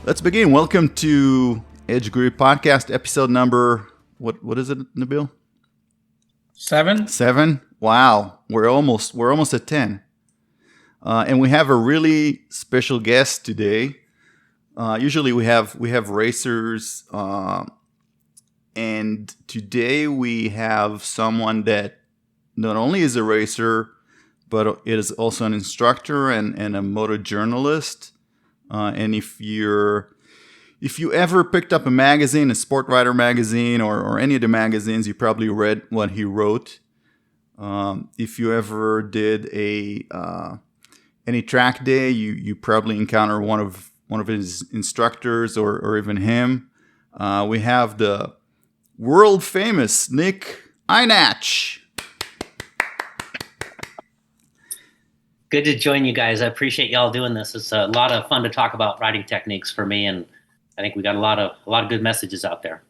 Let's begin. Welcome to Edge Group Podcast, episode number, what is it, Nabil? 7. 7? Wow, we're almost at 10. And we have a really special guest today. Usually we have racers, and today we have someone that not only is a racer, but is also an instructor and a motor journalist. And if you ever picked up a magazine, a Sport Rider magazine, or any of the magazines, you probably read what he wrote. If you ever did any track day, you probably encounter one of his instructors or even him. We have the world famous Nick Ienatsch. Good to join you guys. I appreciate y'all doing this. It's a lot of fun to talk about riding techniques for me, and I think we got a lot of good messages out there.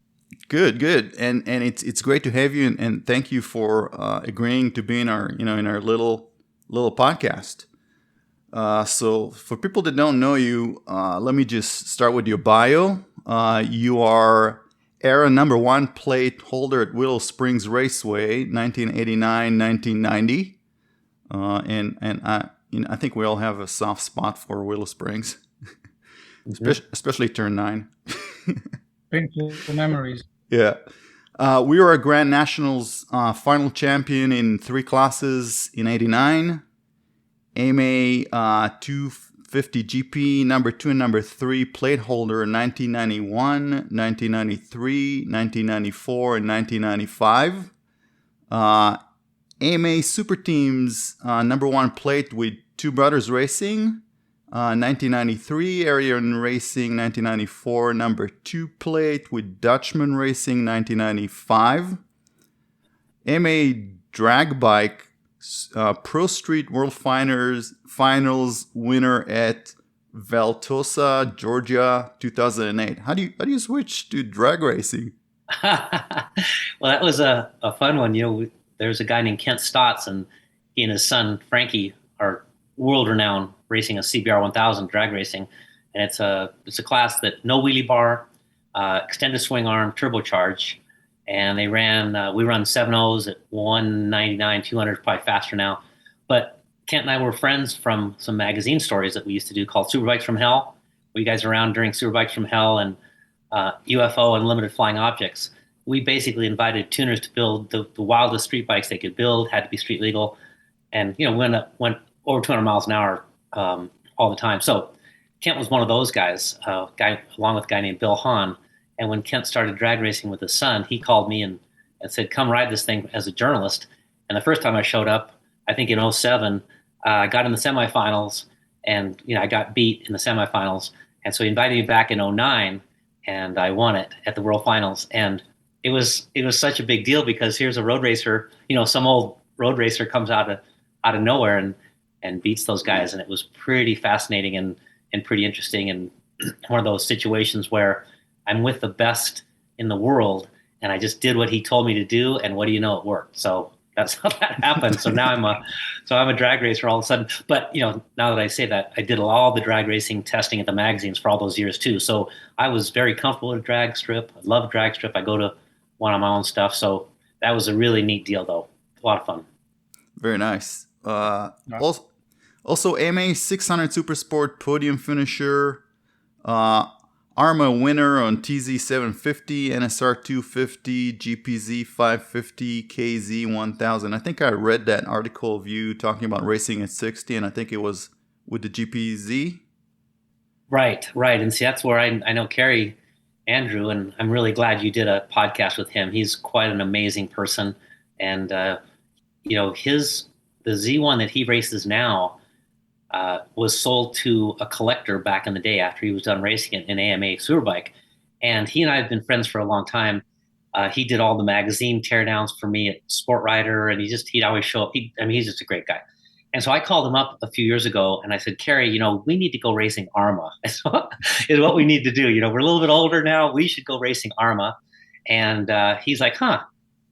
Good, and it's great to have you, and thank you for agreeing to be in our little podcast. So for people that don't know you, let me just start with your bio. You are era number 1 plate holder at Willow Springs Raceway, 1989-1990. And I think we all have a soft spot for Willow Springs, especially turn 9. Painful memories. Yeah. We were a Grand Nationals final champion in 3 classes in 89. AMA 250 GP number 2 and number 3 plate holder in 1991, 1993, 1994, and 1995. AMA Super Teams number 1 plate with Two Brothers Racing, 1993, Arian Racing 1994, number 2 plate with Dutchman Racing 1995. AMA Drag Bike Pro Street World Finals winner at Valdosta, Georgia, 2008. How do you switch to drag racing? Well, that was a fun one. There's a guy named Kent Stotts, and he and his son Frankie are world-renowned racing a CBR 1000 drag racing, and it's a class that no wheelie bar, extended swing arm, turbocharge, and we run 7.0s at 199, 200, probably faster now. But Kent and I were friends from some magazine stories that we used to do called Superbikes from Hell. Were you guys around during Superbikes from Hell and UFO and Limited Flying Objects? We basically invited tuners to build the wildest street bikes they could build, had to be street legal. And, went over 200 miles an hour all the time. So Kent was one of those guys, along with a guy named Bill Hahn. And when Kent started drag racing with his son, he called me and said, come ride this thing as a journalist. And the first time I showed up, I think in 2007, I got in the semifinals, and, I got beat in the semifinals. And so he invited me back in 2009, and I won it at the World Finals. And it was such a big deal because here's a road racer, some old road racer comes out of nowhere and beats those guys. And it was pretty fascinating and pretty interesting. And one of those situations where I'm with the best in the world and I just did what he told me to do. And what do you know, it worked. So that's how that happened. So now I'm a drag racer all of a sudden. But, now that I say that, I did all the drag racing testing at the magazines for all those years too. So I was very comfortable with a drag strip. I love drag strip. I go to one of my own stuff. So that was a really neat deal, though. A lot of fun. Very nice. Also, AMA 600 Super Sport podium finisher. ARMA winner on TZ 750, NSR 250, GPZ 550, KZ 1000. I think I read that article of you talking about racing at 60, and I think it was with the GPZ. Right. And see, that's where I know Kerry Andrew, and I'm really glad you did a podcast with him. He's quite an amazing person. And, the Z1 that he races now was sold to a collector back in the day after he was done racing it in AMA Superbike. And he and I have been friends for a long time. He did all the magazine teardowns for me at Sport Rider, and he'd always show up. He's just a great guy. And so I called him up a few years ago and I said, Kerry, we need to go racing ARMA. is what we need to do. We're a little bit older now. We should go racing ARMA. And he's like,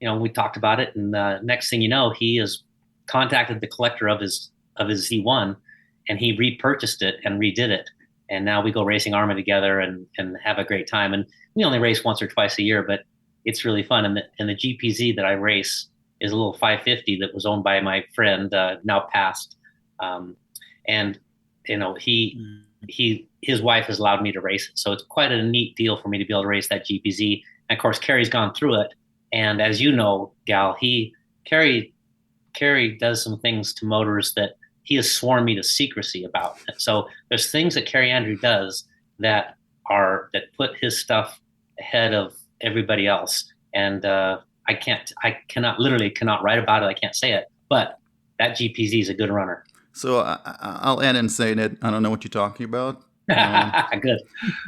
we talked about it. And next thing you know, he has contacted the collector of his Z1, and he repurchased it and redid it. and now we go racing Arma together and have a great time. And we only race once or twice a year, but it's really fun. And the GPZ that I race is a little 550 that was owned by my friend, now passed. And his wife has allowed me to race it, so it's quite a neat deal for me to be able to race that GPZ. And of course, Kerry's gone through it, and as you know, Gal, Kerry does some things to motors that he has sworn me to secrecy about. So there's things that Kerry Andrew does that put his stuff ahead of everybody else. And I cannot write about it. I can't say it, but that GPZ is a good runner. So I'll end and say that I don't know what you're talking about. Good.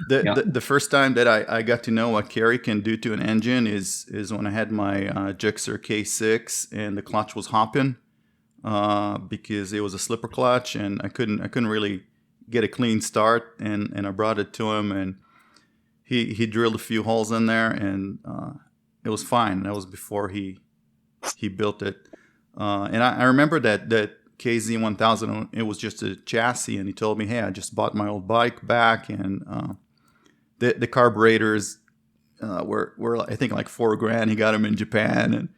The first time that I got to know what Kerry can do to an engine is when I had my Gixxer K6 and the clutch was hopping because it was a slipper clutch and I couldn't really get a clean start, and I brought it to him and he drilled a few holes in there and it was fine. That was before he built it, and I remember that KZ1000, it was just a chassis, and he told me, hey, I just bought my old bike back, and the carburetors were I think like $4,000. He got them in Japan, and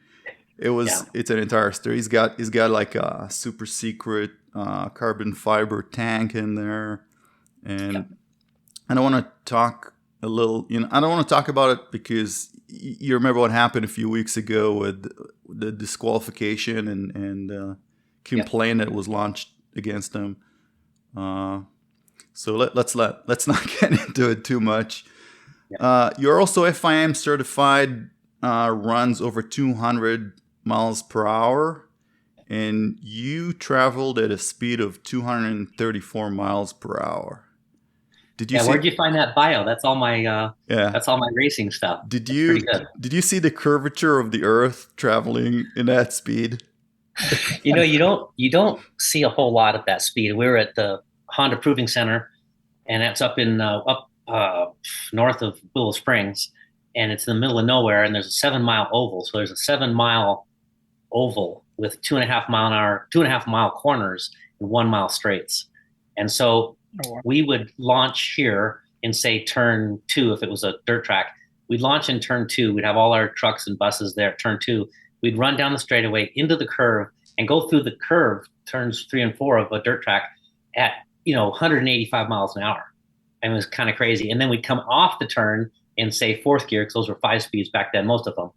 it's an entire story. He's got like a super secret carbon fiber tank in there, and I don't want to talk I don't want to talk about it because you remember what happened a few weeks ago with the disqualification and complaint that was launched against him. So let's not get into it too much. You're also FIM certified, runs over 200 miles per hour, and you traveled at a speed of 234 miles per hour. Where'd you find that bio? That's all my that's all my racing stuff. Did you see the curvature of the Earth traveling in that speed? You don't see a whole lot at that speed. We were at the Honda Proving Center, and that's up in north of Willow Springs, and it's in the middle of nowhere. And there's a 7-mile oval. So there's a 7-mile oval with 2.5 mile corners and 1 mile straights. And so we would launch here in, say, turn 2. If it was a dirt track, we'd launch in turn 2. We'd have all our trucks and buses there at turn 2. We'd run down the straightaway into the curve and go through the curve, turns 3 and 4 of a dirt track at 185 miles an hour. And it was kind of crazy. And then we'd come off the turn in, say, 4th gear, because those were 5 speeds back then, most of them.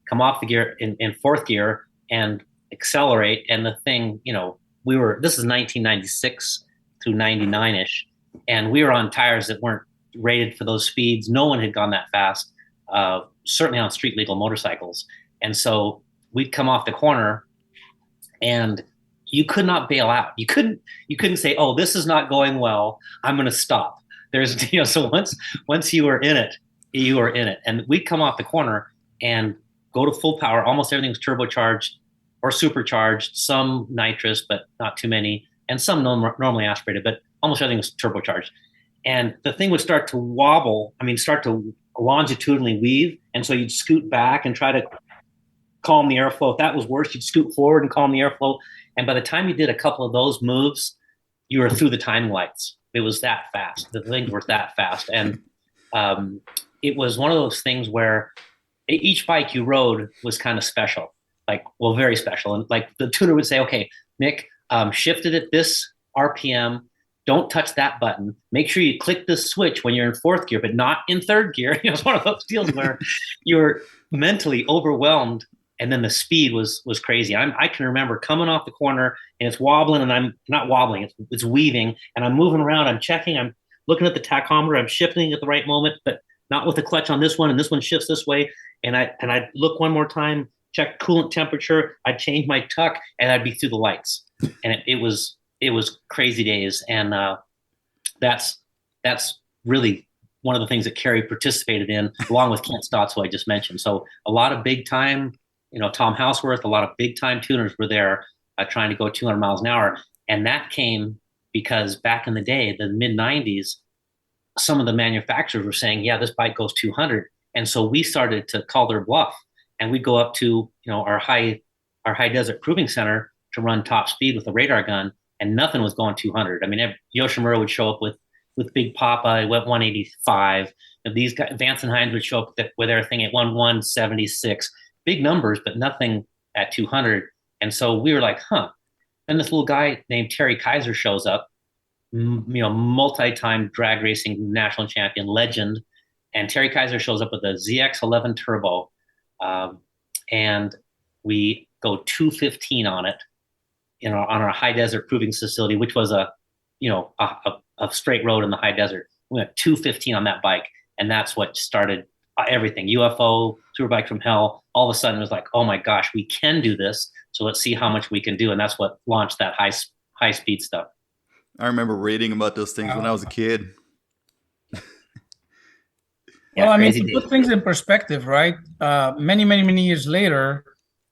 Come off the gear in 4th gear and accelerate. And the thing, this is 1996 through 99-ish, and we were on tires that weren't rated for those speeds. No one had gone that fast, certainly on street legal motorcycles. And so we'd come off the corner, and you could not bail out. You couldn't say, "Oh, this is not going well, I'm going to stop." There's, so once you were in it, you were in it. And we'd come off the corner and go to full power. Almost everything was turbocharged or supercharged, some nitrous, but not too many, and some normally aspirated, but almost everything was turbocharged. And the thing would start to wobble. Start to longitudinally weave. And so you'd scoot back and try to calm the airflow. If that was worse, you'd scoot forward and calm the airflow. And by the time you did a couple of those moves, you were through the timing lights. It was that fast. The things were that fast. And it was one of those things where each bike you rode was kind of special, very special. And like the tuner would say, "Okay, Nick, shift it at this RPM. Don't touch that button. Make sure you click this switch when you're in 4th gear, but not in 3rd gear." It's one of those deals where you're mentally overwhelmed. And then the speed was crazy. I can remember coming off the corner and it's wobbling, and I'm not wobbling, it's weaving, and I'm moving around, I'm checking, I'm looking at the tachometer, I'm shifting at the right moment, but not with the clutch on this one, and this one shifts this way. And I'd look one more time, check coolant temperature, I'd change my tuck, and I'd be through the lights. And it was crazy days. And that's really one of the things that Kerry participated in, along with Kent Stotts, who I just mentioned. So a lot of big time, Tom Houseworth, a lot of big time tuners were there trying to go 200 miles an hour. And that came because back in the day, the mid 90s, some of the manufacturers were saying, "Yeah, this bike goes 200. And so we started to call their bluff, and we'd go up to, our high desert proving center to run top speed with a radar gun, and nothing was going 200. Yoshimura would show up with with Big Papa, it went 185. And these guys, Vance and Hines would show up with everything at 176. Big numbers, but nothing at 200. And so we were like, huh. And this little guy named Terry Kaiser shows up, multi-time drag racing national champion legend. And Terry Kaiser shows up with a ZX11 Turbo. And we go 215 on it on our high desert proving facility, which was a straight road in the high desert. We went 215 on that bike. And that's what started everything. UFO, Superbike from Hell. All of a sudden it was like, oh my gosh, we can do this. So let's see how much we can do. And that's what launched that high speed stuff. I remember reading about those things when I was a kid. Well, I mean, to put things in perspective, right? Many years later,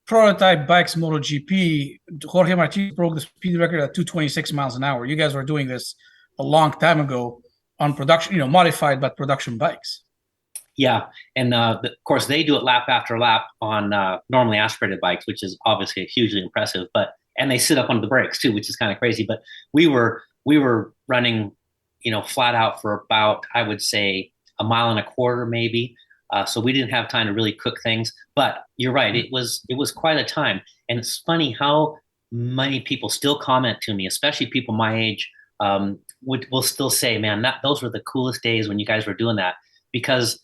prototype bikes MotoGP, Jorge Martinez broke the speed record at 226 miles an hour. You guys were doing this a long time ago on production, modified but production bikes. Yeah, and of course they do it lap after lap on normally aspirated bikes, which is obviously hugely impressive. And they sit up under the brakes too, which is kind of crazy. But we were running, flat out for about, I would say, a mile and a quarter maybe. So we didn't have time to really cook things. But you're right, it was quite a time. And it's funny how many people still comment to me, especially people my age, will still say, man, those were the coolest days when you guys were doing that, because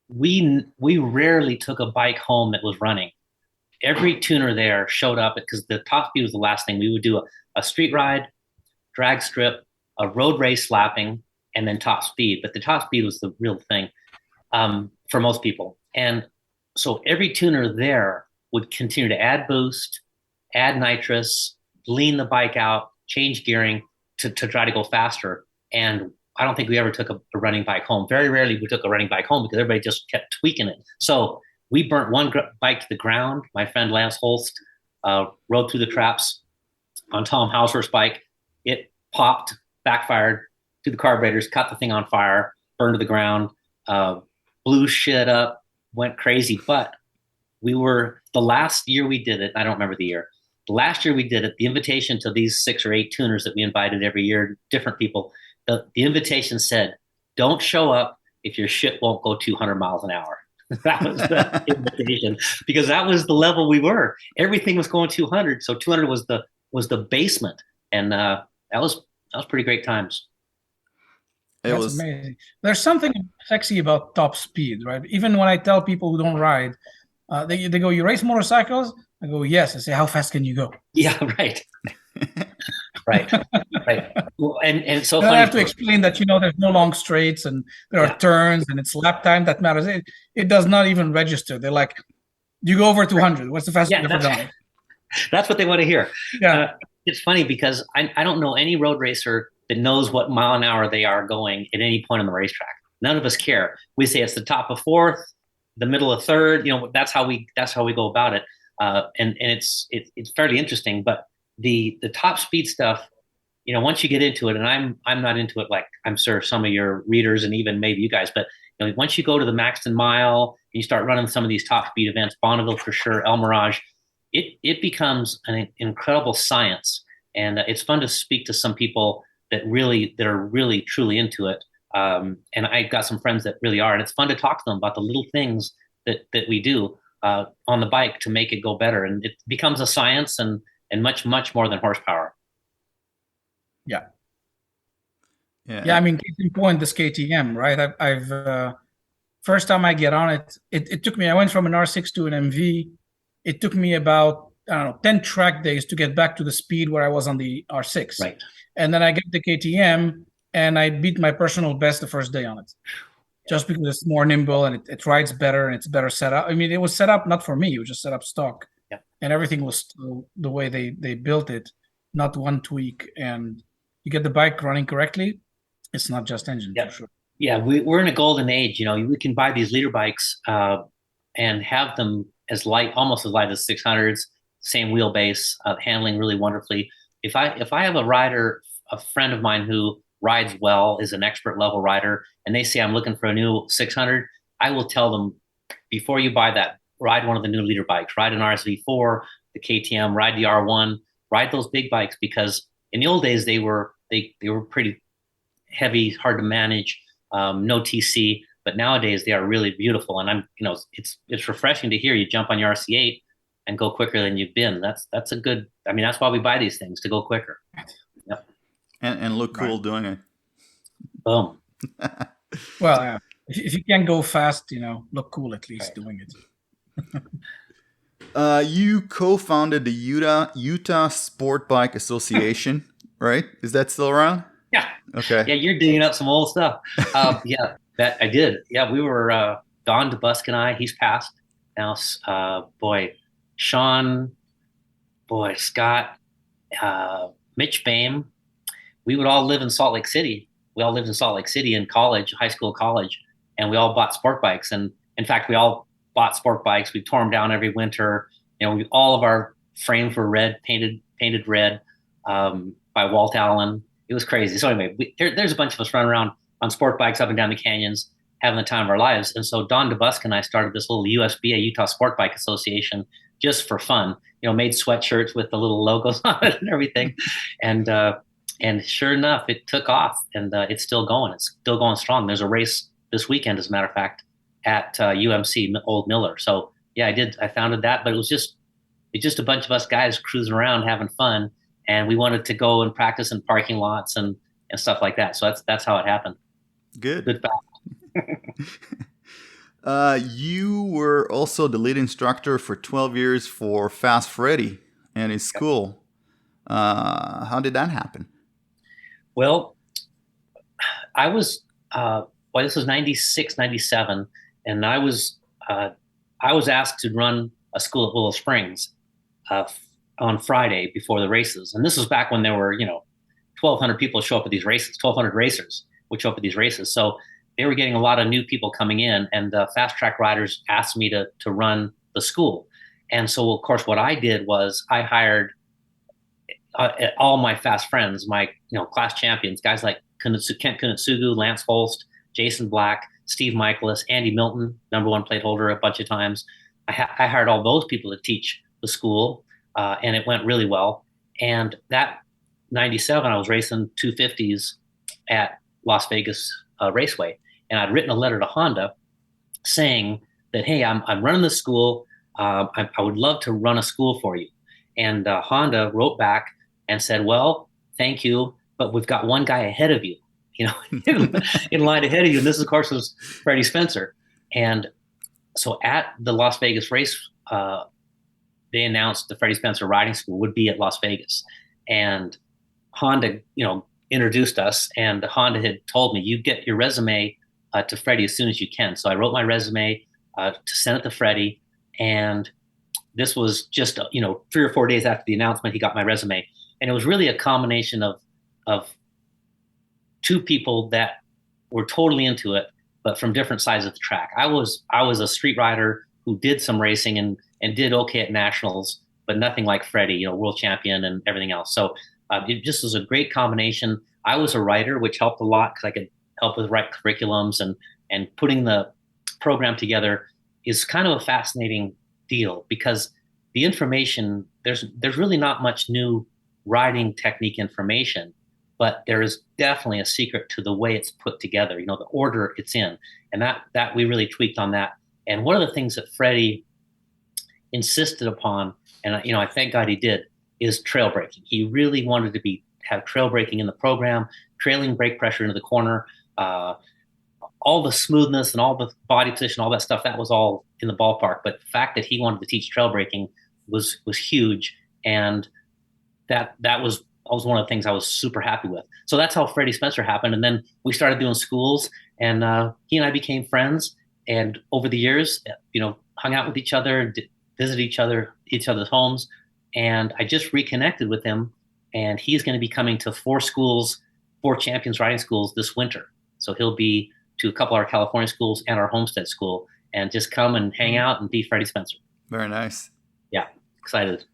we rarely took a bike home that was running. Every tuner there showed up because the top speed was the last thing. We would do a street ride, drag strip, a road race lapping, and then top speed. But the top speed was the real thing for most people. And so every tuner there would continue to add boost, add nitrous, lean the bike out, change gearing to try to go faster. And I don't think we ever took a running bike home. Very rarely we took a running bike home because everybody just kept tweaking it. So we burnt one bike to the ground. My friend Lance Holst rode through the traps on Tom Hauser's bike. It popped, backfired to the carburetors, cut the thing on fire, burned to the ground, blew shit up, went crazy. But the last year we did it, I don't remember the year. The last year we did it, the invitation to these 6 or 8 tuners that we invited every year, different people, the invitation said, don't show up if your shit won't go 200 miles an hour. That was the invitation, because that was the level we were. Everything was going 200, so 200 was the basement, and that was pretty great times. That's amazing. There's something sexy about top speed, right? Even when I tell people who don't ride, they go, "You race motorcycles?" I go, "Yes." I say, "How fast can you go?" Yeah, right. Right. Well, and it's so funny. I have to explain that there's no long straights and there are turns and it's lap time that matters. It does not even register. They're like, "You go over 200. What's the fastest you've ever done?" That's what they want to hear. Yeah. It's funny because I don't know any road racer that knows what mile an hour they are going at any point on the racetrack. None of us care. We say it's the top of 4th, the middle of 3rd. That's how we go about it. And it's fairly interesting. But the top speed stuff, once you get into it, and I'm not into it like I'm sure some of your readers and even maybe you guys, but once you go to the Maxton Mile and you start running some of these top speed events, Bonneville for sure, El Mirage, it becomes an incredible science. And it's fun to speak to some people that are really truly into it. And I've got some friends that really are, and it's fun to talk to them about the little things that we do on the bike to make it go better. And it becomes a science and much more than horsepower. Yeah. I mean, case in point, this KTM, right? I've first time I get on it took me. I went from an R6 to an MV. It took me about 10 track days to get back to the speed where I was on the R6. Right. And then I get the KTM and I beat my personal best the first day on it, just because it's more nimble and it rides better and it's better set up. I mean, it was set up not for me; it was just set up stock, and everything was still the way they built it, not one tweak. And you get the bike running correctly, it's not just engine. For sure. Yeah, we're in a golden age. We can buy these leader bikes and have them almost as light as 600s, same wheelbase, handling really wonderfully. If I have a friend of mine who rides well, is an expert level rider, and they say I'm looking for a new 600, I will tell them, before you buy that, ride one of the new leader bikes, ride an RSV4, the KTM, ride the R1, ride those big bikes, because in the old days they were pretty heavy, hard to manage, no TC. But nowadays they are really beautiful, and it's refreshing to hear you jump on your RC8 and go quicker than you've been. That's a good. I mean, that's why we buy these things, to go quicker. Yep. And look cool doing it. Boom. Well, if you can't go fast, look cool at least doing it. You co-founded the Utah Sport Bike Association, right? Is that still around? Yeah. Okay. Yeah, you're digging up some old stuff. Yeah, that I did. Yeah, we were Don DeBusk and I. He's passed now. Sean, Scott, Mitch Boehm. We would all live in Salt Lake City. We all lived in Salt Lake City in college, high school, college, and we all bought sport bikes. And in fact, we all bought sport bikes. We tore them down every winter. All of our frames were red, painted red by Walt Allen. It was crazy. So anyway, there's a bunch of us running around on sport bikes up and down the canyons, having the time of our lives. And so Don DeBusk and I started this little USBA, Utah Sport Bike Association, just for fun. Made sweatshirts with the little logos on it and everything. And sure enough, it took off, and it's still going. It's still going strong. There's a race this weekend, as a matter of fact, at UMC Old Miller. So yeah, I founded that, but it's just a bunch of us guys cruising around having fun, and we wanted to go and practice in parking lots and stuff like that. So that's how it happened. Good fact. You were also the lead instructor for 12 years for Fast Freddy and his school. How did that happen? Well, I was this was 96, 97, and I was asked to run a school at Willow Springs on Friday before the races. And this was back when there were 1,200 people show up at these races, 1,200 racers would show up at these races. So they were getting a lot of new people coming in, and fast track riders asked me to run the school. And so, of course, what I did was I hired all my fast friends, my class champions, guys like Kent Kunitsugu, Lance Holst, Jason Black, Steve Michaelis, Andy Milton, #1 plate holder a bunch of times. I hired all those people to teach the school, and it went really well. And that 97, I was racing 250s at Las Vegas Raceway, and I'd written a letter to Honda saying that, hey, I'm running the school. I would love to run a school for you. And Honda wrote back and said, well, thank you, but we've got one guy ahead of you, in line ahead of you. And this, of course, was Freddie Spencer. And so at the Las Vegas race, they announced the Freddie Spencer riding school would be at Las Vegas. And Honda, introduced us, and Honda had told me, you get your resume to Freddie as soon as you can. So I wrote my resume to send it to Freddie. And this was just, 3 or 4 days after the announcement, he got my resume. And it was really a combination of two people that were totally into it, but from different sides of the track. I was a street rider who did some racing and did okay at nationals, but nothing like Freddie, world champion and everything else. So it just was a great combination. I was a writer, which helped a lot because I could help with write curriculums, and putting the program together is kind of a fascinating deal because the information, there's really not much new riding technique information, but there is definitely a secret to the way it's put together, the order it's in. And that we really tweaked on that. And one of the things that Freddie insisted upon, and I thank God he did, is trail braking. He really wanted to have trail braking in the program, trailing brake pressure into the corner, all the smoothness and all the body position, all that stuff, that was all in the ballpark. But the fact that he wanted to teach trail braking was huge. And that was one of the things I was super happy with. So that's how Freddie Spencer happened. And then we started doing schools, and he and I became friends. And over the years, hung out with each other, visited each other's homes. And I just reconnected with him, and he's going to be coming to 4 Champions riding schools this winter. So he'll be to a couple of our California schools and our Homestead school, and just come and hang out and be Freddie Spencer. Very nice. Yeah, excited.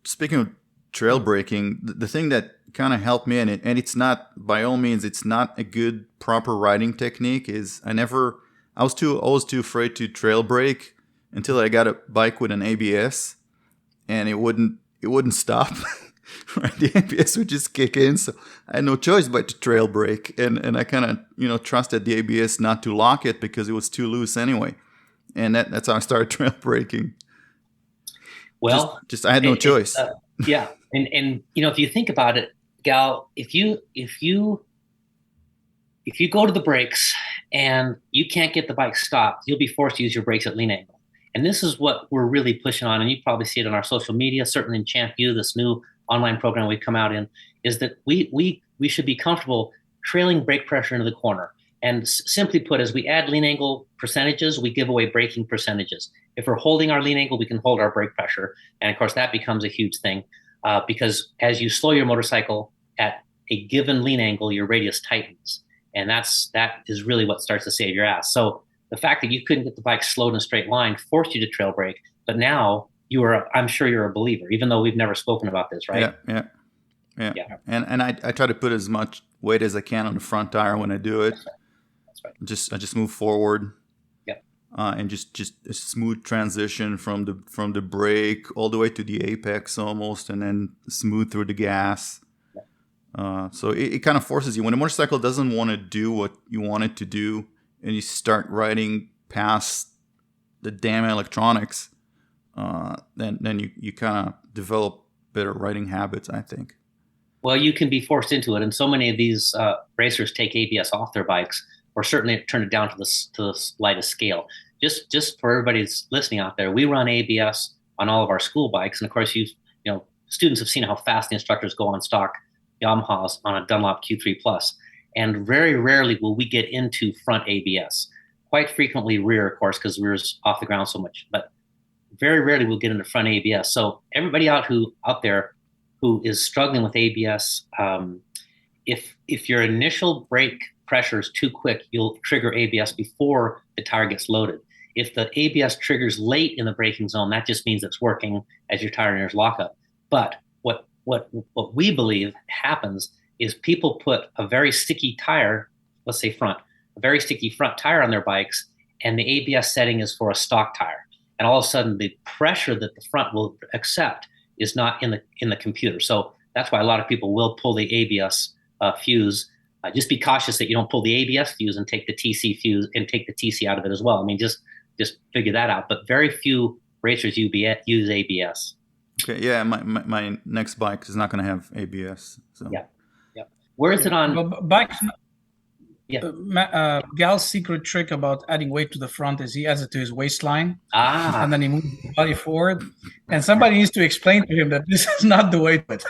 Speaking of trail braking, the thing that kind of helped me, and it's not, by all means, it's not a good proper riding technique, is I was too afraid to trail brake until I got a bike with an ABS, and it wouldn't stop. right? The ABS would just kick in. So I had no choice but to trail brake. And I kind of, trusted the ABS not to lock it because it was too loose anyway. And that's how I started trail braking. Well, just I had no choice. Yeah. And if you think about it, Gal, if you go to the brakes and you can't get the bike stopped, you'll be forced to use your brakes at lean angle. And this is what we're really pushing on. And you probably see it on our social media, certainly in Champ U, this new online program we've come out in, is that we should be comfortable trailing brake pressure into the corner. And simply put, as we add lean angle percentages, we give away braking percentages. If we're holding our lean angle, we can hold our brake pressure. And of course, that becomes a huge thing because as you slow your motorcycle at a given lean angle, your radius tightens. And that is really what starts to save your ass. So the fact that you couldn't get the bike slowed in a straight line forced you to trail brake. But now I'm sure you're a believer, even though we've never spoken about this, right? Yeah. And I try to put as much weight as I can on the front tire when I do it. That's right. I just move forward. Yep. And just a smooth transition from the brake all the way to the apex almost, and then smooth through the gas. So it kind of forces you when a motorcycle doesn't want to do what you want it to do, and you start riding past the damn electronics. Then you kind of develop better riding habits, I think. Well, you can be forced into it, and so many of these racers take ABS off their bikes, or certainly turn it down to the lightest scale. Just for everybody that's listening out there, we run ABS on all of our school bikes, and of course, students have seen how fast the instructors go on stock Yamahas on a Dunlop Q3 Plus, and very rarely will we get into front ABS. Quite frequently rear, of course, because rear's off the ground so much, but very rarely we'll get into front ABS. So everybody out there who is struggling with ABS, if your initial brake pressure is too quick, you'll trigger ABS before the tire gets loaded. If the ABS triggers late in the braking zone, that just means it's working as your tire nears lockup. But what we believe happens is people put a very sticky tire, let's say a very sticky front tire on their bikes, and the ABS setting is for a stock tire. And all of a sudden, the pressure that the front will accept is not in the computer. So that's why a lot of people will pull the ABS fuse. Just be cautious that you don't pull the ABS fuse and take the TC fuse and take the TC out of it as well. I mean, just figure that out. But very few racers use ABS. Okay, yeah, my next bike is not going to have ABS. So. Yeah. Where is it on? Well, bikes. Yeah. Gal's secret trick about adding weight to the front is he adds it to his waistline, and then he moves the body forward. And somebody needs to explain to him that this is not the way to it.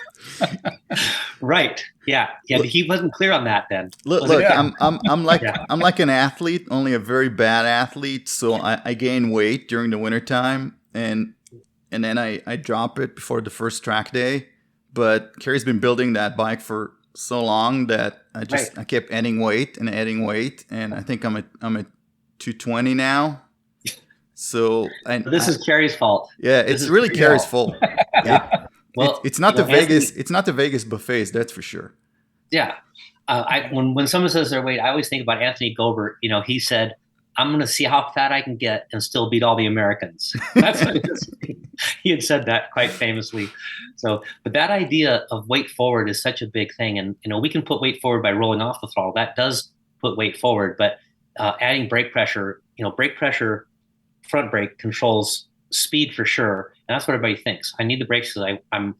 Right. Yeah. But he wasn't clear on that then. Look, I'm like an athlete, only a very bad athlete. So I gain weight during the wintertime, and then I drop it before the first track day. But Kerry's been building that bike for so long that I kept adding weight, and I think I'm at 220 now. So this is Kerry's fault. Yeah, it's really Kerry's fault. Yeah. Well, it's not the Vegas. It's not the Vegas buffets, that's for sure. Yeah. When someone says their weight, I always think about Anthony Gobert. He said, "I'm going to see how fat I can get and still beat all the Americans." That's what he had said that quite famously. So, but that idea of weight forward is such a big thing, and we can put weight forward by rolling off the throttle. That does put weight forward, but adding brake pressure, front brake controls speed for sure, and that's what everybody thinks. I need the brakes because I'm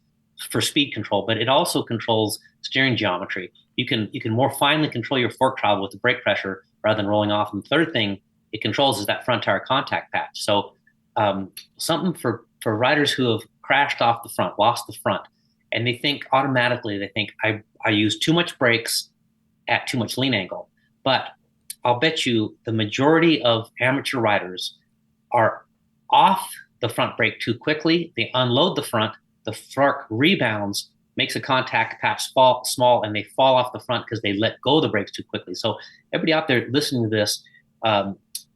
for speed control, but it also controls steering geometry. You can more finely control your fork travel with the brake pressure rather than rolling off. And the third thing it controls is that front tire contact patch. So something for riders who have crashed off the front, lost the front, and they think I use too much brakes at too much lean angle. But I'll bet you the majority of amateur riders are off the front brake too quickly. They unload the front fork rebounds, makes a contact patch small, and they fall off the front because they let go of the brakes too quickly. So everybody out there listening to this,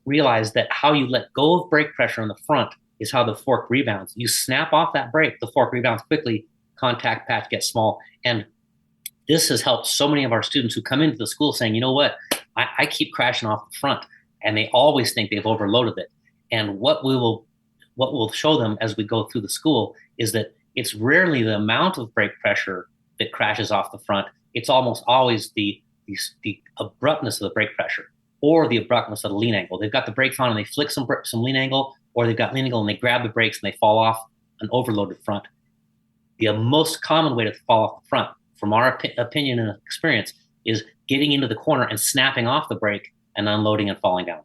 realize that how you let go of brake pressure on the front is how the fork rebounds. You snap off that brake, the fork rebounds quickly, contact patch gets small. And this has helped so many of our students who come into the school saying, you know what, I keep crashing off the front, and they always think they've overloaded it. And what we'll show them as we go through the school is that it's rarely the amount of brake pressure that crashes off the front. It's almost always the abruptness of the brake pressure or the abruptness of the lean angle. They've got the brakes on and they flick some lean angle, or they've got lean angle and they grab the brakes and they fall off an overloaded front. The most common way to fall off the front, from our opinion and experience, is getting into the corner and snapping off the brake and unloading and falling down.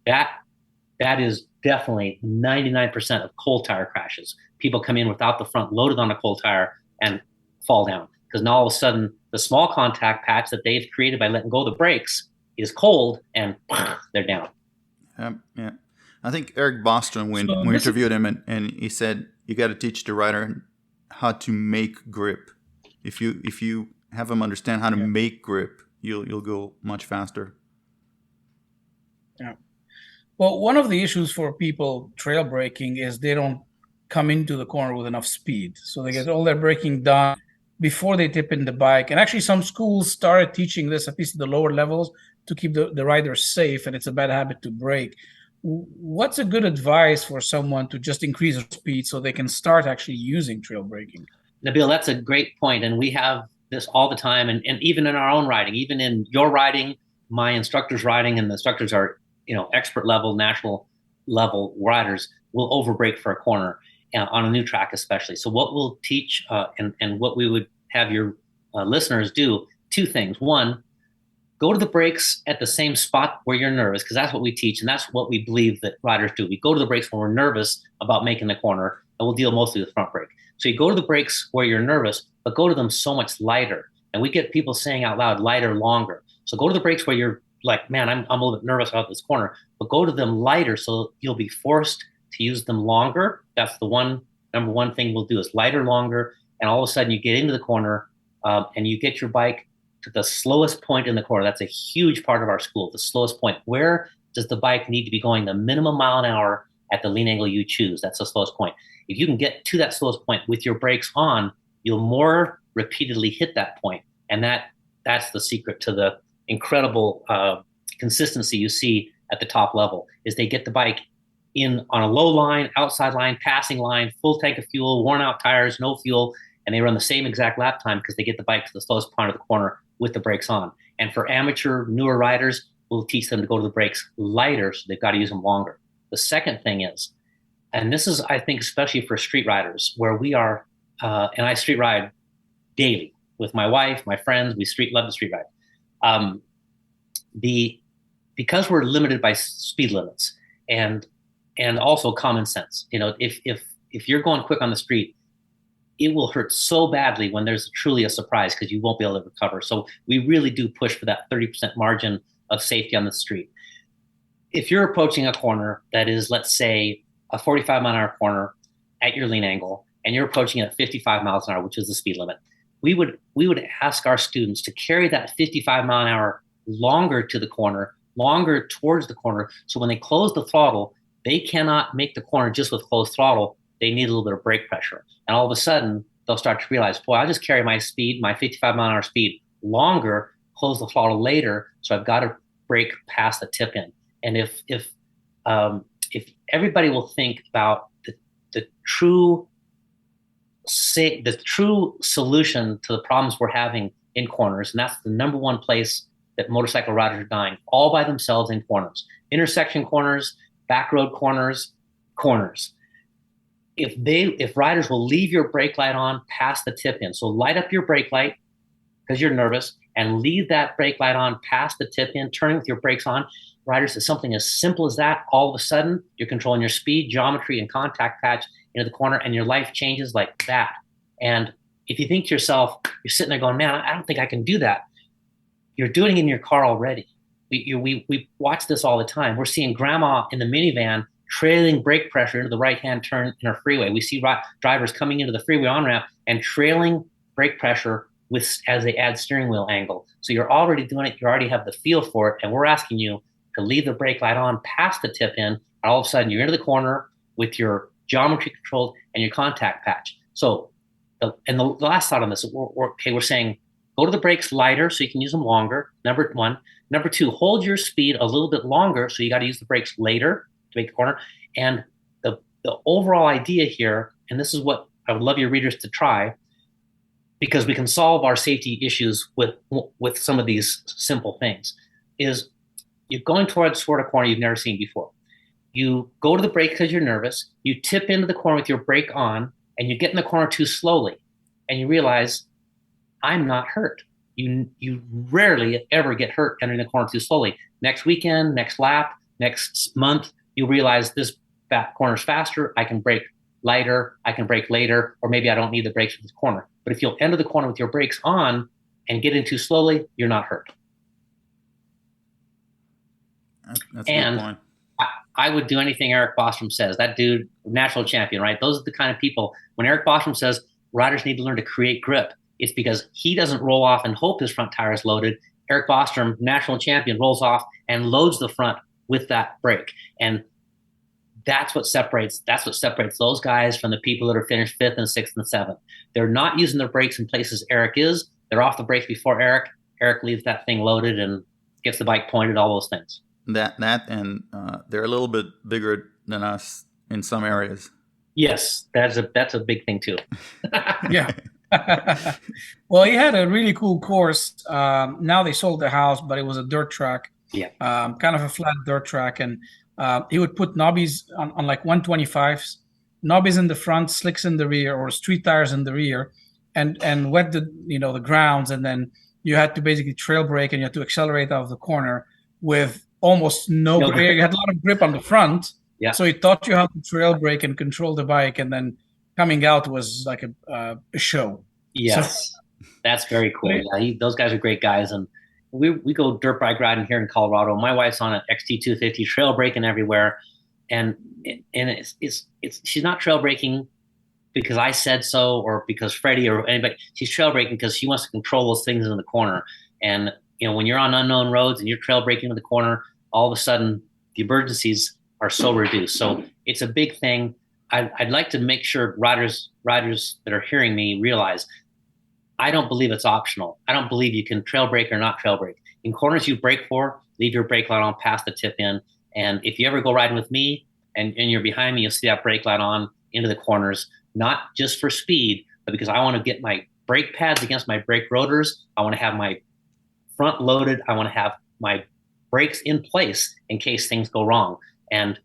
That is definitely 99% of cold tire crashes. People come in without the front loaded on a cold tire and fall down, because now all of a sudden the small contact patch that they've created by letting go of the brakes is cold and they're down. Yeah. I think Eric Bostrom, we interviewed him, and he said you got to teach the rider how to make grip. If you have them understand how to make grip, you'll go much faster. Yeah. Well, one of the issues for people trail braking is they don't come into the corner with enough speed. So they get all their braking done before they tip in the bike. And actually some schools started teaching this, at least at the lower levels, to keep the riders safe. And it's a bad habit to brake. What's a good advice for someone to just increase their speed so they can start actually using trail braking? Nabil, that's a great point. And we have this all the time. And even in our own riding, even in your riding, my instructor's riding, and the instructors are, expert level, national level riders, will overbrake for a corner on a new track, especially. So what we'll teach and what we would have your listeners do, two things. One, go to the brakes at the same spot where you're nervous, because that's what we teach, and that's what we believe that riders do. We go to the brakes when we're nervous about making the corner, and we'll deal mostly with front brake. So you go to the brakes where you're nervous, but go to them so much lighter. And we get people saying out loud, lighter, longer. So go to the brakes where you're like, man, I'm a little bit nervous about this corner, but go to them lighter so you'll be forced to use them longer. That's the number one thing we'll do, is lighter, longer, and all of a sudden you get into the corner and you get your bike to the slowest point in the corner. That's a huge part of our school, the slowest point. Where does the bike need to be going the minimum mile an hour at the lean angle you choose? That's the slowest point. If you can get to that slowest point with your brakes on, you'll more repeatedly hit that point. And that's the secret to the incredible consistency you see at the top level, is they get the bike in on a low line, outside line, passing line, full tank of fuel, worn out tires, no fuel, and they run the same exact lap time because they get the bike to the slowest point of the corner with the brakes on. And for amateur, newer riders, we'll teach them to go to the brakes lighter, so they've got to use them longer. The second thing is, and this is, I think, especially for street riders, where we are, and I street ride daily with my wife, my friends, love to street ride. Because we're limited by speed limits and also common sense, if you're going quick on the street, it will hurt so badly when there's truly a surprise, because you won't be able to recover. So we really do push for that 30% margin of safety on the street. If you're approaching a corner that is, let's say, a 45 mile an hour corner at your lean angle, and you're approaching it at 55 miles an hour, which is the speed limit, we would ask our students to carry that 55 mile an hour longer to the corner, longer towards the corner. So when they close the throttle, they cannot make the corner just with closed throttle. They need a little bit of brake pressure. And all of a sudden, they'll start to realize, boy, I'll just carry my speed, my 55 mile an hour speed longer, close the throttle later, so I've got to brake past the tip in. And if everybody will think about the true solution to the problems we're having in corners, and that's the number one place that motorcycle riders are dying, all by themselves in corners, intersection corners, back road corners. If riders will leave your brake light on past the tip in, so light up your brake light because you're nervous, and leave that brake light on past the tip in, turning with your brakes on. Riders, it's something as simple as that. All of a sudden, you're controlling your speed, geometry, and contact patch into the corner, and your life changes like that. And if you think to yourself, you're sitting there going, man, I don't think I can do that. You're doing it in your car already. We watch this all the time. We're seeing grandma in the minivan trailing brake pressure into the right-hand turn in our freeway. We see drivers coming into the freeway on-ramp and trailing brake pressure as they add steering wheel angle. So you're already doing it. You already have the feel for it. And we're asking you to leave the brake light on past the tip in, and all of a sudden you're into the corner with your geometry controlled and your contact patch. So, the last thought on this, we're saying, go to the brakes lighter so you can use them longer, number one. Number two, hold your speed a little bit longer, so you got to use the brakes later to make the corner. And the overall idea here, and this is what I would love your readers to try, because we can solve our safety issues with some of these simple things, is you're going towards a corner you've never seen before. You go to the brake because you're nervous. You tip into the corner with your brake on, and you get in the corner too slowly, and you realize, I'm not hurt. You rarely ever get hurt entering the corner too slowly. Next weekend, next lap, next month, you realize this back corner's faster. I can brake lighter. I can brake later, or maybe I don't need the brakes for this corner. But if you'll enter the corner with your brakes on and get in too slowly, you're not hurt. That's a good point. I would do anything Eric Bostrom says. That dude, national champion, right? Those are the kind of people, when Eric Bostrom says riders need to learn to create grip, it's because he doesn't roll off and hope his front tire is loaded. Eric Bostrom, national champion, rolls off and loads the front with that brake. And that's what separates those guys from the people that are finished 5th and 6th and 7th. They're not using their brakes in places Eric is. They're off the brakes before Eric. Eric leaves that thing loaded and gets the bike pointed, all those things. That and they're a little bit bigger than us in some areas. Yes, that's a big thing too. Yeah. Well, he had a really cool course. Now they sold the house, but it was a dirt track. Yeah. Kind of a flat dirt track, and he would put knobbies on like 125s, knobbies in the front, slicks in the rear, or street tires in the rear, and wet the grounds, and then you had to basically trail brake and you had to accelerate out of the corner with almost no grip. You had a lot of grip on the front. Yeah. So he taught you how to trail brake and control the bike, and then coming out was like a show. Yes, that's very cool. Yeah, those guys are great guys, and we go dirt bike riding here in Colorado. My wife's on an XT250, trail braking everywhere, and it's she's not trail braking because I said so or because Freddie or anybody. She's trail braking because she wants to control those things in the corner. And when you're on unknown roads and you're trail braking in the corner, all of a sudden the emergencies are so reduced. So it's a big thing. I'd like to make sure riders that are hearing me realize I don't believe it's optional. I don't believe you can trail brake or not trail brake. In corners you brake for, leave your brake light on past the tip in. And if you ever go riding with me and you're behind me, you'll see that brake light on into the corners, not just for speed, but because I want to get my brake pads against my brake rotors. I want to have my front loaded. I want to have my brakes in place in case things go wrong. And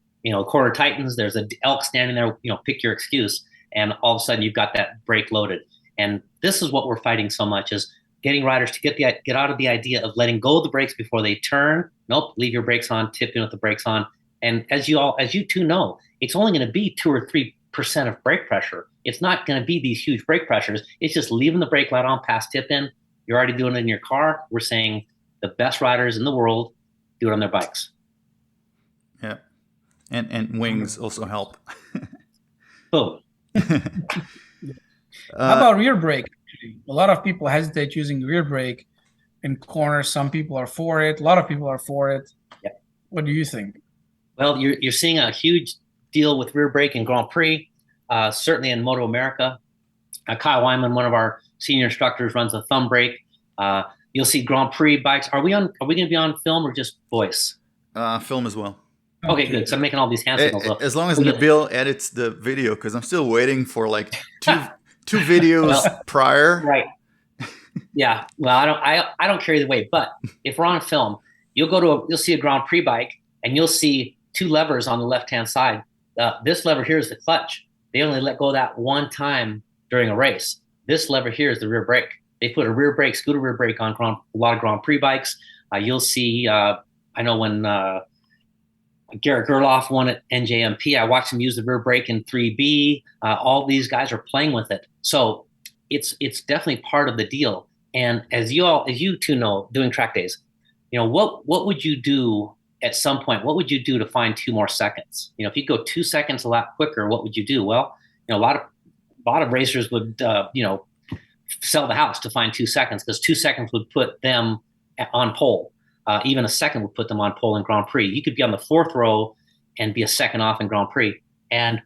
corner tightens, there's an elk standing there, pick your excuse, and all of a sudden you've got that brake loaded. And this is what we're fighting so much, is getting riders to get out of the idea of letting go of the brakes before they turn. Nope, leave your brakes on, tip in with the brakes on. And as you two know, it's only going to be 2 or 3% of brake pressure. It's not going to be these huge brake pressures. It's just leaving the brake light on past tip in. You're already doing it in your car. We're saying the best riders in the world do it on their bikes. Yeah. And wings also help. Boom. How about rear brake? A lot of people hesitate using rear brake in corners. Some people are for it. A lot of people are for it. Yeah. What do you think? Well, you're seeing a huge deal with rear brake in Grand Prix, certainly in Moto America. Kyle Wyman, one of our senior instructors, runs a thumb brake. You'll see Grand Prix bikes. Are we going to be on film or just voice? Film as well. Okay, good. So I'm making all these hand signals. As long as Nabil edits the video, because I'm still waiting for like two videos prior. Right. Yeah. Well, I don't care either way. But if we're on film, you'll see a Grand Prix bike, and you'll see 2 levers on the left-hand side. This lever here is the clutch. They only let go of that one time during a race. This lever here is the rear brake. They put a rear brake, scooter rear brake on a lot of Grand Prix bikes. You'll see. I know when Garrett Gerloff won at NJMP, I watched him use the rear brake in 3B. All these guys are playing with it. So it's definitely part of the deal. And as you two know, doing track days, what would you do at some point? What would you do to find 2 more seconds? If you go 2 seconds a lap quicker, what would you do? Well, a lot of racers would sell the house to find 2 seconds, because 2 seconds would put them on pole. Even a second would put them on pole in Grand Prix. You could be on the 4th row and be a second off in Grand Prix. And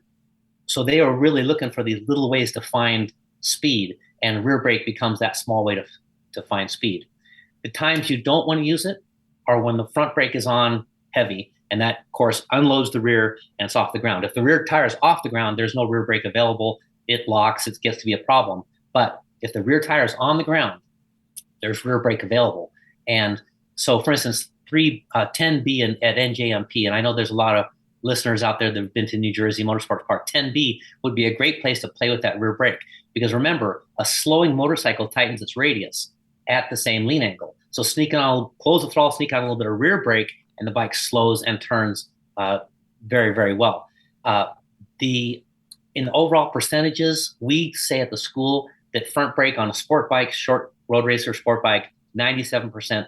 so they are really looking for these little ways to find speed, and rear brake becomes that small way to find speed. The times you don't want to use it are when the front brake is on heavy, and that, of course, unloads the rear and it's off the ground. If the rear tire is off the ground, there's no rear brake available. it locks, it gets to be a problem. But if the rear tire is on the ground, there's rear brake available. And so, for instance, 10B at NJMP, and I know there's a lot of listeners out there that have been to New Jersey Motorsports Park, 10B would be a great place to play with that rear brake. Because remember, a slowing motorcycle tightens its radius at the same lean angle. So close the throttle, sneak on a little bit of rear brake, and the bike slows and turns very, very well. In the overall percentages, we say at the school that front brake on a sport bike, short road racer sport bike, 97%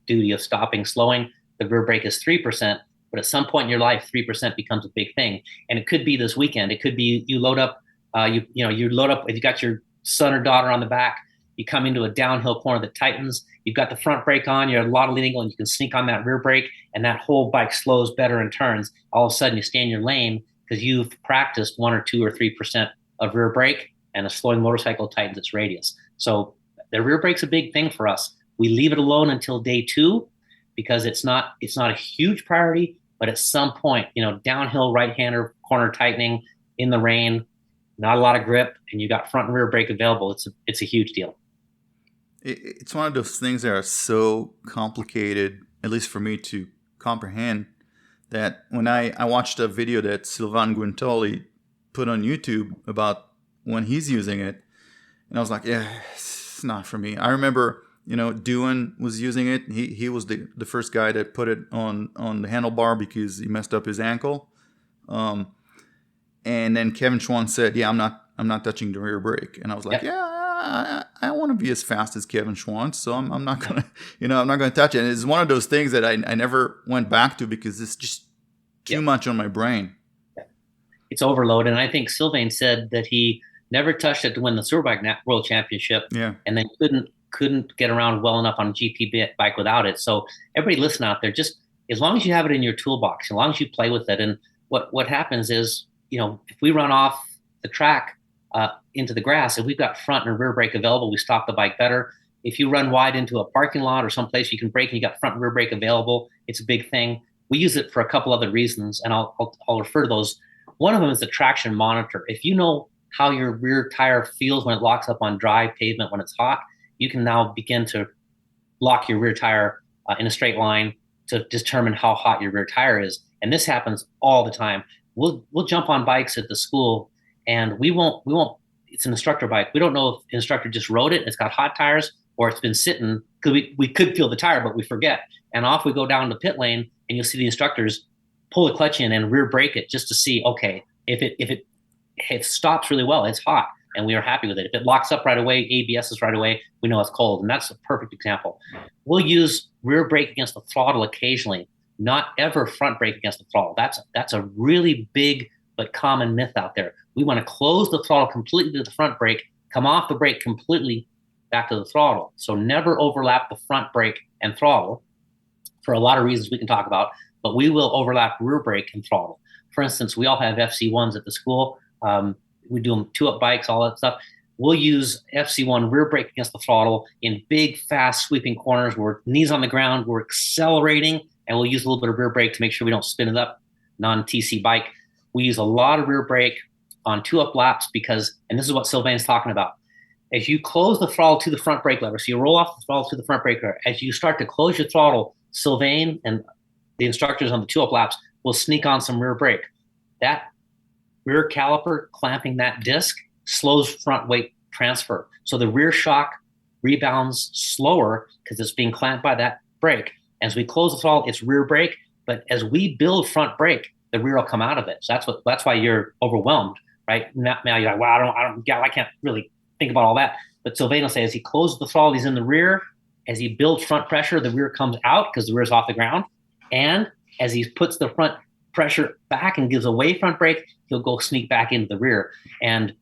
duty of stopping, slowing. The rear brake is 3%, but at some point in your life, 3% becomes a big thing. And it could be this weekend. It could be you load up, you load up, if you got your son or daughter on the back, you come into a downhill corner that tightens, you've got the front brake on, you're at a lot of lean angle, and you can sneak on that rear brake, and that whole bike slows better and turns. All of a sudden, you stay in your lane because you've practiced 1 or 2 or 3% of rear brake, and a slowing motorcycle tightens its radius. So the rear brake's a big thing for us. We leave it alone until day 2 because it's not a huge priority, but at some point, downhill right-hander corner tightening in the rain, not a lot of grip, and you got front and rear brake available. It's a huge deal. It's one of those things that are so complicated, at least for me to comprehend, that when I watched a video that Sylvain Guintoli put on YouTube about when he's using it, and I was like, yeah, it's not for me. I remember, Duan was using it. He was the first guy that put it on the handlebar because he messed up his ankle. And then Kevin Schwann said, yeah, I'm not touching the rear brake. And I was like, I want to be as fast as Kevin Schwann, so I'm not gonna, I'm not gonna touch it. And it's one of those things that I never went back to because it's just too much on my brain. It's overload, and I think Sylvain said that he never touched it to win the Superbike World Championship, and then couldn't get around well enough on a GP bike without it. So everybody listen out there, just as long as you have it in your toolbox, as long as you play with it. And what happens is, if we run off the track into the grass, if we've got front and rear brake available, we stop the bike better. If you run wide into a parking lot or someplace you can brake and you got front and rear brake available, it's a big thing. We use it for a couple other reasons, and I'll refer to those. One of them is the traction monitor. If you know how your rear tire feels when it locks up on dry pavement when it's hot, you can now begin to lock your rear tire in a straight line to determine how hot your rear tire is. And this happens all the time. We'll jump on bikes at the school, and we won't. It's an instructor bike. We don't know if the instructor just rode it, it's got hot tires, or it's been sitting, because we could feel the tire, but we forget. And off we go down the pit lane, and you'll see the instructors pull the clutch in and rear brake it just to see, okay, if it stops really well, it's hot, and we are happy with it. If it locks up right away, ABS is right away, we know it's cold. And that's a perfect example. We'll use rear brake against the throttle occasionally, not ever front brake against the throttle. That's a really big but common myth out there. We want to close the throttle completely to the front brake, come off the brake completely back to the throttle. So never overlap the front brake and throttle for a lot of reasons we can talk about, but we will overlap rear brake and throttle. For instance, we all have FC1s at the school. We do them 2-up bikes, all that stuff. We'll use FC1 rear brake against the throttle in big, fast, sweeping corners. We're knees on the ground, we're accelerating, and we'll use a little bit of rear brake to make sure we don't spin it up, non-TC bike. We use a lot of rear brake on 2-up laps because, and this is what Sylvain's talking about, as you close the throttle to the front brake lever, so you roll off the throttle to the front brake lever, as you start to close your throttle, Sylvain and the instructors on the 2-up laps will sneak on some rear brake. That rear caliper clamping that disc slows front weight transfer. So the rear shock rebounds slower because it's being clamped by that brake. As we close the throttle, it's rear brake, but as we build front brake, the rear will come out of it. So that's why you're overwhelmed, right? Now you're like, wow, I can't really think about all that. But Sylvain will say, as he closes the throttle, he's in the rear. As he builds front pressure, the rear comes out because the rear is off the ground. And as he puts the front pressure back and gives away front brake, he'll go sneak back into the rear. And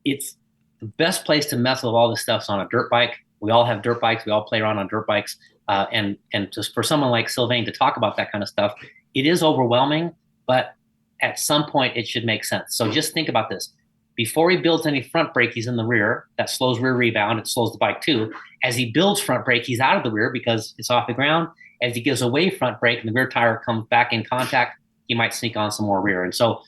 it's the best place to mess with all this stuff's on a dirt bike. We all have dirt bikes. We all play around on dirt bikes. And just for someone like Sylvain to talk about that kind of stuff, it is overwhelming, but at some point it should make sense. So just think about this. Before he builds any front brake, he's in the rear. That slows rear rebound. It slows the bike too. As he builds front brake, he's out of the rear because it's off the ground. As he gives away front brake and the rear tire comes back in contact, he might sneak on some more rear. And so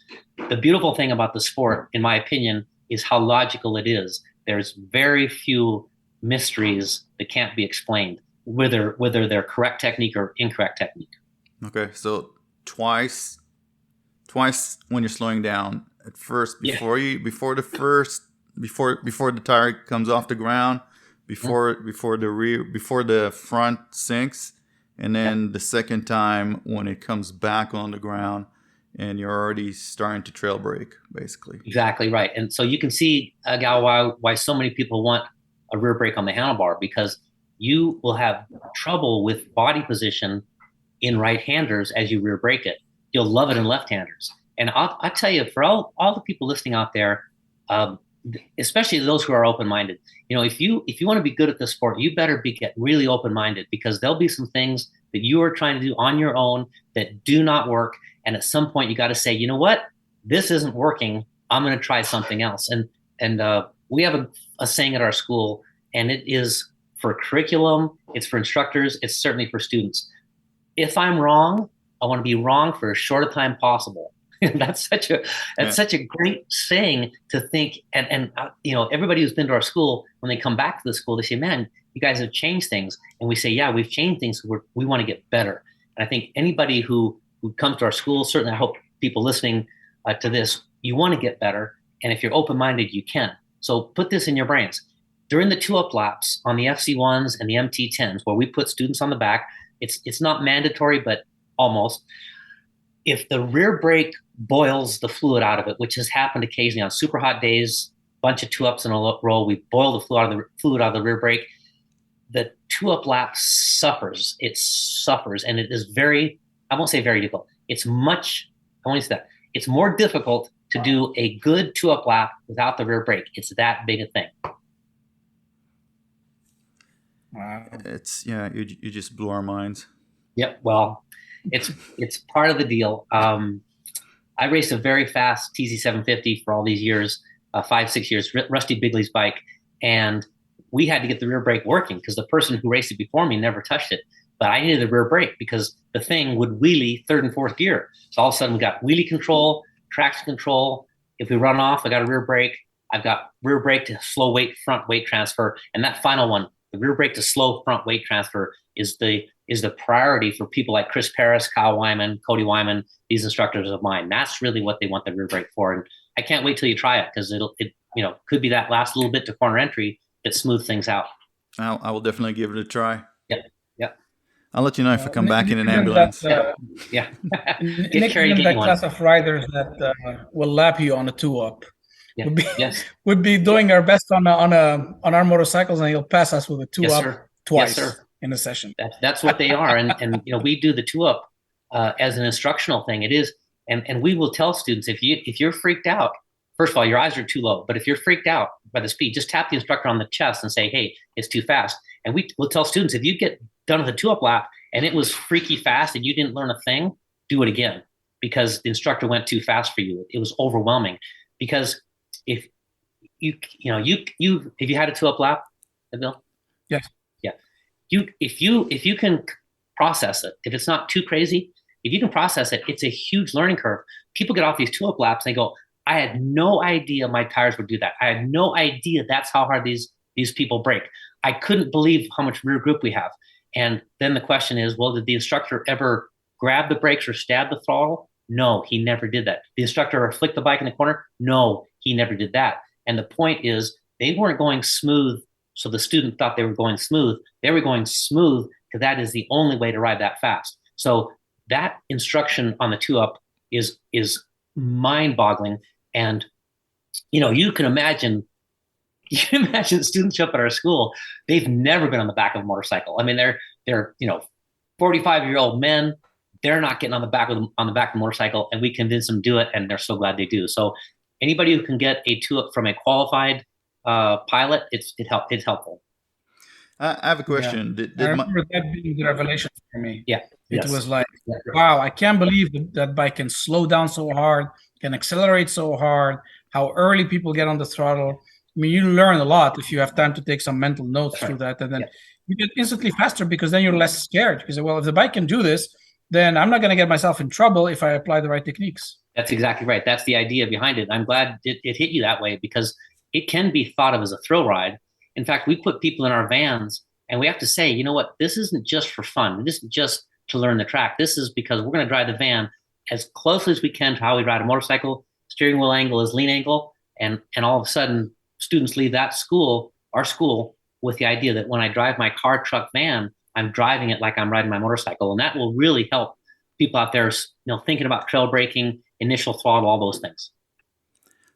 the beautiful thing about the sport, in my opinion, is how logical it is. There's very few mysteries that can't be explained, whether they're correct technique or incorrect technique. Okay, so twice when you're slowing down. At first, before the tire comes off the ground, before the front sinks, and then the second time when it comes back on the ground and you're already starting to trail brake, basically. Exactly right. And so you can see, Gal, why so many people want a rear brake on the handlebar, because you will have trouble with body position in right-handers as you rear brake it. You'll love it in left-handers. And I'll tell you, for all the people listening out there, especially those who are open-minded, if you want to be good at this sport, you better get really open-minded, because there'll be some things that you are trying to do on your own that do not work. And at some point you got to say, you know what, this isn't working. I'm going to try something else. And we have a saying at our school, and it is for curriculum, it's for instructors, it's certainly for students. If I'm wrong, I want to be wrong for as short a time possible. That's such a great saying to think. And everybody who's been to our school, when they come back to the school, they say, man, you guys have changed things. And we say, yeah, we've changed things. We want to get better. And I think anybody who comes to our school, certainly I hope people listening to this, you want to get better. And if you're open-minded, you can. So put this in your brains. During the 2-up laps on the FC1s and the MT10s, where we put students on the back, it's not mandatory, but almost. If the rear brake boils the fluid out of it, which has happened occasionally on super hot days, bunch of 2-ups in a row, we boil the fluid out of the rear brake, the 2-up lap suffers. It suffers, and it is very, I won't say very difficult. It's more difficult to do a good 2-up lap without the rear brake. It's that big a thing. Wow. You just blew our minds. Yep. Well, it's part of the deal. I raced a very fast TZ750 for all these years, 5-6 years, Rusty Bigley's bike, and we had to get the rear brake working because the person who raced it before me never touched it. But I needed the rear brake because the thing would wheelie third and fourth gear. So all of a sudden we got wheelie control, traction control. If we run off, I got a rear brake. I've got rear brake to slow weight, front weight transfer. And that final one, the rear brake to slow front weight transfer, is the priority for people like Chris Paris, Kyle Wyman, Cody Wyman, these instructors of mine. That's really what they want the rear brake for. And I can't wait till you try it, because it could be that last little bit to corner entry that smooth things out. I will definitely give it a try. Yep. I'll let you know if I come back in an ambulance. Yeah. Nick, that class of riders that will lap you on a 2-up. Yeah. Would be doing our best on our motorcycles, and he'll pass us with a 2-up twice in a session. That's what they are, and we do the 2-up as an instructional thing. It is, and we will tell students, if you're freaked out, first of all, your eyes are too low. But if you're freaked out by the speed, just tap the instructor on the chest and say, hey, it's too fast. And we'll tell students, if you get done with a 2-up lap and it was freaky fast and you didn't learn a thing, do it again, because the instructor went too fast for you. It was overwhelming. Because if you had a 2-up lap, Bill? Yes. Yeah. If you can process it, if it's not too crazy, if you can process it, it's a huge learning curve. People get off these 2-up laps and they go, I had no idea my tires would do that. I had no idea that's how hard these people brake. I couldn't believe how much rear grip we have. And then the question is, well, did the instructor ever grab the brakes or stab the throttle? No, he never did that. The instructor ever flicked the bike in the corner? No, he never did that. And the point is, they weren't going smooth, so the student thought they were going smooth. They were going smooth because that is the only way to ride that fast. So that instruction on the 2-up is mind-boggling. And you can imagine students up at our school, they've never been on the back of a motorcycle. I mean, they're 45-year-old men. They're not getting on the back of the motorcycle, and we convince them to do it, and they're so glad they do. So anybody who can get a 2-up from a qualified pilot, it's helpful. I have a question. Yeah. I remember that being the revelation for me. Yeah. It was like, wow, I can't believe that bike can slow down so hard, can accelerate so hard, how early people get on the throttle. I mean, you learn a lot if you have time to take some mental notes through that. And then you get instantly faster, because then you're less scared. You say, well, if the bike can do this, then I'm not going to get myself in trouble if I apply the right techniques. That's exactly right. That's the idea behind it. I'm glad it hit you that way, because it can be thought of as a thrill ride. In fact, we put people in our vans and we have to say, you know what, this isn't just for fun. This isn't just to learn the track. This is because we're going to drive the van as closely as we can to how we ride a motorcycle. Steering wheel angle is lean angle. And all of a sudden, students leave that school, our school, with the idea that when I drive my car, truck, van, I'm driving it like I'm riding my motorcycle. And that will really help people out there, thinking about trail braking, initial throttle, all those things.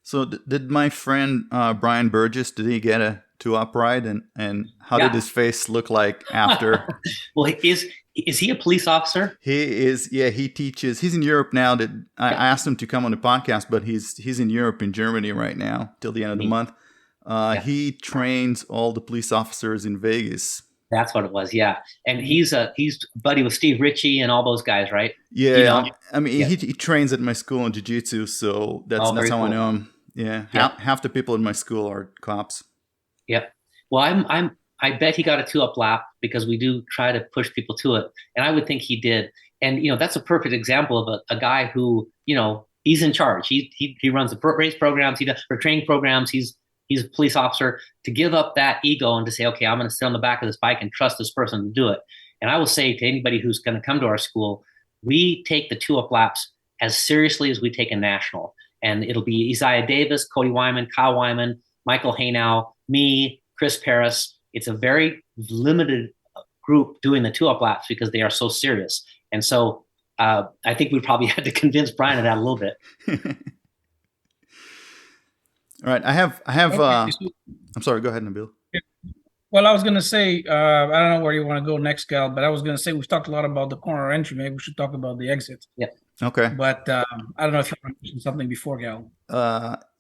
So did my friend Brian Burgess, did he get a 2-up ride? And how did his face look like after? Well, is he a police officer? He is, yeah, he teaches. He's in Europe now. I asked him to come on the podcast, but he's in Europe, in Germany right now, till the end of the month. He trains all the police officers in Vegas. That's what it was, yeah. And he's buddy with Steve Ritchie and all those guys, right? Yeah, I mean, he trains at my school in jiu-jitsu, so that's how cool. I know him. Yeah, half the people in my school are cops. Yep. Well, I bet he got a 2-up lap, because we do try to push people to it, and I would think he did. And that's a perfect example of a guy who he's in charge. He runs the race programs, he does for training programs. He's a police officer. To give up that ego and to say, okay, I'm going to sit on the back of this bike and trust this person to do it. And I will say to anybody who's going to come to our school, we take the 2-up laps as seriously as we take a national. And it'll be Isaiah Davis, Cody Wyman, Kyle Wyman, Michael Haynow, me, Chris Paris. It's a very limited group doing the 2-up laps because they are so serious. And so I think we probably had to convince Brian of that a little bit. All right, I have. I'm sorry. Go ahead, Nabil. Well, I was gonna say, I don't know where you want to go next, Gal, but I was gonna say we've talked a lot about the corner entry. Maybe we should talk about the exit. Yeah. Okay. But I don't know if you want to mention something before, Gal.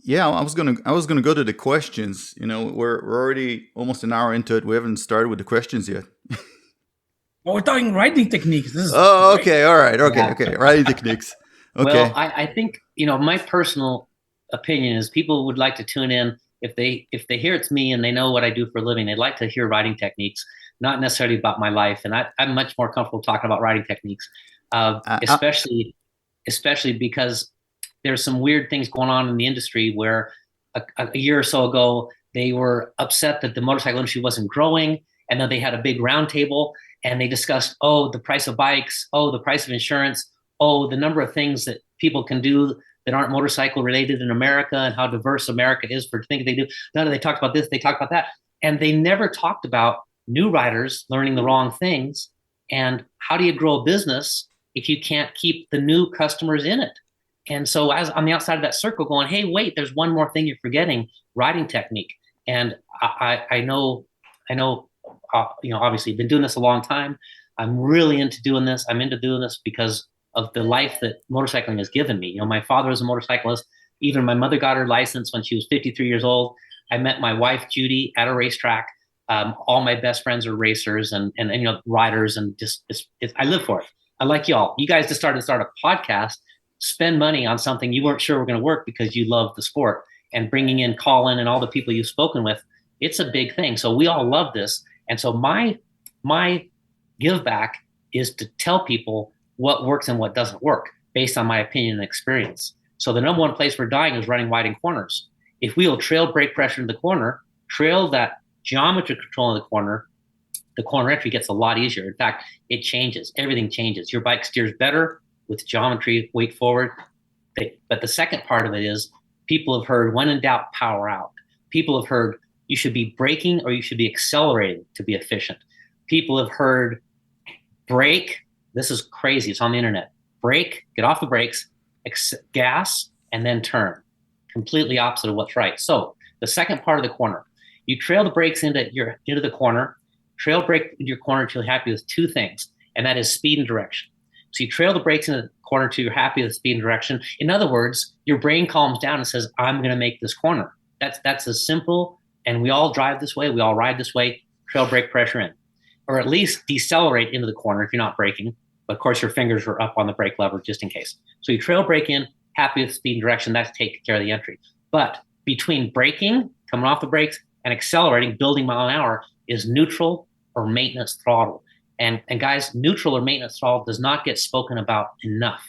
Yeah, I was gonna go to the questions. We're already almost an hour into it. We haven't started with the questions yet. Well, we're talking riding techniques. This is great. Okay, all right, okay, Yeah. okay, riding techniques. Okay. Well, I think my personal opinion is people would like to tune in if they hear it's me and they know what I do for a living. They'd like to hear riding techniques, not necessarily about my life. And I'm much more comfortable talking about riding techniques, especially because there's some weird things going on in the industry where a year or so ago they were upset that the motorcycle industry wasn't growing, and then they had a big roundtable and they discussed the price of bikes, the price of insurance, the number of things that people can do that aren't motorcycle related in America, and how diverse America is for things they do. None of they talked about this, they talked about that. And they never talked about new riders learning the wrong things. And how do you grow a business if you can't keep the new customers in it? And so as on the outside of that circle going, hey, wait, there's one more thing you're forgetting, riding technique. And I know, obviously been doing this a long time. I'm really into doing this. I'm into doing this because of the life that motorcycling has given me. My father was a motorcyclist. Even my mother got her license when she was 53 years old. I met my wife, Judy, at a racetrack. All my best friends are racers and riders, and just I live for it. I like y'all. You guys just started a podcast, spend money on something you weren't sure were going to work because you love the sport, and bringing in Colin and all the people you've spoken with. It's a big thing. So we all love this. And so my give back is to tell people what works and what doesn't work based on my opinion and experience. So the number one place we're dying is running wide in corners. If we will trail brake pressure in the corner, trail that geometry control in the corner entry gets a lot easier. In fact, it changes. Everything changes. Your bike steers better with geometry, weight forward. But the second part of it is people have heard, when in doubt, power out. People have heard you should be braking or you should be accelerating to be efficient. People have heard brake. This is crazy. It's on the internet. Brake, get off the brakes, gas, and then turn. Completely opposite of what's right. So the second part of the corner, you trail the brakes into the corner, trail brake into your corner until you're happy with two things, and that is speed and direction. So you trail the brakes into the corner till you're happy with speed and direction. In other words, your brain calms down and says, I'm going to make this corner. That's as simple, and we all drive this way. We all ride this way. Trail brake pressure in. Or at least decelerate into the corner if you're not braking. But of course, your fingers are up on the brake lever just in case. So you trail brake in, happy with speed and direction. That's taking care of the entry. But between braking, coming off the brakes, and accelerating, building mile an hour, is neutral or maintenance throttle. And guys, neutral or maintenance throttle does not get spoken about enough.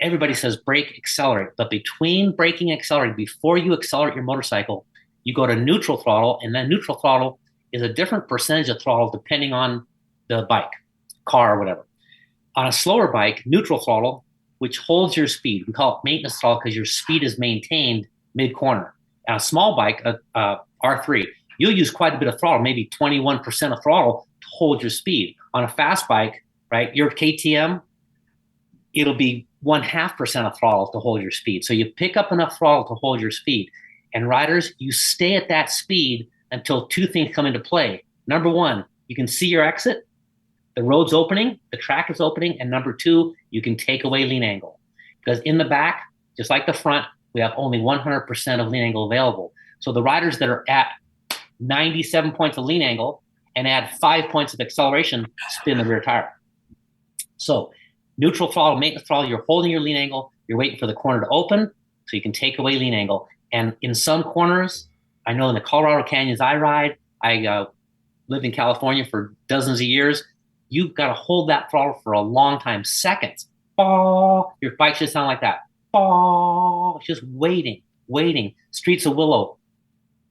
everybody says brake, accelerate. But between braking and accelerating, before you accelerate your motorcycle, you go to neutral throttle, and then neutral throttle is a different percentage of throttle depending on the bike, car, or whatever. On a slower bike, neutral throttle, which holds your speed, we call it maintenance throttle because your speed is maintained mid-corner. On a small bike, R3, you'll use quite a bit of throttle, maybe 21% of throttle to hold your speed. On a fast bike, right, your KTM, it'll be 0.5% of throttle to hold your speed. So you pick up enough throttle to hold your speed. And riders, you stay at that speed until two things come into play. Number one, you can see your exit. The road's opening, the track is opening. And number two, you can take away lean angle. Because in the back, just like the front, we have only 100% of lean angle available. So the riders that are at 97 points of lean angle and add 5 points of acceleration spin the rear tire. So neutral throttle, maintenance throttle, you're holding your lean angle, you're waiting for the corner to open so you can take away lean angle. And in some corners, I know in the Colorado canyons I ride, I lived in California for dozens of years, you've got to hold that throttle for a long time, seconds. Your bike should sound like that. Just waiting. Streets of Willow,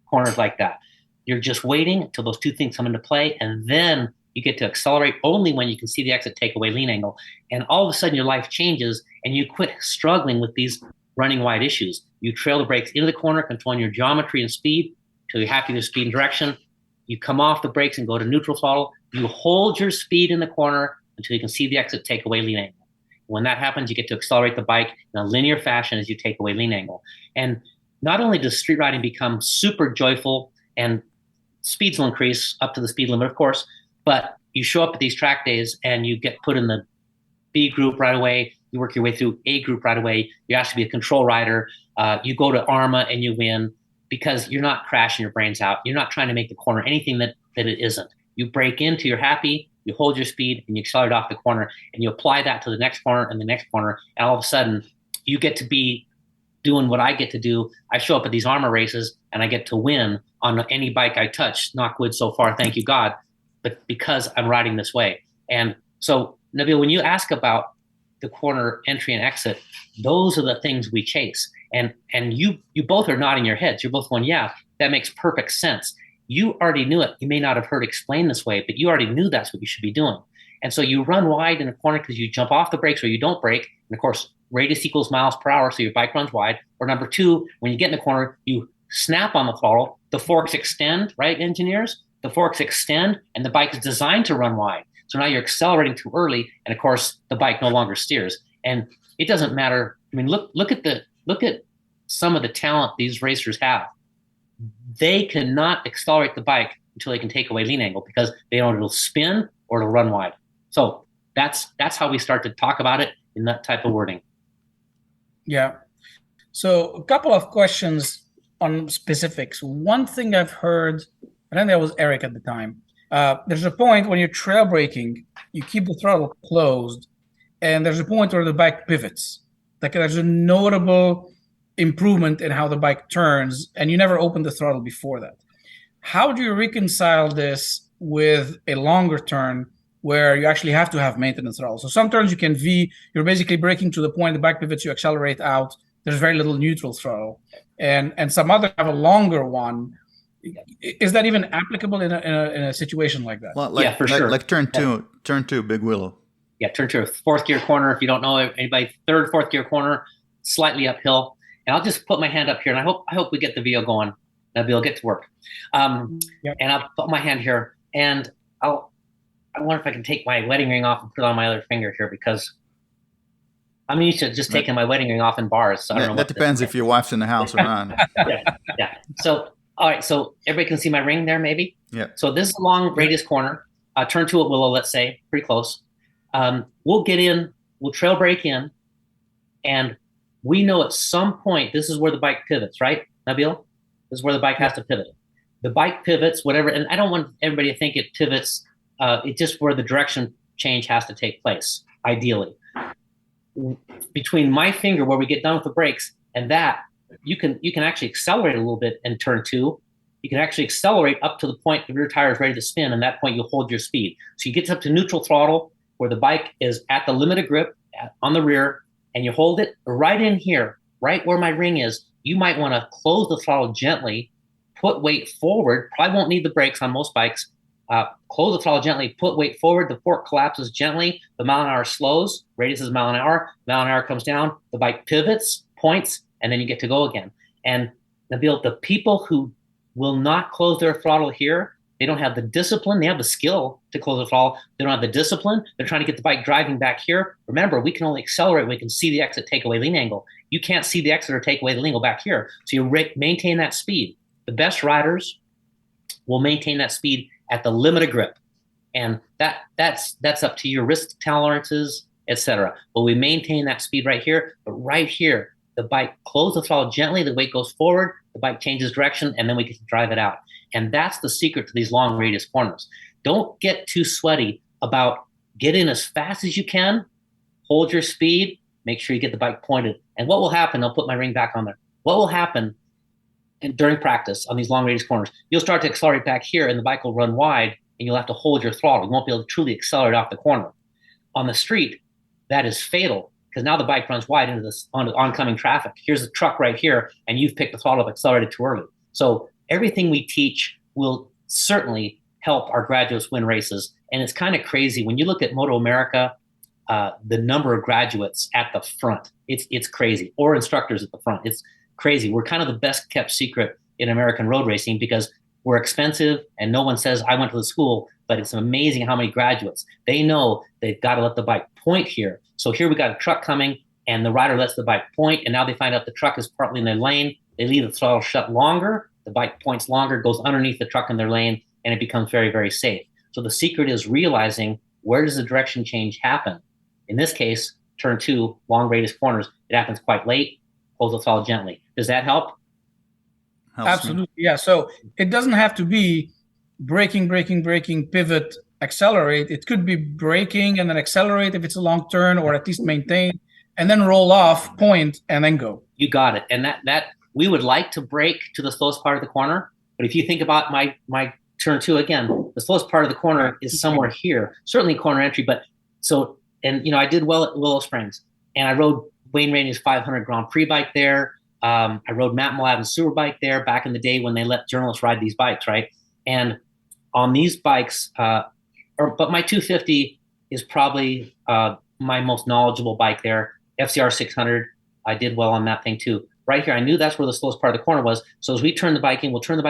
corners like that. You're just waiting until those two things come into play, and then you get to accelerate only when you can see the exit, take away lean angle. And all of a sudden your life changes and you quit struggling with these running wide issues. You trail the brakes into the corner, controlling your geometry and speed until you're happy with speed and direction. You come off the brakes and go to neutral throttle. You hold your speed in the corner until you can see the exit, take away lean angle. When that happens, you get to accelerate the bike in a linear fashion as you take away lean angle. And not only does street riding become super joyful, and speeds will increase up to the speed limit, of course, but you show up at these track days and you get put in the B group right away. You work your way through A group right away. You ask to be a control rider. You go to ARMA and you win because you're not crashing your brains out. You're not trying to make the corner anything that it isn't. You break into, you're happy, you hold your speed, and you accelerate off the corner, and you apply that to the next corner and the next corner, and all of a sudden, you get to be doing what I get to do. I show up at these ARMA races, and I get to win on any bike I touch, knock wood so far, thank you God, but because I'm riding this way. And so, Nabil, when you ask about the corner entry and exit, those are the things we chase. And you both are nodding your heads. You're both going, yeah, that makes perfect sense. You already knew it. You may not have heard explained this way, but you already knew that's what you should be doing. And so you run wide in a corner because you jump off the brakes or you don't brake. And of course, radius equals miles per hour, so your bike runs wide. Or number two, when you get in the corner, you snap on the throttle, the forks extend, right, engineers? The forks extend, and the bike is designed to run wide. So now you're accelerating too early, and of course, the bike no longer steers. And it doesn't matter. I mean, look at some of the talent these racers have. They cannot accelerate the bike until they can take away lean angle because they know it'll spin or it'll run wide. So that's how we start to talk about it in that type of wording. Yeah. So a couple of questions on specifics. One thing I've heard, I think that was Eric at the time. There's a point when you're trail braking, you keep the throttle closed, and there's a point where the bike pivots. Like there's a notable improvement in how the bike turns, and you never opened the throttle before that. How do you reconcile this with a longer turn where you actually have to have maintenance throttle? So some turns you can V, you're basically braking to the point the bike pivots, you accelerate out, there's very little neutral throttle. And some others have a longer one. Is that even applicable in a situation like that? Well, yeah, for sure. Like turn two, Big Willow. Yeah, turn to a fourth gear corner. If you don't know anybody, third, fourth gear corner, slightly uphill. And I'll just put my hand up here, and I hope we get the video going. Nabil, get to work. And I'll put my hand here, and I wonder if I can take my wedding ring off and put it on my other finger here because I'm used to just taking my wedding ring off in bars. So I don't know. That depends if your wife's in the house or not. Yeah. So, all right. So everybody can see my ring there, maybe? Yeah. So this is a long radius corner. Turn two at Willow, let's say, pretty close. We'll get in, we'll trail brake in, and we know at some point this is where the bike pivots, right, Nabil? This is where the bike has to pivot. The bike pivots, whatever, and I don't want everybody to think it pivots. It's just where the direction change has to take place, ideally. Between my finger, where we get done with the brakes, and that, you can actually accelerate a little bit in turn two. You can actually accelerate up to the point the rear tire is ready to spin, and at that point you hold your speed. So you get up to neutral throttle, where the bike is at the limit of grip on the rear, and you hold it right in here, right where my ring is. You might want to close the throttle gently, put weight forward. Probably won't need the brakes on most bikes. Close the throttle gently, put weight forward. The fork collapses gently. The mile an hour slows. Radius is mile an hour. Mile an hour comes down. The bike pivots, points, and then you get to go again. And the people who will not close their throttle here, they don't have the discipline. They have the skill to close the throttle. They don't have the discipline. They're trying to get the bike driving back here. Remember, we can only accelerate when we can see the exit takeaway lean angle. You can't see the exit or takeaway lean angle back here. So you maintain that speed. The best riders will maintain that speed at the limit of grip. And that's up to your risk tolerances, etc. But we maintain that speed right here. But right here, the bike closes the throttle gently, the weight goes forward, the bike changes direction, and then we get to drive it out. And that's the secret to these long radius corners. Don't get too sweaty about getting as fast as you can, hold your speed, make sure you get the bike pointed. And what will happen, I'll put my ring back on there. What will happen during practice on these long radius corners, you'll start to accelerate back here and the bike will run wide and you'll have to hold your throttle. You won't be able to truly accelerate off the corner. On the street, that is fatal because now the bike runs wide into this oncoming traffic. Here's a truck right here and you've picked the throttle up, accelerated too early. So everything we teach will certainly help our graduates win races. And it's kind of crazy. When you look at Moto America, the number of graduates at the front, it's crazy. Or instructors at the front. It's crazy. We're kind of the best kept secret in American road racing because we're expensive and no one says I went to the school, but it's amazing how many graduates. They know they've got to let the bike point here. So here we got a truck coming and the rider lets the bike point and now they find out the truck is partly in their lane. They leave the throttle shut longer. The bike points longer, goes underneath the truck in their lane, and it becomes very, very safe. So the secret is realizing where does the direction change happen? In this case, turn 2, long radius corners. It happens quite late. Hold the throttle gently. Does that help? Absolutely, yeah. So it doesn't have to be braking, pivot, accelerate. It could be braking and then accelerate if it's a long turn, or at least maintain, and then roll off, point, and then go. You got it. And that we would like to brake to the slowest part of the corner, but if you think about my turn 2 again, the slowest part of the corner is somewhere here, certainly corner entry. But so, and I did well at Willow Springs, and I rode Wayne Rainey's 500 Grand Prix bike there. I rode Matt Mladen's sewer bike there back in the day when they let journalists ride these bikes, right? And on these bikes, but my 250 is probably my most knowledgeable bike there. FCR 600, I did well on that thing too. Right here, I knew that's where the slowest part of the corner was. So as we turn the bike in, we'll trail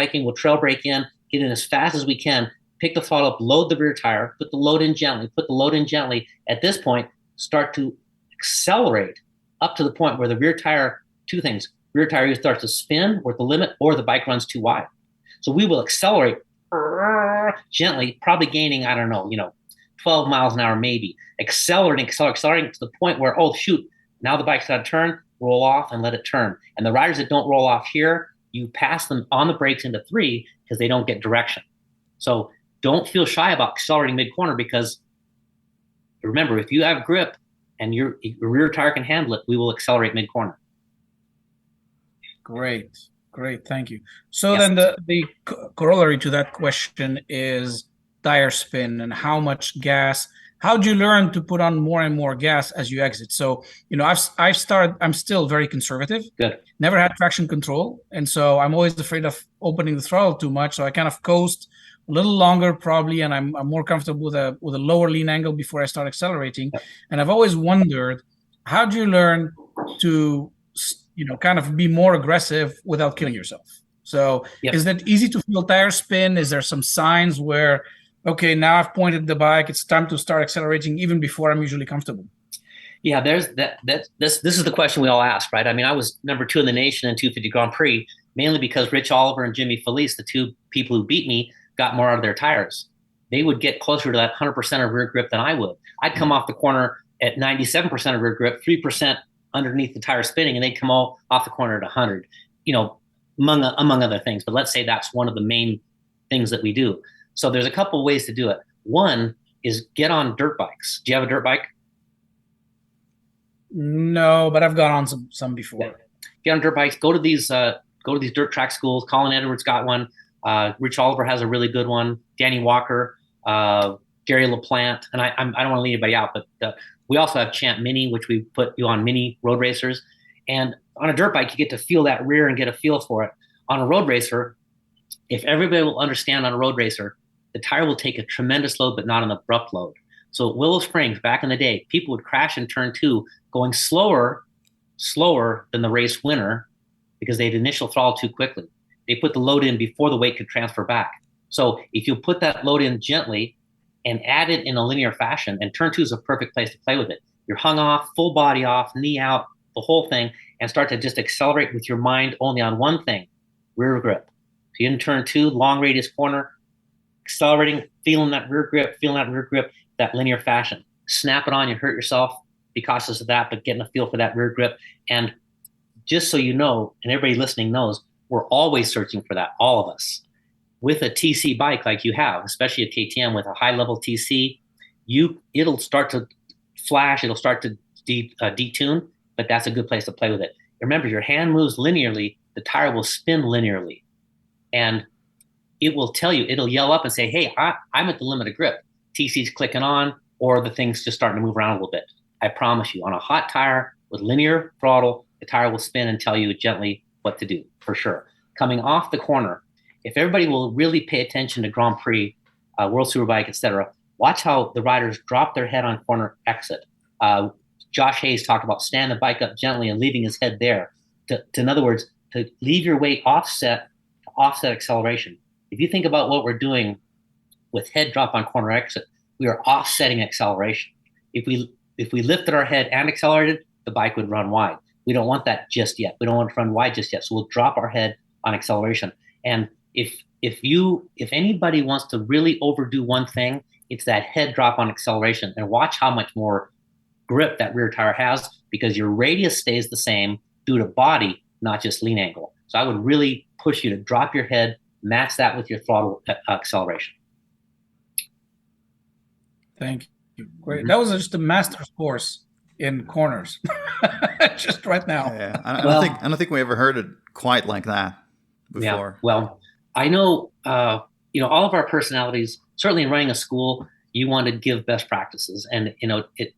brake in, get in as fast as we can, pick the throttle up, load the rear tire, put the load in gently. At this point, start to accelerate up to the point where the rear tire, two things, rear tire either starts to spin or at the limit or the bike runs too wide. So we will accelerate gently, probably gaining, 12 miles an hour maybe, accelerating to the point where, oh shoot, now the bike's got to turn, roll off and let it turn. And the riders that don't roll off here, you pass them on the brakes into 3 because they don't get direction. So don't feel shy about accelerating mid-corner because remember, if you have grip and your rear tire can handle it, we will accelerate mid-corner. Great. Thank you. So then the corollary to that question is tire spin and how much gas. How do you learn to put on more and more gas as you exit? So, I'm still very conservative. Good. Never had traction control. And so I'm always afraid of opening the throttle too much. So I kind of coast a little longer probably, and I'm more comfortable with a lower lean angle before I start accelerating. Yep. And I've always wondered, how do you learn to, kind of be more aggressive without killing yourself? So Is that easy to feel tire spin? Is there some signs where, okay, now I've pointed the bike, it's time to start accelerating even before I'm usually comfortable? Yeah, there's this is the question we all ask, right? I mean, I was number 2 in the nation in 250 Grand Prix, mainly because Rich Oliver and Jimmy Felice, the 2 people who beat me, got more out of their tires. They would get closer to that 100% of rear grip than I would. I'd come off the corner at 97% of rear grip, 3% underneath the tire spinning, and they'd come all off the corner at 100, among other things. But let's say that's one of the main things that we do. So there's a couple of ways to do it. One is get on dirt bikes. Do you have a dirt bike? No, but I've gone on some before. Yeah. Get on dirt bikes. Go to these dirt track schools. Colin Edwards got one. Rich Oliver has a really good one. Danny Walker, Gary LaPlante, and I don't want to leave anybody out, but We also have Champ Mini, which we put you on mini road racers. And on a dirt bike, you get to feel that rear and get a feel for it. On a road racer, if everybody will understand on a road racer, the tire will take a tremendous load, but not an abrupt load. So at Willow Springs, back in the day, people would crash in turn 2, going slower than the race winner because they'd initial throttle too quickly. They put the load in before the weight could transfer back. So if you put that load in gently and add it in a linear fashion, and turn 2 is a perfect place to play with it. You're hung off, full body off, knee out, the whole thing, and start to just accelerate with your mind only on one thing, rear grip. So you're in turn 2, long radius corner, accelerating, feeling that rear grip, that linear fashion. Snap it on, you hurt yourself, be cautious of that, but getting a feel for that rear grip. And just so you know, and everybody listening knows, we're always searching for that, all of us. With a TC bike like you have, especially a KTM with a high level TC, it'll start to flash, it'll start to detune, but that's a good place to play with it. Remember, your hand moves linearly, the tire will spin linearly. And it will tell you, it'll yell up and say, hey, I'm at the limit of grip. TC's clicking on, or the thing's just starting to move around a little bit. I promise you, on a hot tire with linear throttle, the tire will spin and tell you gently what to do, for sure. Coming off the corner, if everybody will really pay attention to Grand Prix, World Superbike, etc., watch how the riders drop their head on corner exit. Josh Hayes talked about stand the bike up gently and leaving his head there. In other words, to leave your weight offset acceleration. If you think about what we're doing with head drop on corner exit, we are offsetting acceleration. If we lifted our head and accelerated, the bike would run wide. We don't want that just yet. We don't want to run wide just yet. So we'll drop our head on acceleration. And if anybody wants to really overdo one thing, it's that head drop on acceleration, and watch how much more grip that rear tire has, because your radius stays the same due to body, not just lean angle. So I would really push you to drop your head, match that with your throttle acceleration. Thank you. Great. That was just a master's course in corners. Just right now. Yeah, I don't think we ever heard it quite like that before. Yeah. Well, I know, all of our personalities, certainly in running a school, you want to give best practices. And,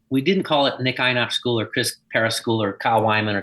we didn't call it Nick Ienatsch School or Chris Paris School or Kyle Wyman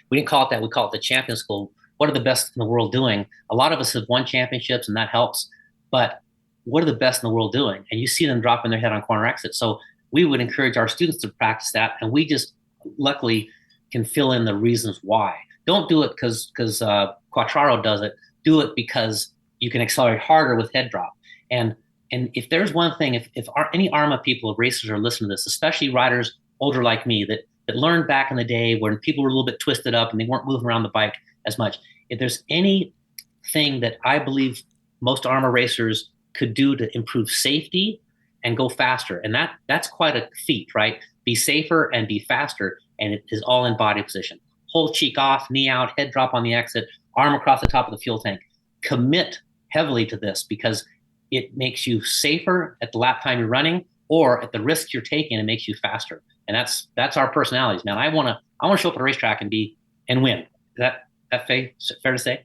we didn't call it that. We call it the Champion School. What are the best in the world doing? A lot of us have won championships, and that helps. But what are the best in the world doing? And you see them dropping their head on corner exit. So we would encourage our students to practice that. And we just luckily can fill in the reasons why. Don't do it because Quattraro does it. Do it because you can accelerate harder with head drop. And if there's one thing, if any ARMA people, racers are listening to this, especially riders older like me that learned back in the day when people were a little bit twisted up and they weren't moving around the bike as much, if there's anything that I believe most ARMA racers could do to improve safety and go faster, and that's quite a feat, right? Be safer and be faster, and it is all in body position. Whole cheek off, knee out, head drop on the exit, arm across the top of the fuel tank. Commit heavily to this, because it makes you safer at the lap time you're running, or at the risk you're taking, it makes you faster. And that's our personalities, man. I want to show up at a racetrack and win. Is that fair to say?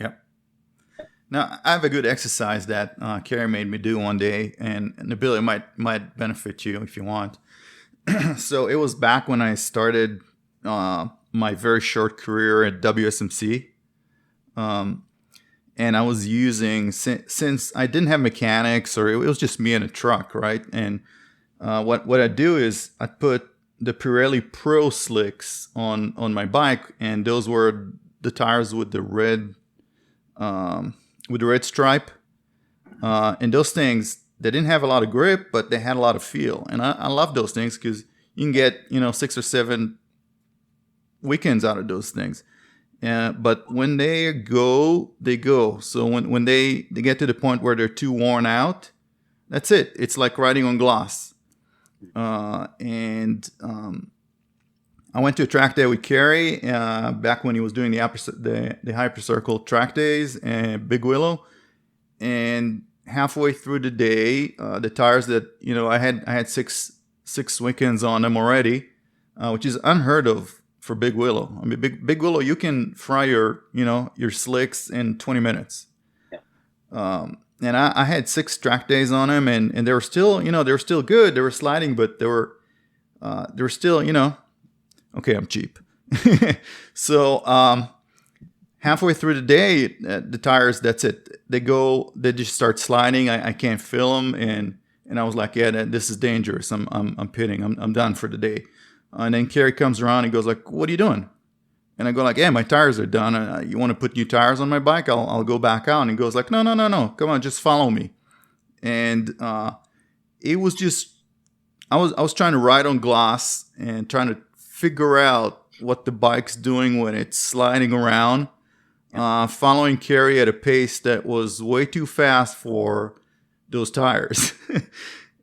Yep. Now, I have a good exercise that Carrie made me do one day, and the ability might benefit you if you want. So it was back when I started my very short career at WSMC. And I was using, since I didn't have mechanics, or it was just me and a truck, right? And what I do is I put the Pirelli Pro Slicks on my bike, and those were the tires with the red stripe. And those things, they didn't have a lot of grip, but they had a lot of feel. And I love those things because you can get 6 or 7 weekends out of those things. But when they go, they go. So when they get to the point where they're too worn out, that's it. It's like riding on glass. I went to a track day with Kerry back when he was doing the Hypercircle track days and Big Willow. And halfway through the day, the tires that I had six weekends on them already, which is unheard of for Big Willow. I mean, Big Willow, you can fry your slicks in 20 minutes. Yeah. And I had 6 track days on them, and they were still, they were still good. They were sliding, but they were they're still, okay, I'm cheap. So halfway through the day, the tires, that's it. They just start sliding. I can't feel them, and I was like, yeah, this is dangerous. I'm pitting. I'm done for the day. And then Kerry comes around and goes like, what are you doing? And I go like, yeah, my tires are done. You want to put new tires on my bike? I'll go back out. And he goes like, no. Come on, just follow me. And it was just, I was trying to ride on glass and trying to figure out what the bike's doing when it's sliding around. Following Kerry at a pace that was way too fast for those tires.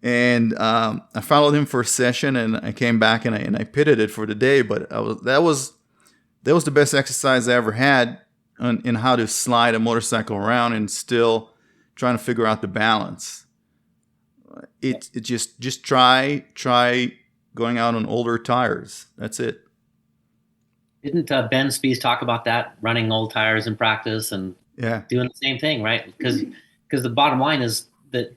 And I followed him for a session, and I came back and I pitted it for the day. But that was the best exercise I ever had in how to slide a motorcycle around and still trying to figure out the balance. It just try going out on older tires. That's it. Didn't Ben Spies talk about that, running old tires in practice and doing the same thing, right? Because the bottom line is that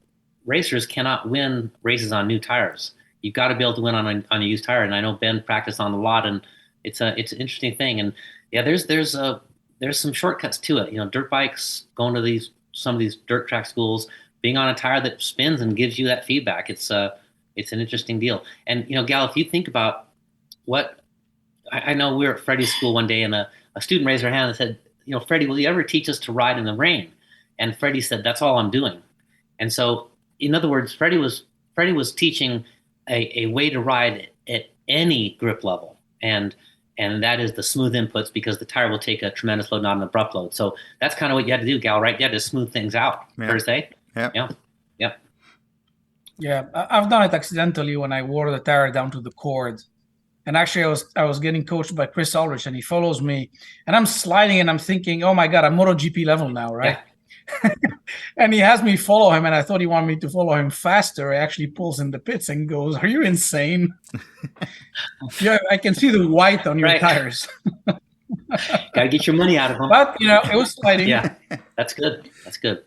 racers cannot win races on new tires. You've got to be able to win on a used tire. And I know Ben practiced on the lot, and it's an interesting thing. And yeah, there's some shortcuts to it. Dirt bikes, going to some of these dirt track schools, being on a tire that spins and gives you that feedback. It's an interesting deal. And Gal, if you think about what I know, we were at Freddie's school one day, and a student raised her hand and said, Freddie, will you ever teach us to ride in the rain? And Freddie said, that's all I'm doing. And so, in other words, Freddie was teaching a way to ride at any grip level, and that is the smooth inputs, because the tire will take a tremendous load, not an abrupt load. So that's kind of what you had to do, Gal, right? You had to smooth things out, fair to say? Yeah, I've done it accidentally when I wore the tire down to the cord. And actually, I was getting coached by Chris Ulrich, and he follows me, and I'm sliding, and I'm thinking, oh my God, I'm MotoGP level now, right? Yeah. And he has me follow him, and I thought he wanted me to follow him faster. He actually pulls in the pits and goes, are you insane? Yeah, I can see the white on your tires. Got to get your money out of them. But, it was sliding. Yeah, that's good. That's good.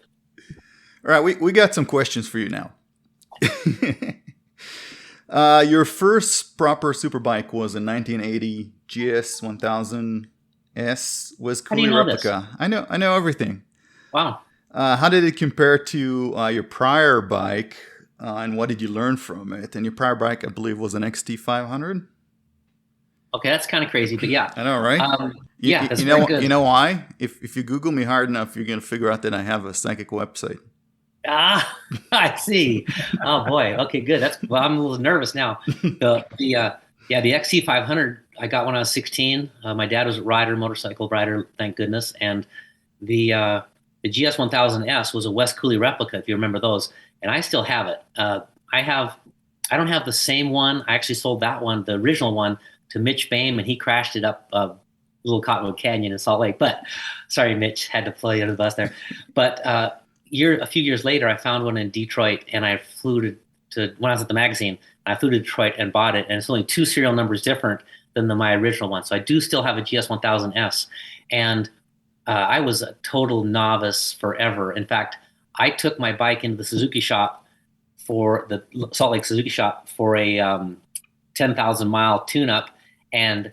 All right, we got some questions for you now. Your first proper superbike was a 1980 GS 1000S with Cooley replica. I know everything. Wow. How did it compare to your prior bike, and what did you learn from it? And your prior bike, I believe, was an XT 500. Okay, that's kind of crazy, but yeah. I know, right? That's you know why? If you Google me hard enough, you're gonna figure out that I have a psychic website. I see. Oh boy. Okay, good. I'm a little nervous now. The XT 500 I got when I was 16. My dad was a motorcycle rider, thank goodness. And the GS 1000S was a West Cooley replica, if you remember those. And I still have it. I don't have the same one. I actually sold that one, the original one, to Mitch Boehm, and he crashed it up Little Cottonwood Canyon in Salt Lake. But sorry, Mitch, had to play under the bus there. But a few years later, I found one in Detroit, and I flew to when I was at the magazine. I flew to Detroit and bought it, and it's only 2 serial numbers different than my original one. So I do still have a GS 1000S, and I was a total novice forever. In fact, I took my bike into the Suzuki shop for the Salt Lake Suzuki shop for a 10,000-mile tune-up, and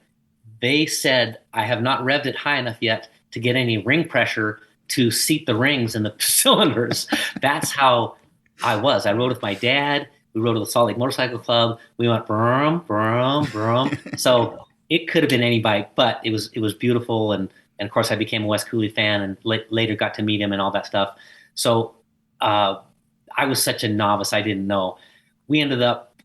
they said I have not revved it high enough yet to get any ring pressure to seat the rings in the cylinders. That's how I was. I rode with my dad. We rode to the Salt Lake Motorcycle Club. We went brum, brum, brum. So it could have been any bike, but it was beautiful. And of course, I became a Wes Cooley fan, and later got to meet him and all that stuff. So I was such a novice. I didn't know. We ended up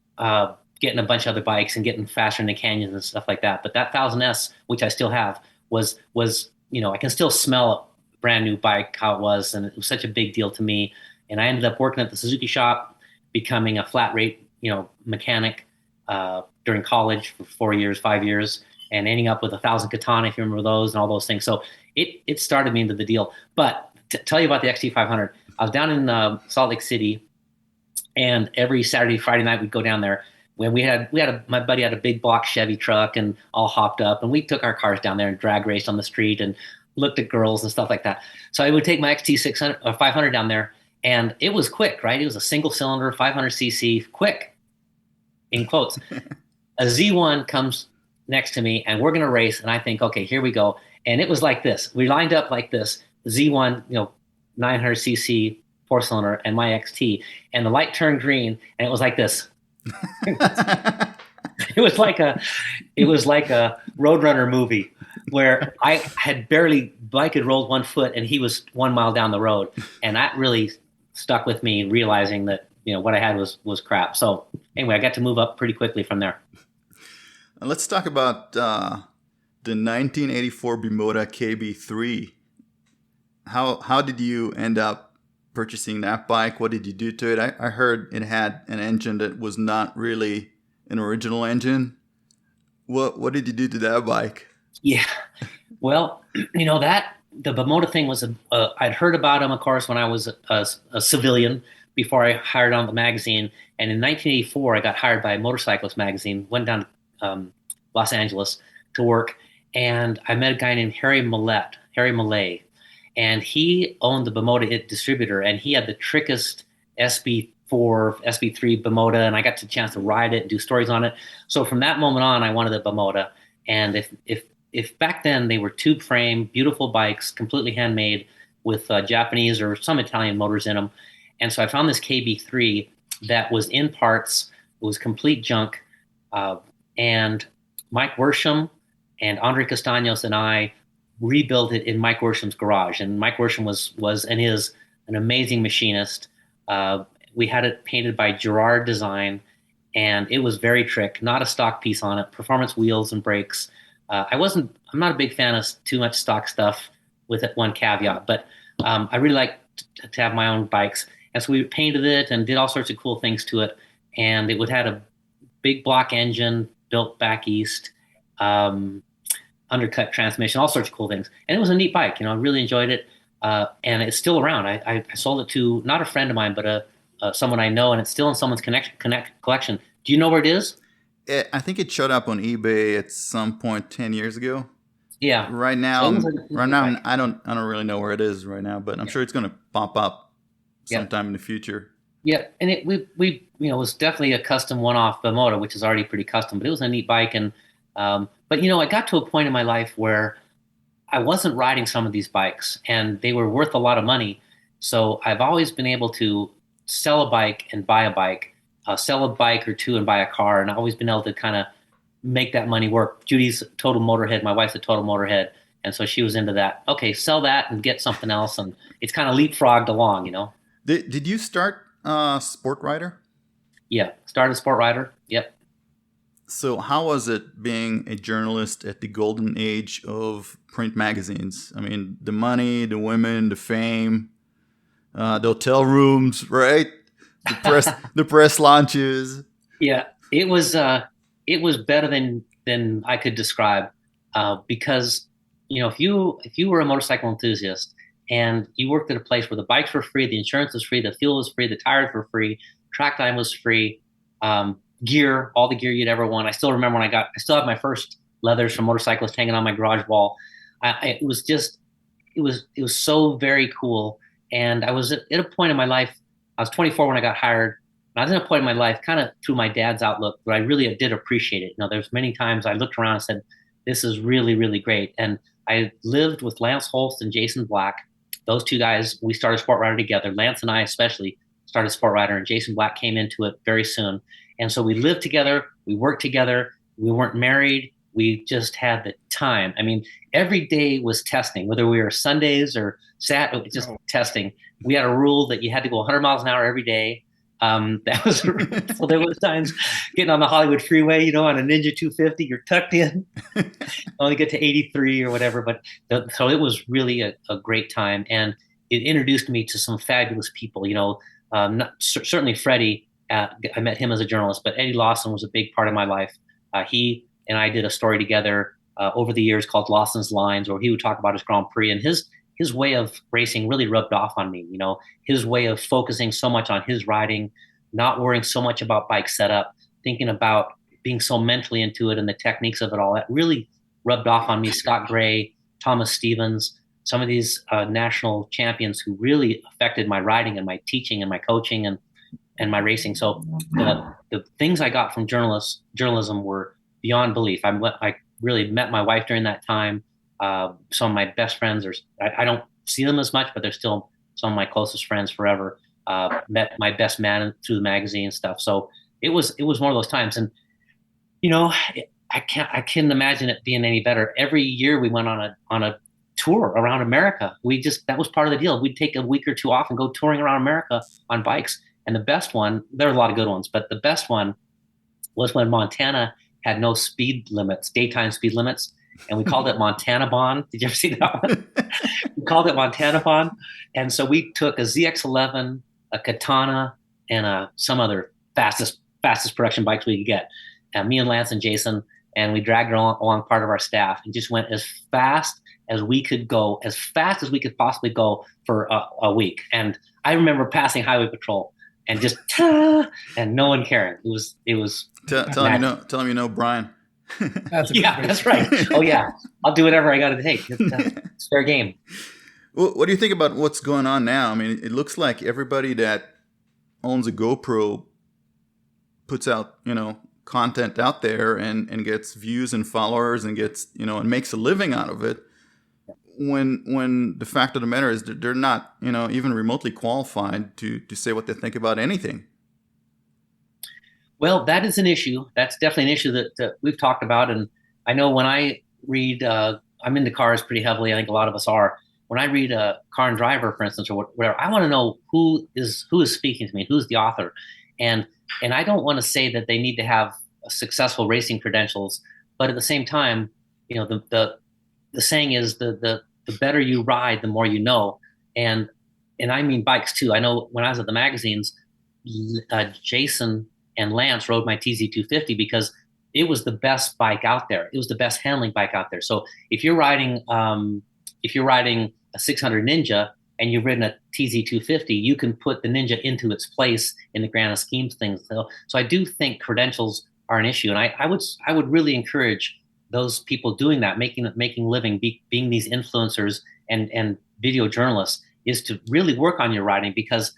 getting a bunch of other bikes and getting faster in the canyons and stuff like that. But that 1000S, which I still have, was I can still smell it. Brand new bike, how it was, and it was such a big deal to me. And I ended up working at the Suzuki shop, becoming a flat rate, mechanic during college for 5 years, and ending up with 1,000 katana, if you remember those, and all those things. So it started me into the deal. But to tell you about the XT 500, I was down in Salt Lake City, and every Saturday, Friday night we'd go down there. When my buddy had a big block Chevy truck and all hopped up, and we took our cars down there and drag raced on the street and looked at girls and stuff like that. So I would take my XT 600 or 500 down there, and it was quick, right? It was a single cylinder, 500cc, quick, in quotes. a Z1 comes next to me, and we're going to race. And I think, okay, here we go. And it was like this. We lined up like this. Z1, 900cc 4-cylinder, and my XT. And the light turned green, and it was like this. It was like a Roadrunner movie where I had Mike had rolled 1 foot and he was 1 mile down the road. And that really stuck with me, realizing that, what I had was crap. So anyway, I got to move up pretty quickly from there. Let's talk about the 1984 Bimota KB3. How did you end up purchasing that bike? What did you do to it? I heard it had an engine that was not really an original engine. What did you do to that bike? Yeah, well, that the Bimota thing was I'd heard about him, of course, when I was a civilian before I hired on the magazine. And in 1984, I got hired by Motorcyclist magazine. Went down to Los Angeles to work, and I met a guy named Harry Millet, and he owned the Bimota distributor, and he had the trickiest SB4, SB3 Bimota, and I got the chance to ride it and do stories on it. So from that moment on, I wanted a Bimota. And if back then they were tube frame, beautiful bikes, completely handmade with Japanese or some Italian motors in them. And so I found this KB3 that was in parts. It was complete junk. And Mike Worsham and Andre Castaños and I rebuilt it in Mike Worsham's garage. And Mike Worsham was and is an amazing machinist. We had it painted by Gerard Design, and it was very trick, not a stock piece on it, performance wheels and brakes. I'm not a big fan of too much stock stuff, with it one caveat, but I really like to have my own bikes. And so we painted it and did all sorts of cool things to it. And it would had a big block engine built back east, undercut transmission, all sorts of cool things. And it was a neat bike. I really enjoyed it. And it's still around. I sold it to not a friend of mine, but someone I know, and it's still in someone's collection. Do you know where it is? I think it showed up on eBay at some point 10 years ago. Yeah. Right now, I don't really know where it is right now, but I'm sure it's going to pop up sometime in the future. Yeah, and it was definitely a custom one-off Bimota, which is already pretty custom, but it was a neat bike. And but I got to a point in my life where I wasn't riding some of these bikes, and they were worth a lot of money. So I've always been able to sell a bike and buy a bike, sell a bike or two and buy a car, and I've always been able to kind of make that money work. Judy's a total motorhead. My wife's a total motorhead. And so she was into that. Okay, sell that and get something else. And it's kind of leapfrogged along, Did you start Sport Rider? Yeah, started Sport Rider. Yep. So how was it being a journalist at the golden age of print magazines? I mean, the money, the women, the fame, the hotel rooms, right? The press launches. Yeah, it was better than I could describe, because if you were a motorcycle enthusiast and you worked at a place where the bikes were free, the insurance was free, the fuel was free, the tires were free, track time was free, gear, all the gear you'd ever want. I still remember when I still have my first leathers from Motorcyclist hanging on my garage wall. It was so very cool. And I was at a point in my life, I was 24 when I got hired. And I was at a point in my life, kind of through my dad's outlook, where I really did appreciate it. There's many times I looked around and said, this is really, really great. And I lived with Lance Holst and Jason Black. Those two guys, we started Sport Rider together. Lance and I especially started Sport Rider, and Jason Black came into it very soon. And so we lived together, we worked together, we weren't married, we just had the time. I mean, every day was testing, whether we were Sundays or Saturday, just testing. We had a rule that you had to go 100 miles an hour every day. That was so there was times getting on the Hollywood freeway, on a Ninja 250, you're tucked in, only get to 83 or whatever. But so it was really a great time, and it introduced me to some fabulous people. Certainly Freddie. I met him as a journalist, but Eddie Lawson was a big part of my life. He and I did a story together over the years called Lawson's Lines, where he would talk about his Grand Prix, and his way of racing really rubbed off on me. His way of focusing so much on his riding, not worrying so much about bike setup, thinking about being so mentally into it and the techniques of it all, that really rubbed off on me. Scott Gray, Thomas Stevens, some of these national champions who really affected my riding and my teaching and my coaching. And and my racing. So the things I got from journalism were beyond belief. I really met my wife during that time. Some of my best friends I don't see them as much, but they're still some of my closest friends forever. Met my best man through the magazine and stuff. So it was one of those times. And you know, I can't imagine it being any better. Every year we went on a tour around America. That was part of the deal. We'd take a week or two off and go touring around America on bikes. And the best one, there are a lot of good ones, but the best one was when Montana had no speed limits, daytime speed limits. And we called it Montana Bond. Did you ever see that one? We called it Montana Bond. And so we took a ZX11, a Katana, and some other fastest production bikes we could get. And me and Lance and Jason, and we dragged along part of our staff and just went as fast as we could go, as fast as we could possibly go for a week. And I remember passing highway patrol and just and no one caring. It was tell him you know Brian. That's right. Oh yeah, I'll do whatever I got to take. It's fair game. Well, what do you think about what's going on now? I mean, it looks like everybody that owns a GoPro puts out, content out there and gets views and followers and gets, and makes a living out of it. When the fact of the matter is that they're not, even remotely qualified to say what they think about anything. Well, that is an issue. That's definitely an issue that we've talked about. And I know when I read, I'm into cars pretty heavily. I think a lot of us are. When I read a Car and Driver, for instance, or whatever, I want to know who is speaking to me, who's the author. And I don't want to say that they need to have successful racing credentials, but at the same time, the saying is the better you ride, the more you know. And I mean bikes too. I know when I was at the magazines, Jason and Lance rode my TZ250 because it was the best bike out there. It was the best handling bike out there. So if you're riding a 600 Ninja and you've ridden a TZ250, you can put the Ninja into its place in the grand scheme of things. So I do think credentials are an issue, and I would really encourage those people doing that, making living, being these influencers and video journalists, is to really work on your riding, because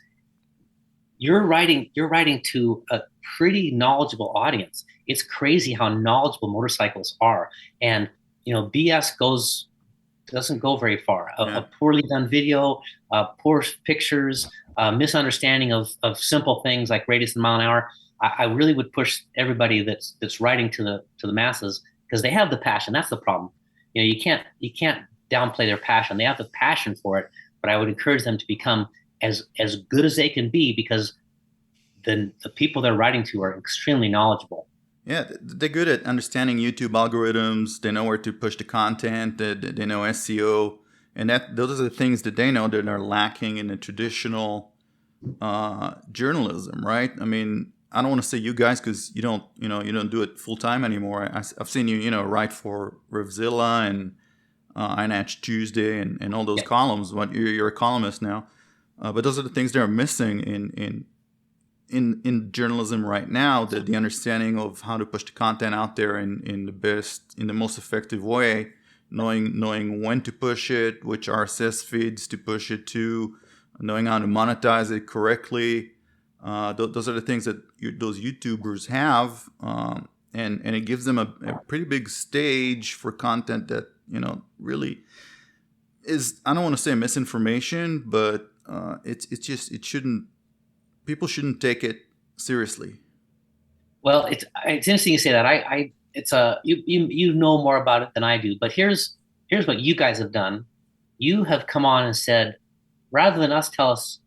you're writing to a pretty knowledgeable audience. It's crazy how knowledgeable motorcycles are, and BS doesn't go very far. A poorly done video, poor pictures, misunderstanding of simple things like radius and mile an hour. I really would push everybody that's writing to the masses, because they have the passion. That's the problem. You can't downplay their passion. They have the passion for it, but I would encourage them to become as good as they can be, because the people they're writing to are extremely knowledgeable. Yeah, they're good at understanding YouTube algorithms. They know where to push the content. They know SEO, and those are the things that they know that are lacking in the traditional journalism, right? I mean, I don't want to say you guys, because you don't do it full time anymore. I've seen you write for Revzilla and Ienatsch Tuesday and all those columns. But you're a columnist now. But those are the things that are missing in journalism right now, the understanding of how to push the content out there in the most effective way, knowing when to push it, which RSS feeds to push it to, knowing how to monetize it correctly. Those are the things that those YouTubers have, and it gives them a pretty big stage for content that really is, I don't want to say misinformation, but people shouldn't take it seriously. Well, it's interesting you say that. You know more about it than I do, but here's what you guys have done. You have come on and said, rather than us tell us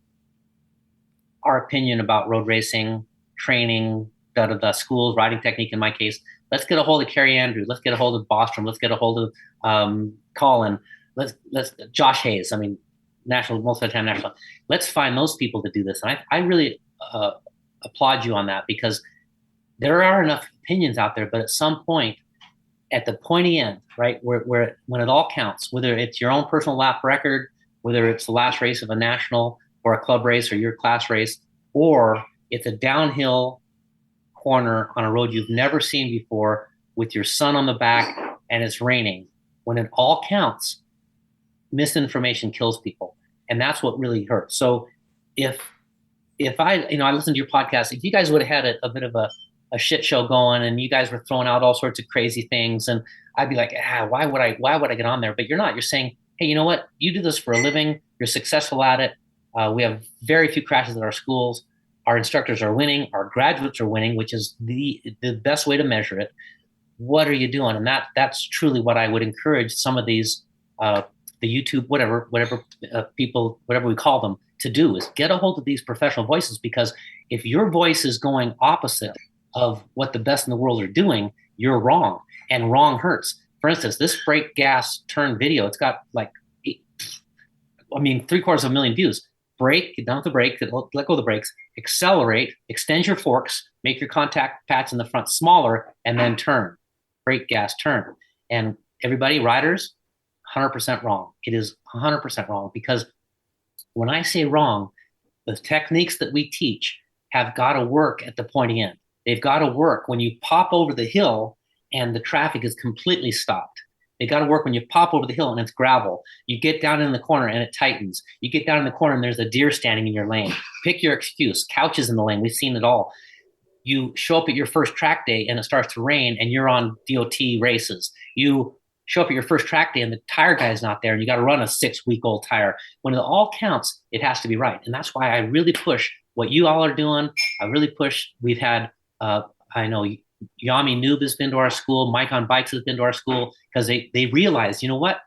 our opinion about road racing, training, the schools, riding technique in my case, let's get a hold of Kerry Andrews, let's get a hold of Bostrom, let's get a hold of Colin, let's Josh Hayes. I mean, most of the time national. Let's find those people to do this. And I really applaud you on that, because there are enough opinions out there, but at some point, at the pointy end, right, where when it all counts, whether it's your own personal lap record, whether it's the last race of a national or a club race or your class race, or it's a downhill corner on a road you've never seen before with your son on the back and it's raining, when it all counts, misinformation kills people. And that's what really hurts. So if if I listened to your podcast, if you guys would have had a bit of a shit show going and you guys were throwing out all sorts of crazy things, and I'd be like, why would I get on there? But you're not. You're saying, hey, you know what? You do this for a living. You're successful at it. We have very few crashes at our schools. Our instructors are winning. Our graduates are winning, which is the best way to measure it. What are you doing? And that's truly what I would encourage some of these the YouTube, whatever people, whatever we call them, to do is get a hold of these professional voices, because if your voice is going opposite of what the best in the world are doing, you're wrong, and wrong hurts. For instance, this brake gas turn video, it's got like, 750,000 views. Brake, get down with the brake, let go of the brakes, accelerate, extend your forks, make your contact pads in the front smaller, and then turn. Brake gas turn. And everybody, riders, 100% wrong. It is 100% wrong, because when I say wrong, the techniques that we teach have got to work at the pointy end. They've got to work when you pop over the hill and the traffic is completely stopped. They got to work when you pop over the hill and it's gravel. You get down in the corner and it tightens. You get down in the corner and there's a deer standing in your lane. Pick your excuse. Couches in the lane. We've seen it all. You show up at your first track day and it starts to rain and you're on DOT races. You show up at your first track day and the tire guy's not there and you got to run a 6-week-old tire. When it all counts, it has to be right. And that's why I really push what you all are doing. I really push. We've had, I know Yami Noob has been to our school. Mike on Bikes has been to our school, because they realize, you know what?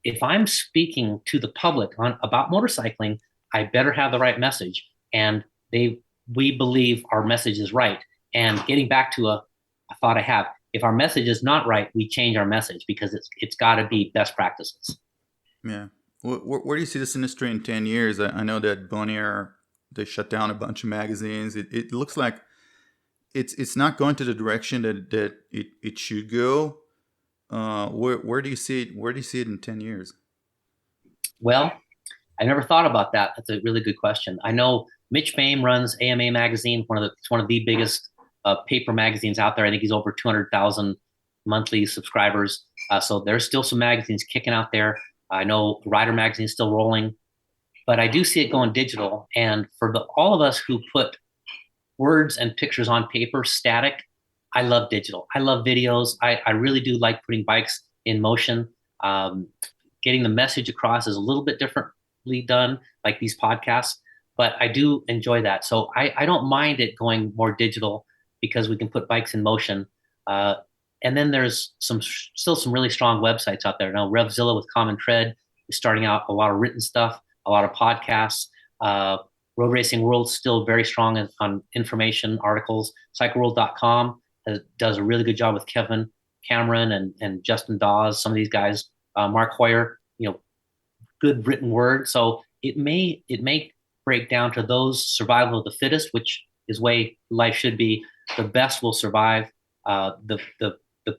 If I'm speaking to the public about motorcycling, I better have the right message. And we believe our message is right. And getting back to a thought I have, if our message is not right, we change our message, because it's got to be best practices. Yeah. Where do you see this industry in 10 years? I know that Bonnier, they shut down a bunch of magazines. It looks like it's not going to the direction that it should go. Where do you see it? Where do you see it in 10 years? Well, I never thought about that. That's a really good question. I know Mitch Fame runs AMA magazine, it's one of the biggest paper magazines out there. I think he's over 200,000 monthly subscribers. So there's still some magazines kicking out there. I know Rider magazine is still rolling, but I do see it going digital. And for all of us who put words and pictures on paper static, I love digital. I love videos. I really do like putting bikes in motion. Getting the message across is a little bit differently done, like these podcasts, but I do enjoy that. So I don't mind it going more digital, because we can put bikes in motion. And then there's still some really strong websites out there. Now, Revzilla with Common Tread is starting out a lot of written stuff, a lot of podcasts. Road Racing World's still very strong on information articles. CycleWorld.com does a really good job with Kevin Cameron and Justin Dawes, some of these guys, Mark Hoyer, good written word. So it may break down to those survival of the fittest, which is way life should be. The best will survive. The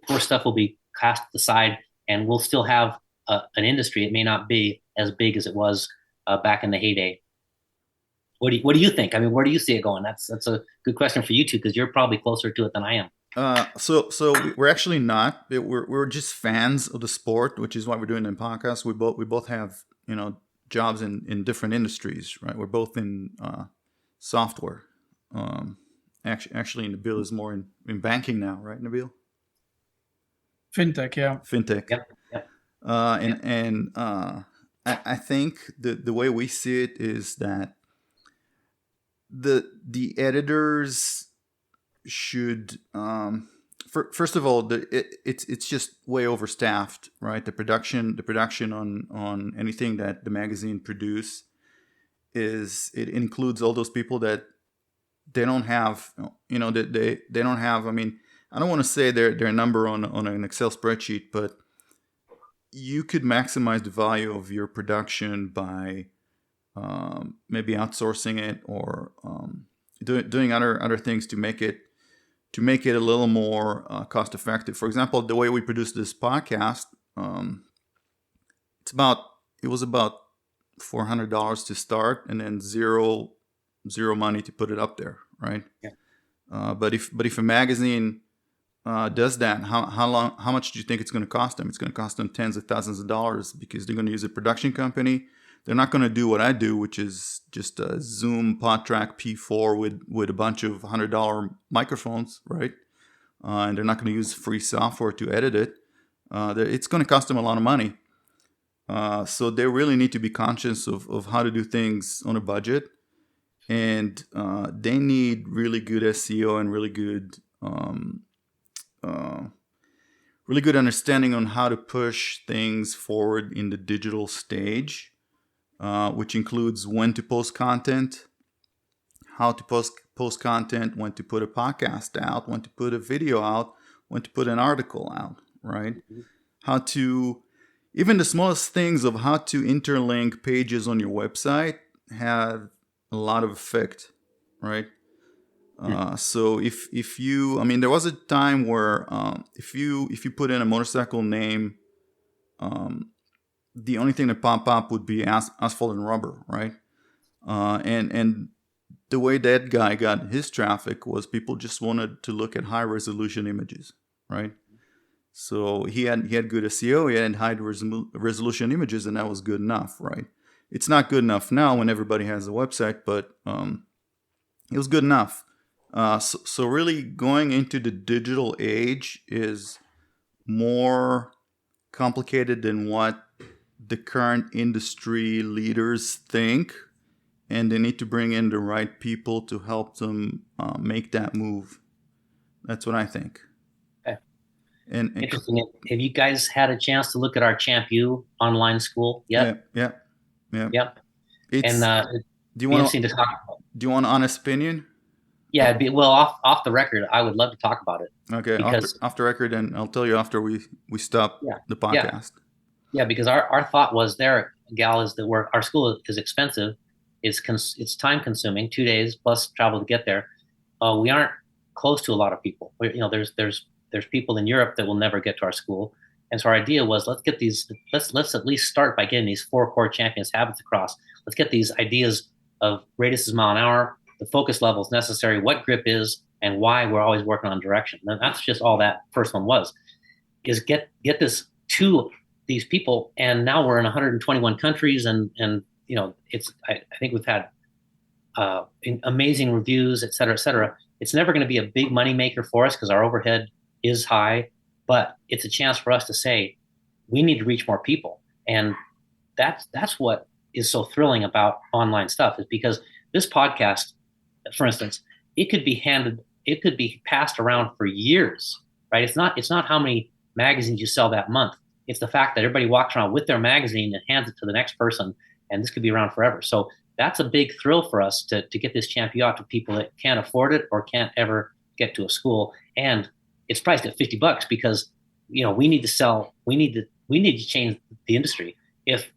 poor stuff will be cast aside, and we'll still have an industry. It may not be as big as it was back in the heyday. What do you think? I mean, where do you see it going? That's a good question for you two, because you're probably closer to it than I am. So we're actually not. We're just fans of the sport, which is why we're doing the podcast. We both have jobs in different industries, right? We're both in software. Actually, Nabil is more in banking now, right, Nabil? Fintech, yeah. Fintech. Yep. I think the way we see it is that the editors should first of all it's just way overstaffed, right? The production on anything that the magazine produce it includes all those people that they don't have, that they don't have. I mean, I don't want to say their number on an Excel spreadsheet, but you could maximize the value of your production by maybe outsourcing it or doing other things to make it a little more cost effective. For example, the way we produce this podcast, it was about $400 to start, and then zero money to put it up there, right? Yeah. But if a magazine does that, how much do you think it's going to cost them? It's going to cost them tens of thousands of dollars, because they're going to use a production company, they're not going to do what I do, which is just a Zoom PodTrack P4 with a bunch of $100 microphones, right? And they're not going to use free software to edit it. It's going to cost them a lot of money. So they really need to be conscious of how to do things on a budget. And they need really good SEO and really good understanding on how to push things forward in the digital stage, which includes when to post content, how to post content, when to put a podcast out, when to put a video out, when to put an article out, right? How to, even the smallest things of how to interlink pages on your website have a lot of effect, right? So if you, I mean, there was a time where if you put in a motorcycle name, the only thing that pop up would be asphalt and rubber, right? And the way that guy got his traffic was people just wanted to look at high resolution images, right? So he had good SEO, he had high resolution images, and that was good enough, right? It's not good enough now when everybody has a website, but it was good enough. So really going into the digital age is more complicated than what the current industry leaders think, and they need to bring in the right people to help them make that move. That's what I think. Okay. And interesting. Have you guys had a chance to look at our Champ U online school yet? Yeah. Yep. It's, do you want to talk about? Do you want an honest opinion? Yeah, off the record, I would love to talk about it. Okay, off the record, and I'll tell you after we stop the podcast. Yeah, because our thought was there, Gal, is that our school is expensive, it's time consuming, 2 days plus travel to get there. We aren't close to a lot of people. There's people in Europe that will never get to our school, and so our idea was let's at least start by getting these 4 core champions habits across. Let's get these ideas of radiuses mile an hour, the focus levels necessary, what grip is, and why we're always working on direction. And that's just all that first one was, is get this to these people. And now we're in 121 countries, and it's I think we've had amazing reviews, et cetera, et cetera. It's never going to be a big money maker for us because our overhead is high, but it's a chance for us to say we need to reach more people. And that's what is so thrilling about online stuff, is because this podcast, for instance, it could be passed around for years, right? It's not how many magazines you sell that month. It's the fact that everybody walks around with their magazine and hands it to the next person, and this could be around forever. So that's a big thrill for us to get this Champion out to people that can't afford it or can't ever get to a school. And it's priced at $50 because we need to change the industry. If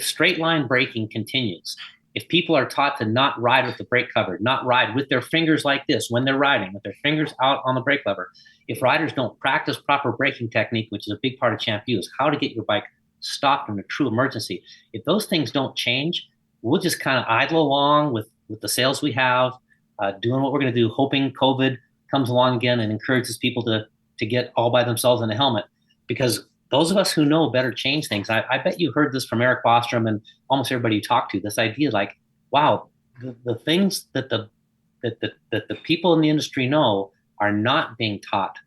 straight line braking continues, if people are taught to not ride with the brake cover, not ride with their fingers like this when they're riding, with their fingers out on the brake lever, if riders don't practice proper braking technique, which is a big part of Champ U, is how to get your bike stopped in a true emergency. If those things don't change, we'll just kind of idle along with the sales we have, doing what we're going to do, hoping COVID comes along again and encourages people to get all by themselves in a helmet. Because those of us who know better change things. I bet you heard this from Eric Bostrom and almost everybody you talk to, this idea like, wow, the things that the people in the industry know are not being taught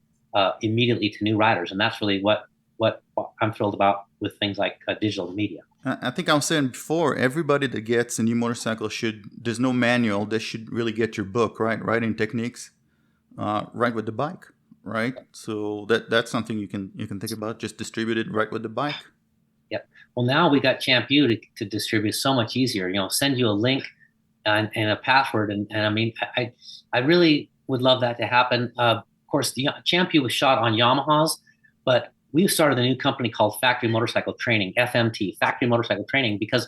immediately to new riders. And that's really what I'm thrilled about with things like digital media. I think I was saying before, everybody that gets a new motorcycle there's no manual, they should really get your book, right? Riding techniques, right with the bike. Right, so that's something you can think about. Just distribute it right with the bike. Yep. Well, now we got Champ U to distribute so much easier. Send you a link and a password, and I mean, I really would love that to happen. Of course, the Champ U was shot on Yamahas, but we've started a new company called Factory Motorcycle Training, FMT, Factory Motorcycle Training, because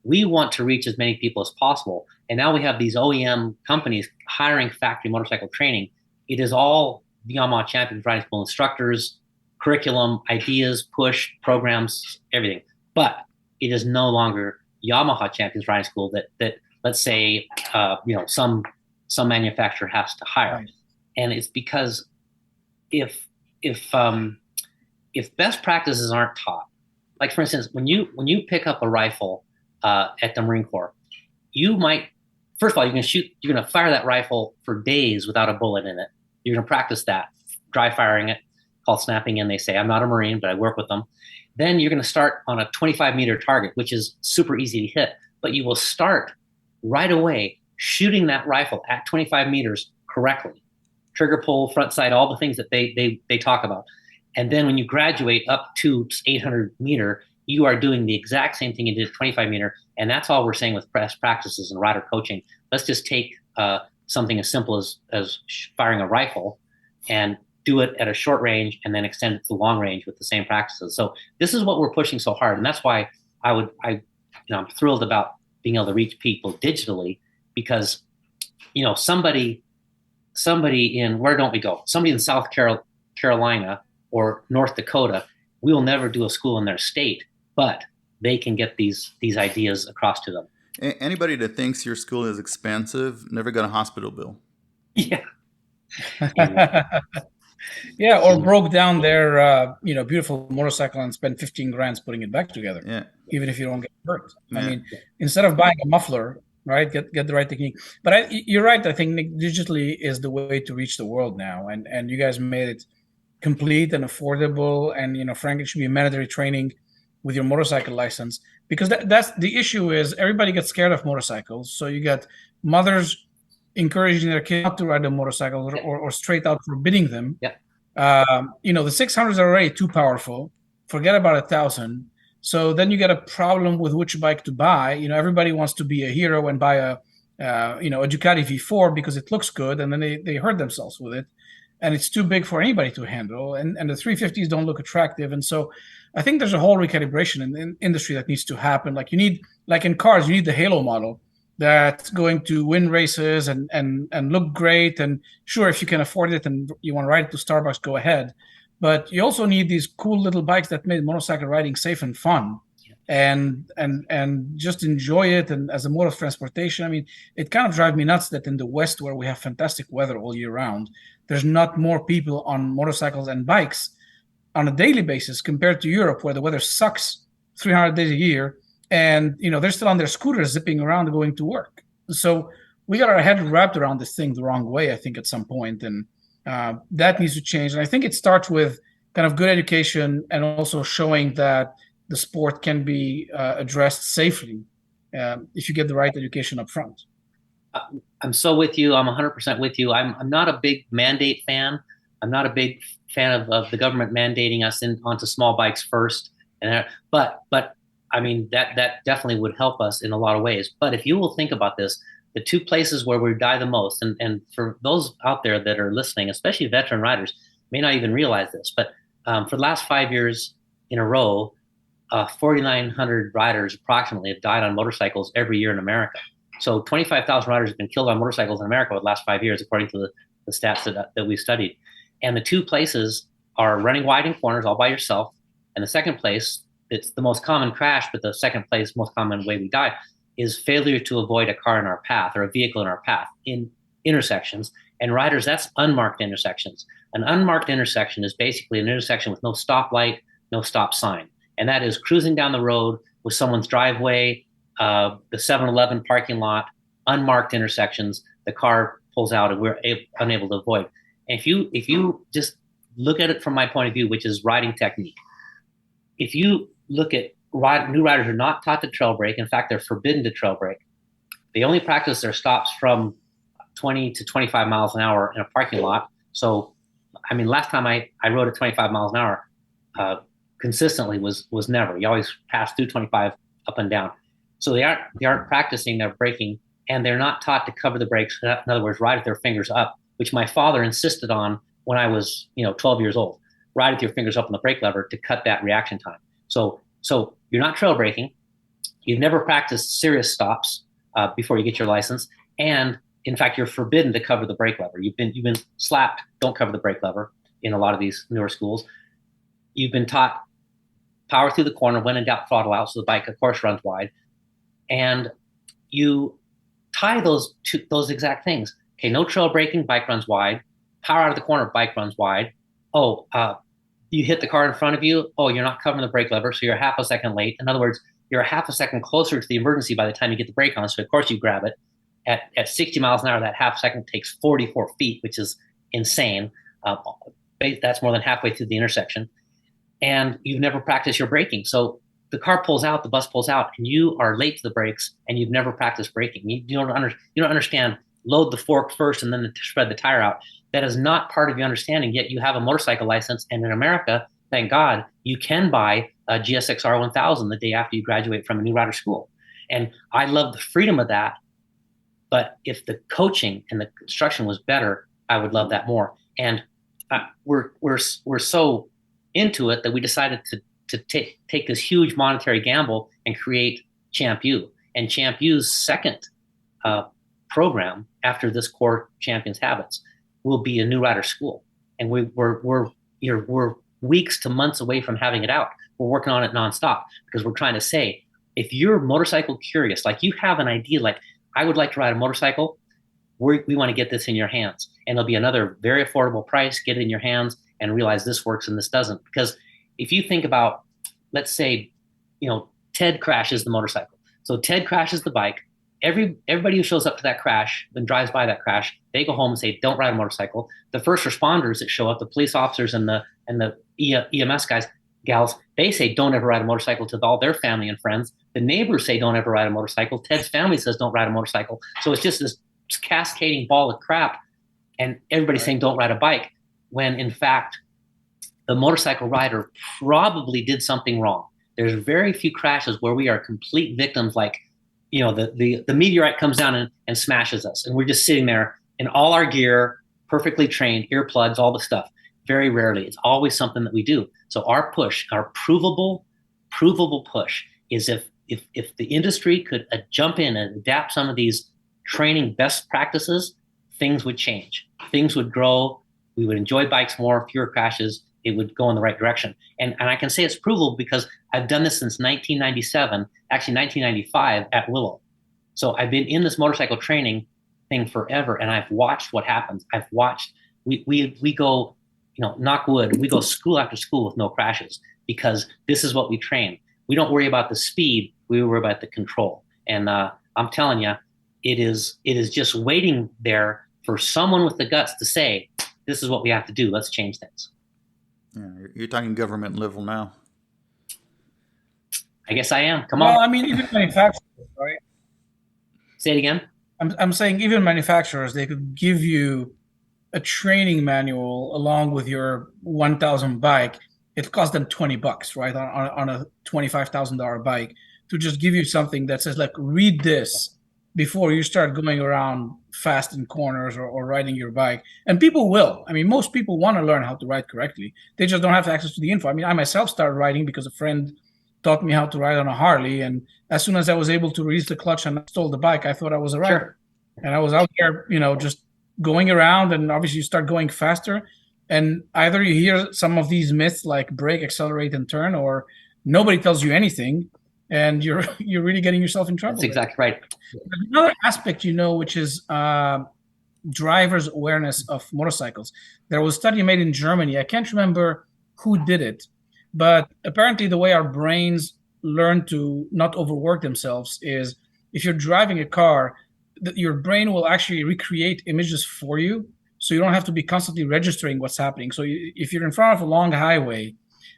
we want to reach as many people as possible. And now we have these OEM companies hiring Factory Motorcycle Training. It is all the Yamaha Champions Riding School instructors, curriculum, ideas, push, programs, everything. But it is no longer Yamaha Champions Riding School that let's say some manufacturer has to hire. Right. And it's because if best practices aren't taught, like for instance, when you pick up a rifle at the Marine Corps, you might, first of all, you're gonna fire that rifle for days without a bullet in it. You're gonna practice that, dry firing it, called snapping in. They say, I'm not a Marine, but I work with them. Then you're gonna start on a 25-meter target, which is super easy to hit, but you will start right away shooting that rifle at 25 meters correctly. Trigger pull, front sight, all the things that they talk about. And then when you graduate up to 800 meter, you are doing the exact same thing you did at 25 meter. And that's all we're saying with best practices and rider coaching. Let's just take something as simple as firing a rifle and do it at a short range and then extend it to long range with the same practices. So this is what we're pushing so hard. And that's why I'm thrilled about being able to reach people digitally, because, somebody in, where don't we go? Somebody in South Carolina or North Dakota, we will never do a school in their state, but they can get these ideas across to them. Anybody that thinks your school is expensive never got a hospital bill. Yeah. Yeah, or broke down their beautiful motorcycle and spent 15 grand putting it back together. Yeah. Even if you don't get hurt. Yeah. I mean, instead of buying a muffler, right, get the right technique. But you're right. I think, Nick, digitally is the way to reach the world now, and you guys made it complete and affordable. And frankly, it should be mandatory training with your motorcycle license, because that's the issue. Is everybody gets scared of motorcycles, so you got mothers encouraging their kids not to ride a motorcycle, or straight out forbidding them. Yeah. The 600s are already too powerful. Forget about 1,000. So then you get a problem with which bike to buy. Everybody wants to be a hero and buy a Ducati V4 because it looks good, and then they hurt themselves with it, and it's too big for anybody to handle. And the 350s don't look attractive. And so I think there's a whole recalibration in the industry that needs to happen. Like in cars, you need the Halo model that's going to win races and look great. And sure, if you can afford it and you want to ride it to Starbucks, go ahead. But you also need these cool little bikes that made motorcycle riding safe and fun, and just enjoy it. And as a mode of transportation, I mean, it kind of drives me nuts that in the West, where we have fantastic weather all year round, there's not more people on motorcycles and bikes on a daily basis compared to Europe, where the weather sucks 300 days a year, and they're still on their scooters zipping around going to work. So we got our head wrapped around this thing the wrong way, I think, at some point, and that needs to change. And I think it starts with kind of good education, and also showing that the sport can be addressed safely if you get the right education up front. I'm so with you. I'm 100% with you. I'm not a big mandate fan. I'm not a big fan of the government mandating us onto small bikes first. But I mean, that definitely would help us in a lot of ways. But if you will think about this, the two places where we die the most, and for those out there that are listening, especially veteran riders, may not even realize this, but for the last 5 years in a row, 4,900 riders approximately have died on motorcycles every year in America. So 25,000 riders have been killed on motorcycles in America over the last 5 years, according to the stats that we studied. And the two places are running wide in corners all by yourself. And the second place, it's the most common crash, but the second place, most common way we die, is failure to avoid a car in our path or a vehicle in our path in intersections. And riders, that's unmarked intersections. An unmarked intersection is basically an intersection with no stoplight, no stop sign. And that is cruising down the road with someone's driveway, the 7-Eleven parking lot, unmarked intersections. The car pulls out and we're unable to avoid. And if you just look at it from my point of view, which is riding technique, if you look at new riders are not taught to trail brake. In fact, they're forbidden to trail brake. They only practice their stops from 20 to 25 miles an hour in a parking lot. So, I mean, last time I rode at 25 miles an hour consistently was never. You always pass through 25 up and down. So they aren't practicing their braking, and they're not taught to cover the brakes. In other words, ride with their fingers up, which my father insisted on when I was 12 years old. Ride with your fingers up on the brake lever to cut that reaction time. So you're not trail braking. You've never practiced serious stops before you get your license, and in fact, you're forbidden to cover the brake lever. You've been slapped. Don't cover the brake lever in a lot of these newer schools. You've been taught power through the corner, when in doubt, throttle out, so the bike, of course, runs wide. And you tie those exact things. Okay, no trail braking, bike runs wide. Power out of the corner, bike runs wide. you hit the car in front of you. Oh, you're not covering the brake lever, so you're half a second late. In other words, you're a half a second closer to the emergency by the time you get the brake on. So of course you grab it. At 60 miles an hour, that half second takes 44 feet, which is insane. That's more than halfway through the intersection. And you've never practiced your braking. So the car pulls out, the bus pulls out, and you are late to the brakes, and you've never practiced braking. You don't understand, load the fork first and then spread the tire out. That is not part of your understanding, yet you have a motorcycle license. And in America, thank God, you can buy a GSX-R 1000 the day after you graduate from a new rider school. And I love the freedom of that. But if the coaching and the instruction was better, I would love that more. And we're so into it that we decided to take this huge monetary gamble and create Champ U. And Champ U's second program after this core Champions Habits will be a new rider school. And we're weeks to months away from having it out. We're working on it nonstop because we're trying to say, if you're motorcycle curious, like you have an idea, like I would like to ride a motorcycle, we want to get this in your hands. And it'll be another very affordable price, get it in your hands and realize this works and this doesn't. Because if you think about, let's say, Ted crashes the motorcycle. So Ted crashes the bike. Everybody who shows up to that crash and drives by that crash, they go home and say, don't ride a motorcycle. The first responders that show up, the police officers and the EMS guys, gals, they say don't ever ride a motorcycle to all their family and friends. The neighbors say don't ever ride a motorcycle. Ted's family says don't ride a motorcycle. So it's just this cascading ball of crap. And everybody's saying don't ride a bike, when in fact, the motorcycle rider probably did something wrong. There's very few crashes where we are complete victims, like, the meteorite comes down and smashes us. And we're just sitting there in all our gear, perfectly trained, earplugs, all the stuff. Very rarely. It's always something that we do. So our push, our provable push is if the industry could jump in and adapt some of these training best practices, things would change. Things would grow. We would enjoy bikes more, fewer crashes. It would go in the right direction. And I can say it's provable because I've done this since 1997, actually 1995 at Willow. So I've been in this motorcycle training thing forever, and I've watched what happens. I've watched, we go, knock wood, we go school after school with no crashes because this is what we train. We don't worry about the speed, we worry about the control. And I'm telling you, it is just waiting there for someone with the guts to say, this is what we have to do. Let's change things. Yeah, you're talking government level now. I guess I am. Come Well, on. I mean, even manufacturers, right? Say it again. I'm saying even manufacturers, they could give you a training manual along with your 1,000 bike. It costs them $20, right, on a $25,000 bike, to just give you something that says, like, read this before you start going around fast in corners or riding your bike. And people will. I mean, most people want to learn how to ride correctly. They just don't have access to the info. I mean, I myself started riding because a friend taught me how to ride on a Harley. And as soon as I was able to release the clutch and install the bike, I thought I was a rider. Sure. And I was out there, just going around, and obviously you start going faster. And either you hear some of these myths like brake, accelerate, and turn, or nobody tells you anything, and you're really getting yourself in trouble. That's exactly right. There's another aspect, which is drivers' awareness of motorcycles. There was a study made in Germany. I can't remember who did it, but apparently the way our brains learn to not overwork themselves is if you're driving a car, your brain will actually recreate images for you, so you don't have to be constantly registering what's happening. So if you're in front of a long highway,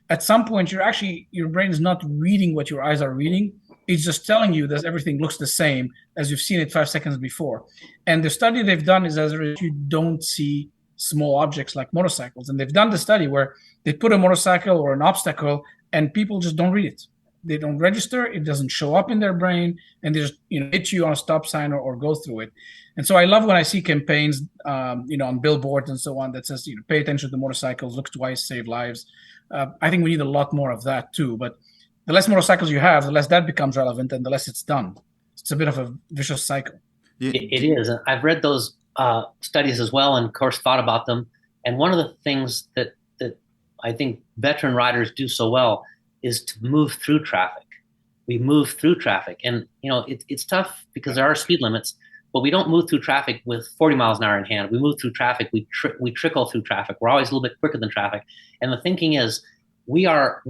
at some point your brain is not reading what your eyes are reading. It's just telling you that everything looks the same as you've seen it 5 seconds before. And the study they've done is as you don't see small objects like motorcycles. And they've done the study where they put a motorcycle or an obstacle and people just don't read it. They don't register. It doesn't show up in their brain, and they just hit you on a stop sign or go through it. And so I love when I see campaigns, on billboards and so on that says, pay attention to motorcycles, look twice, save lives. I think we need a lot more of that too. But the less motorcycles you have, the less that becomes relevant, and the less it's done. It's a bit of a vicious cycle. It is. I've read those studies as well, and of course thought about them. And one of the things that I think veteran riders do so well is to move through traffic. We move through traffic, and it's tough because there are speed limits. but we don't move through traffic with 40 miles an hour in hand. We move through traffic. We trickle through traffic. We're always a little bit quicker than traffic. And the thinking is, we are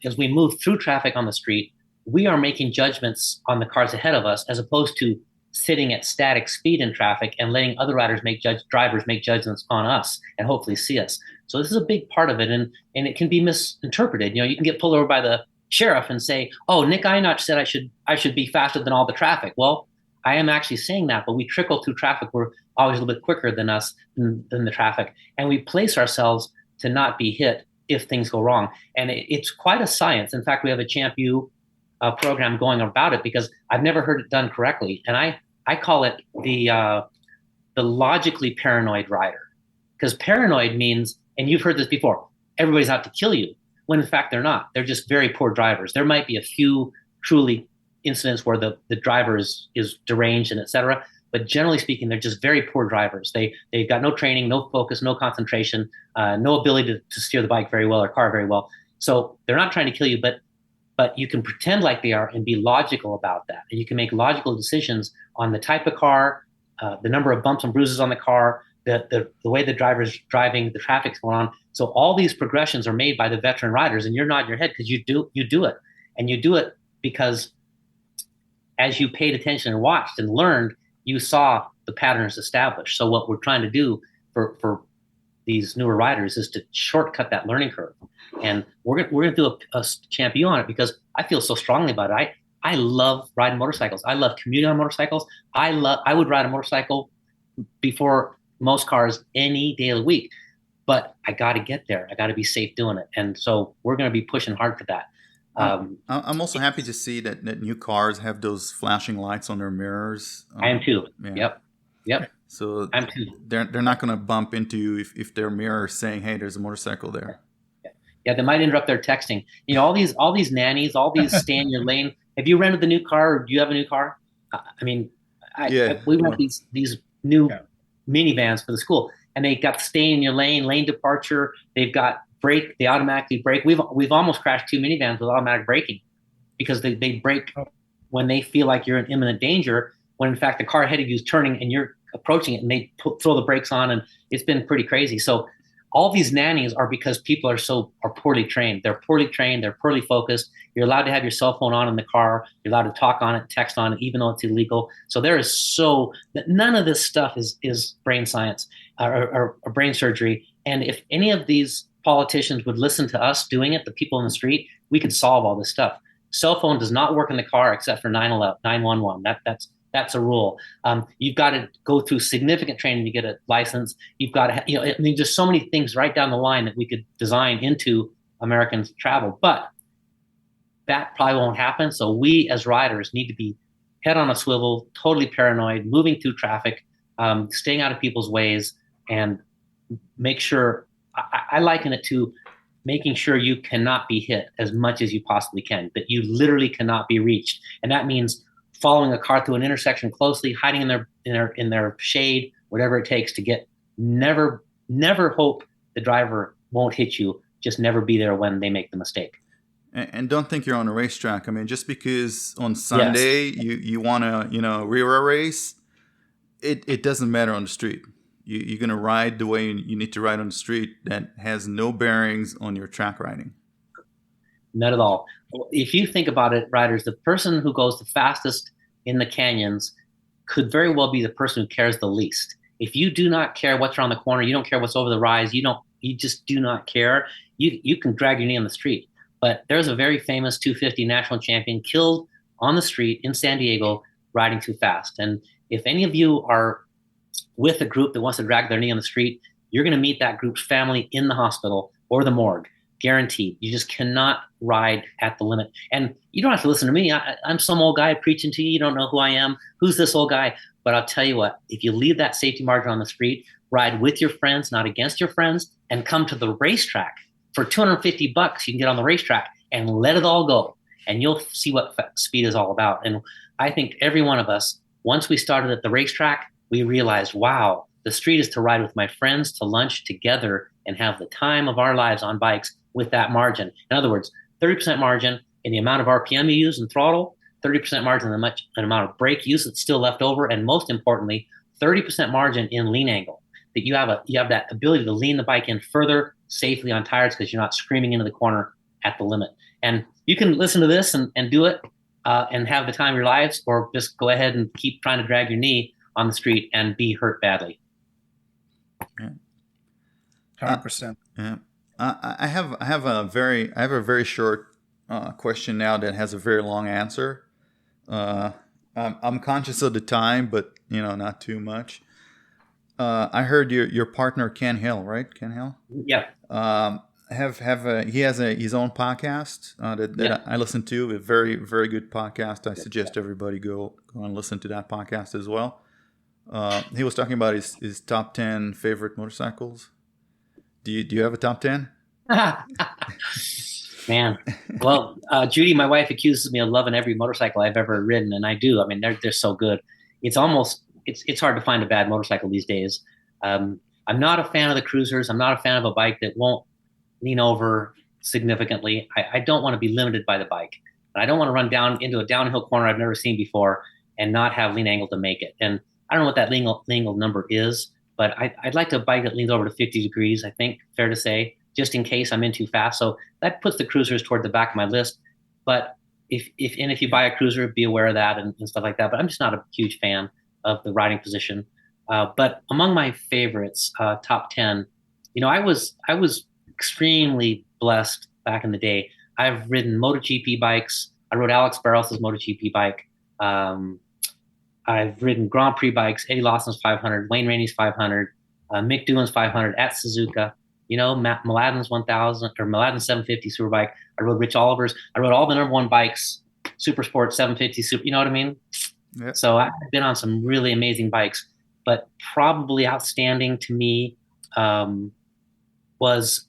as we move through traffic on the street, we are making judgments on the cars ahead of us, as opposed to sitting at static speed in traffic and letting other drivers make judgments on us and hopefully see us. So this is a big part of it, and it can be misinterpreted. You can get pulled over by the sheriff and say, "Oh, Nick Ienatsch said I should be faster than all the traffic." Well, I am actually saying that, but we trickle through traffic. We're always a little bit quicker than than the traffic, and we place ourselves to not be hit if things go wrong. And it's quite a science. In fact, we have a Champ U program going about it, because I've never heard it done correctly, and I call it the logically paranoid rider, because paranoid means, and you've heard this before, everybody's out to kill you, when in fact they're not. They're just very poor drivers. There might be a few truly incidents where the driver is deranged and et cetera, but generally speaking, they're just very poor drivers. They've got no training, no focus, no concentration, no ability to steer the bike very well or car very well. So they're not trying to kill you, but you can pretend like they are and be logical about that. And you can make logical decisions on the type of car, the number of bumps and bruises on the car, the way the driver's driving, the traffic's going on. So all these progressions are made by the veteran riders, and you're nodding your head because you do it. And you do it because as you paid attention and watched and learned, you saw the patterns established. So what we're trying to do for these newer riders is to shortcut that learning curve. And we're gonna do a Champ U on it, because I feel so strongly about it. I love riding motorcycles. I love commuting on motorcycles. I would ride a motorcycle before most cars any day of the week, but I got to get there. I got to be safe doing it. And so we're going to be pushing hard for that. I'm also happy to see that new cars have those flashing lights on their mirrors. I am too. Yeah. Yep. So I'm too. They're not going to bump into you if their mirror is saying, "Hey, there's a motorcycle there." Yeah, they might interrupt their texting. All these nannies, all these stay in your lane. Have you rented the new car, or do you have a new car? We rent these new minivans for the school, and they got stay in your lane departure. They've got brake. They automatically brake. We've almost crashed 2 minivans with automatic braking, because they brake when they feel like you're in imminent danger, when in fact the car ahead of you is turning and you're approaching it, and they throw the brakes on, and it's been pretty crazy. So all these nannies are because people are poorly trained. They're poorly trained. They're poorly focused. You're allowed to have your cell phone on in the car. You're allowed to talk on it, text on it, even though it's illegal. So none of this stuff is brain science or brain surgery. And if any of these politicians would listen to us doing it, the people in the street, we could solve all this stuff. Cell phone does not work in the car except for 911. That's a rule. You've got to go through significant training to get a license. You've got to, there's so many things right down the line that we could design into Americans' travel, but that probably won't happen. So we as riders need to be head on a swivel, totally paranoid, moving through traffic, staying out of people's ways, and make sure, I liken it to making sure you cannot be hit as much as you possibly can, that you literally cannot be reached. And that means following a car through an intersection closely, hiding in their shade, whatever it takes to get. Never hope the driver won't hit you. Just never be there when they make the mistake. And don't think you're on a racetrack. I mean, just because on Sunday you want to rear a race, it doesn't matter on the street. You're going to ride the way you need to ride on the street. That has no bearings on your track riding. Not at all. If you think about it, riders, the person who goes the fastest in the canyons could very well be the person who cares the least. If you do not care what's around the corner, you don't care what's over the rise, you just do not care, you can drag your knee on the street. But there's a very famous 250 national champion killed on the street in San Diego riding too fast. And if any of you are with a group that wants to drag their knee on the street, you're going to meet that group's family in the hospital or the morgue. Guaranteed. You just cannot ride at the limit. And you don't have to listen to me. I'm some old guy preaching to you. You don't know who I am. Who's this old guy? But I'll tell you what, if you leave that safety margin on the street, ride with your friends, not against your friends, and come to the racetrack for $250, you can get on the racetrack and let it all go. And you'll see what speed is all about. And I think every one of us, once we started at the racetrack, we realized, wow, the street is to ride with my friends, to lunch together, and have the time of our lives on bikes with that margin. In other words, 30% margin in the amount of RPM you use and throttle, 30% margin on an amount of brake use that's still left over, and most importantly, 30% margin in lean angle. That you have that ability to lean the bike in further safely on tires because you're not screaming into the corner at the limit. And you can listen to this and do it and have the time of your lives, or just go ahead and keep trying to drag your knee on the street and be hurt badly. 100%. Yeah. I have a very short question now that has a very long answer. I'm conscious of the time, but not too much. I heard your partner Ken Hill, right? Ken Hill. Yeah. He has his own podcast that I listen to. A very, very good podcast. I suggest everybody go and listen to that podcast as well. He was talking about his top 10 favorite motorcycles. Do you have a top 10? Man, well, Judy, my wife, accuses me of loving every motorcycle I've ever ridden, and I do. I mean, they're so good. It's hard to find a bad motorcycle these days. I'm not a fan of the cruisers. I'm not a fan of a bike that won't lean over significantly. I don't want to be limited by the bike. I don't want to run down into a downhill corner I've never seen before and not have lean angle to make it. And I don't know what that lean angle number is, but I'd like a bike that leans over to 50 degrees, I think, fair to say, just in case I'm in too fast. So that puts the cruisers toward the back of my list. But if you buy a cruiser, be aware of that and stuff like that. But I'm just not a huge fan of the riding position. But among my favorites, top 10, I was extremely blessed back in the day. I've ridden MotoGP bikes. I rode Alex Barros's MotoGP bike. I've ridden Grand Prix bikes, Eddie Lawson's 500, Wayne Rainey's 500, Mick Doohan's 500 at Suzuka. Matt Mladen's 1000 or Mladen's 750 Superbike. I rode Rich Oliver's. I rode all the number one bikes, Super Sport 750 Super. You know what I mean? Yeah. So I've been on some really amazing bikes, but probably outstanding to me was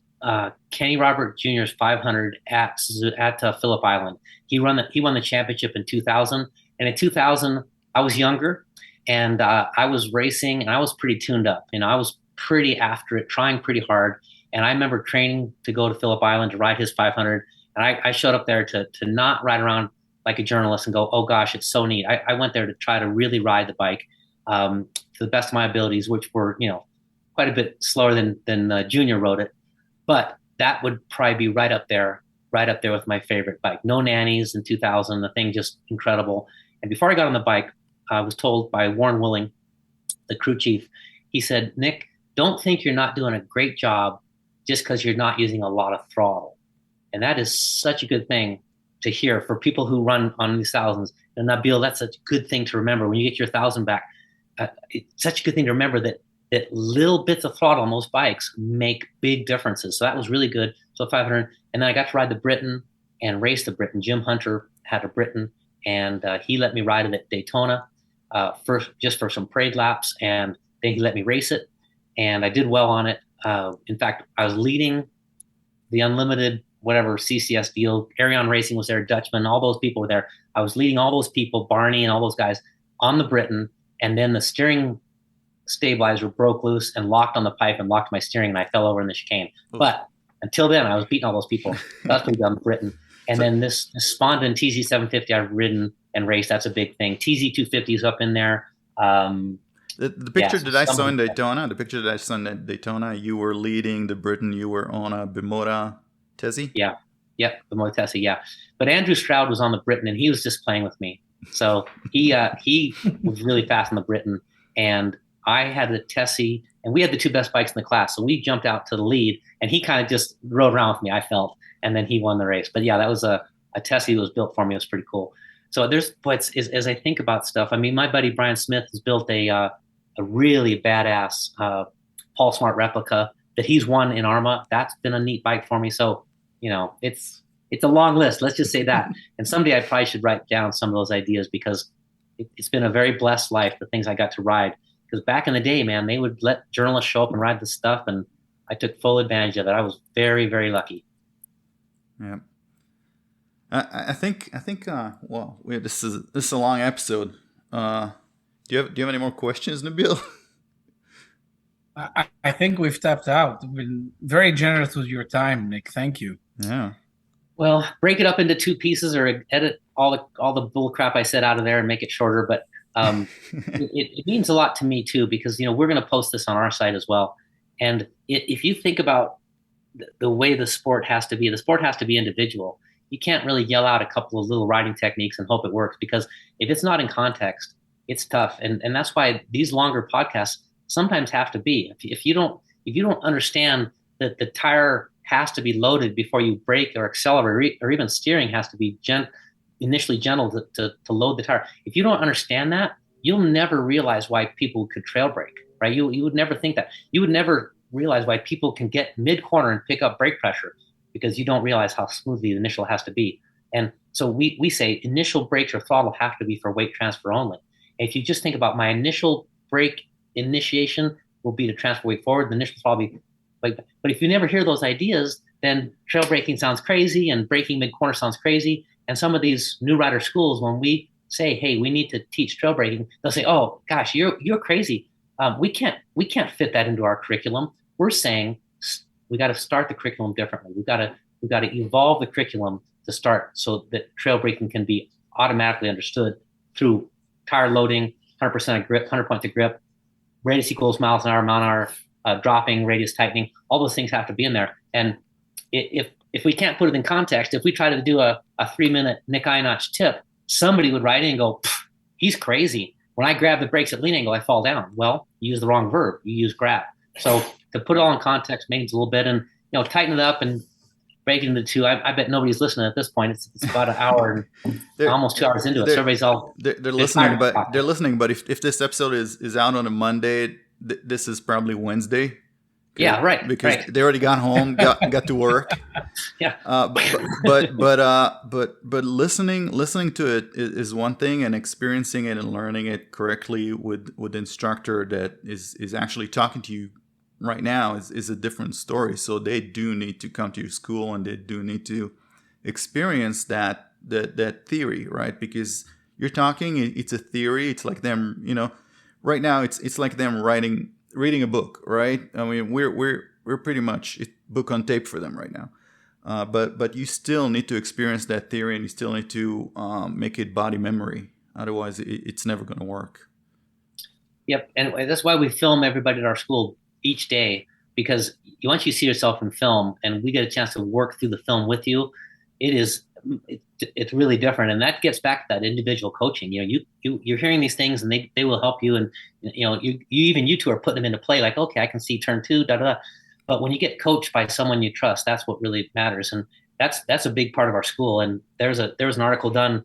Kenny Robert Jr.'s 500 at Phillip Island. He won the championship in 2000, and in 2000 I was younger, and I was racing, and I was pretty tuned up. I was pretty after it, trying pretty hard. And I remember training to go to Phillip Island to ride his 500. And I showed up there to not ride around like a journalist and go, oh gosh, it's so neat. I went there to try to really ride the bike to the best of my abilities, which were, quite a bit slower than Junior rode it. But that would probably be right up there with my favorite bike. No nannies in 2000, the thing just incredible. And before I got on the bike, I was told by Warren Willing, the crew chief, he said, Nick, don't think you're not doing a great job just because you're not using a lot of throttle. And that is such a good thing to hear for people who run on these thousands. And Nabil, that's a good thing to remember when you get your 1,000 back. It's such a good thing to remember that little bits of throttle on most bikes make big differences. So that was really good. So 500. And then I got to ride the Britain and race the Britain. Jim Hunter had a Britain, and he let me ride it at Daytona first, just for some parade laps. And then he let me race it. And I did well on it. In fact, I was leading the unlimited, whatever CCS deal. Arion Racing was there, Dutchman, all those people were there. I was leading all those people, Barney and all those guys, on the Britain. And then the steering stabilizer broke loose and locked on the pipe and locked my steering, and I fell over in the chicane. Oof. But until then, I was beating all those people. That's what we done Britain. And then this Sponda TZ 750 I've ridden and raced. That's a big thing. TZ 250 is up in there. The picture that I saw in Daytona, you were leading the Britain. You were on a Bimota Tesi. Yeah, Bimota Tesi. Yeah, but Andrew Stroud was on the Britain, and he was just playing with me. So he was really fast on the Britain, and I had the Tesi, and we had the two best bikes in the class. So we jumped out to the lead, and he kind of just rode around with me, I felt, and then he won the race. But yeah, that was a Tesi that was built for me. It was pretty cool. So as I think about stuff, I mean, my buddy Brian Smith has built a really badass Paul Smart replica that he's won in Arma. That's been a neat bike for me. So, it's a long list. Let's just say that. And someday I probably should write down some of those ideas, because it's been a very blessed life, the things I got to ride. Because back in the day, man, they would let journalists show up and ride the stuff, and I took full advantage of it. I was very, very lucky. Yeah. I think. Well, this is a long episode. Do you have any more questions, Nabil? I think we've tapped out. You've been very generous with your time, Nick. Thank you. Yeah. Well, break it up into two pieces or edit all the bull crap I said out of there and make it shorter. But it means a lot to me too, because we're going to post this on our site as well. And if you think about the way the sport has to be individual. You can't really yell out a couple of little riding techniques and hope it works, because if it's not in context, it's tough. And that's why these longer podcasts sometimes have to be. If you don't understand that the tire has to be loaded before you brake or accelerate, or even steering has to be initially gentle to load the tire. If you don't understand that, you'll never realize why people could trail brake, right? You would never think that. You would never realize why people can get mid-corner and pick up brake pressure, because you don't realize how smoothly the initial has to be. And so we say initial brakes or throttle have to be for weight transfer only. And if you just think about my initial brake initiation will be to transfer weight forward, the initial throttle will be like, but if you never hear those ideas, then trail braking sounds crazy and braking mid-corner sounds crazy. And some of these new rider schools, when we say, hey, we need to teach trail braking, they'll say, oh gosh, you're crazy. We can't fit that into our curriculum. We're saying we got to start the curriculum differently. We got to evolve the curriculum to start so that trail braking can be automatically understood through tire loading, 100% of grip, 100 points of grip, radius equals miles an hour, dropping, radius tightening. All those things have to be in there. And if we can't put it in context, if we try to do a 3-minute Nick Ienatsch tip, somebody would write in and go, he's crazy. When I grab the brakes at lean angle, I fall down. Well, you use the wrong verb. You use grab. So to put it all in context means a little bit, and tighten it up and break it into two. I bet nobody's listening at this point. It's about an hour and almost 2 hours into it. So everybody's all they're listening, they're listening. But if this episode is out on a Monday, this is probably Wednesday. Okay? Yeah, right. Because they already got home, got to work. Yeah. But listening to it is one thing, and experiencing it and learning it correctly with the instructor that is actually talking to you right now is a different story. So they do need to come to your school, and they do need to experience that theory, right? Because you're talking, it's a theory. It's like them, right now it's like them reading a book, right? I mean, we're pretty much book on tape for them right now. But you still need to experience that theory, and you still need to make it body memory. Otherwise, it's never going to work. Yep, and that's why we film everybody at our school each day, because once you see yourself in film and we get a chance to work through the film with you, it's really different. And that gets back to that individual coaching. You're hearing these things, and they will help you. And you two are putting them into play. Like, okay, I can see turn 2, da da. But when you get coached by someone you trust, that's what really matters. And that's a big part of our school. And there was an article done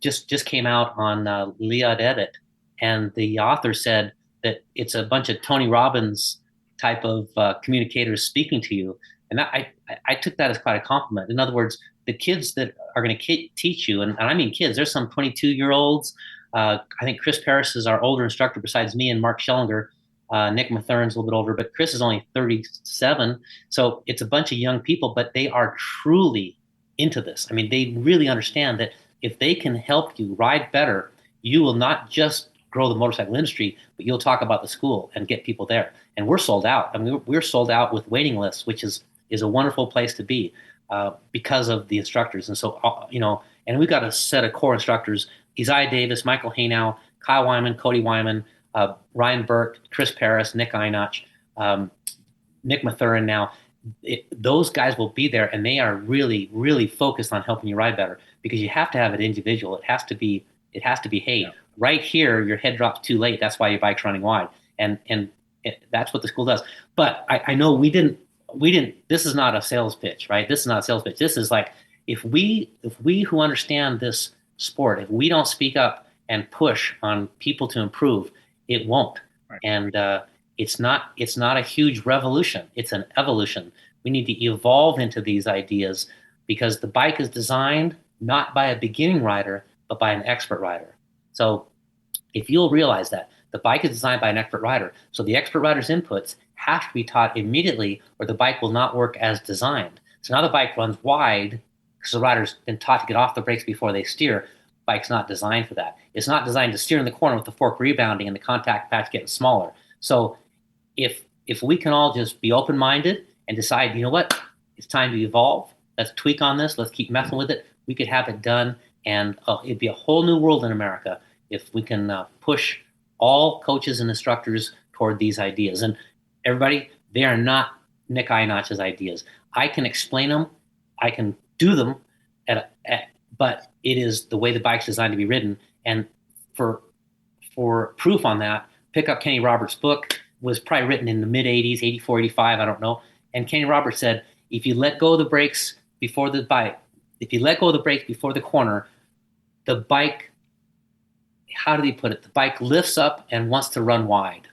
just came out on Liad Edit, and the author said that it's a bunch of Tony Robbins type of communicators speaking to you. And I took that as quite a compliment. In other words, the kids that are going to teach you, and I mean kids, there's some 22-year-olds. I think Chris Paris is our older instructor besides me and Mark Schellinger. Nick Mathern's a little bit older, but Chris is only 37. So it's a bunch of young people, but they are truly into this. I mean, they really understand that if they can help you ride better, you will not just grow the motorcycle industry, but you'll talk about the school and get people there. And we're sold out. I mean, we're sold out with waiting lists, which is a wonderful place to be because of the instructors. And so, and we've got a set of core instructors: Isaiah Davis, Michael Haynow, Kyle Wyman, Cody Wyman, Ryan Burke, Chris Paris, Nick Ienatsch, Nick Mathern. Now, those guys will be there, and they are really, really focused on helping you ride better, because you have to have it individual. It has to be, hey, right here, your head drops too late. That's why your bike's running wide. And that's what the school does. But I know we didn't, this is not a sales pitch, right? This is not a sales pitch. This is like, if we who understand this sport, if we don't speak up and push on people to improve, it won't. Right. And it's not a huge revolution. It's an evolution. We need to evolve into these ideas, because the bike is designed not by a beginning rider, but by an expert rider. So if you'll realize that the bike is designed by an expert rider, so the expert rider's inputs have to be taught immediately, or the bike will not work as designed. So now the bike runs wide because the rider's been taught to get off the brakes before they steer. Bike's not designed for that. It's not designed to steer in the corner with the fork rebounding and the contact patch getting smaller. So if we can all just be open-minded and decide, you know what, it's time to evolve, let's tweak on this, let's keep messing with it, we could have it done And it'd be a whole new world in America if we can push all coaches and instructors toward these ideas. And everybody, they are not Nick Ienatsch's ideas. I can explain them, I can do them, but it is the way the bike's designed to be ridden. And for proof on that, pick up Kenny Roberts' book. Was probably written in the mid 80s, 84, 85, I don't know. And Kenny Roberts said, if you let go of the brakes before the bike, if you let go of the brakes before the corner, the bike, how did he put it? The bike lifts up and wants to run wide.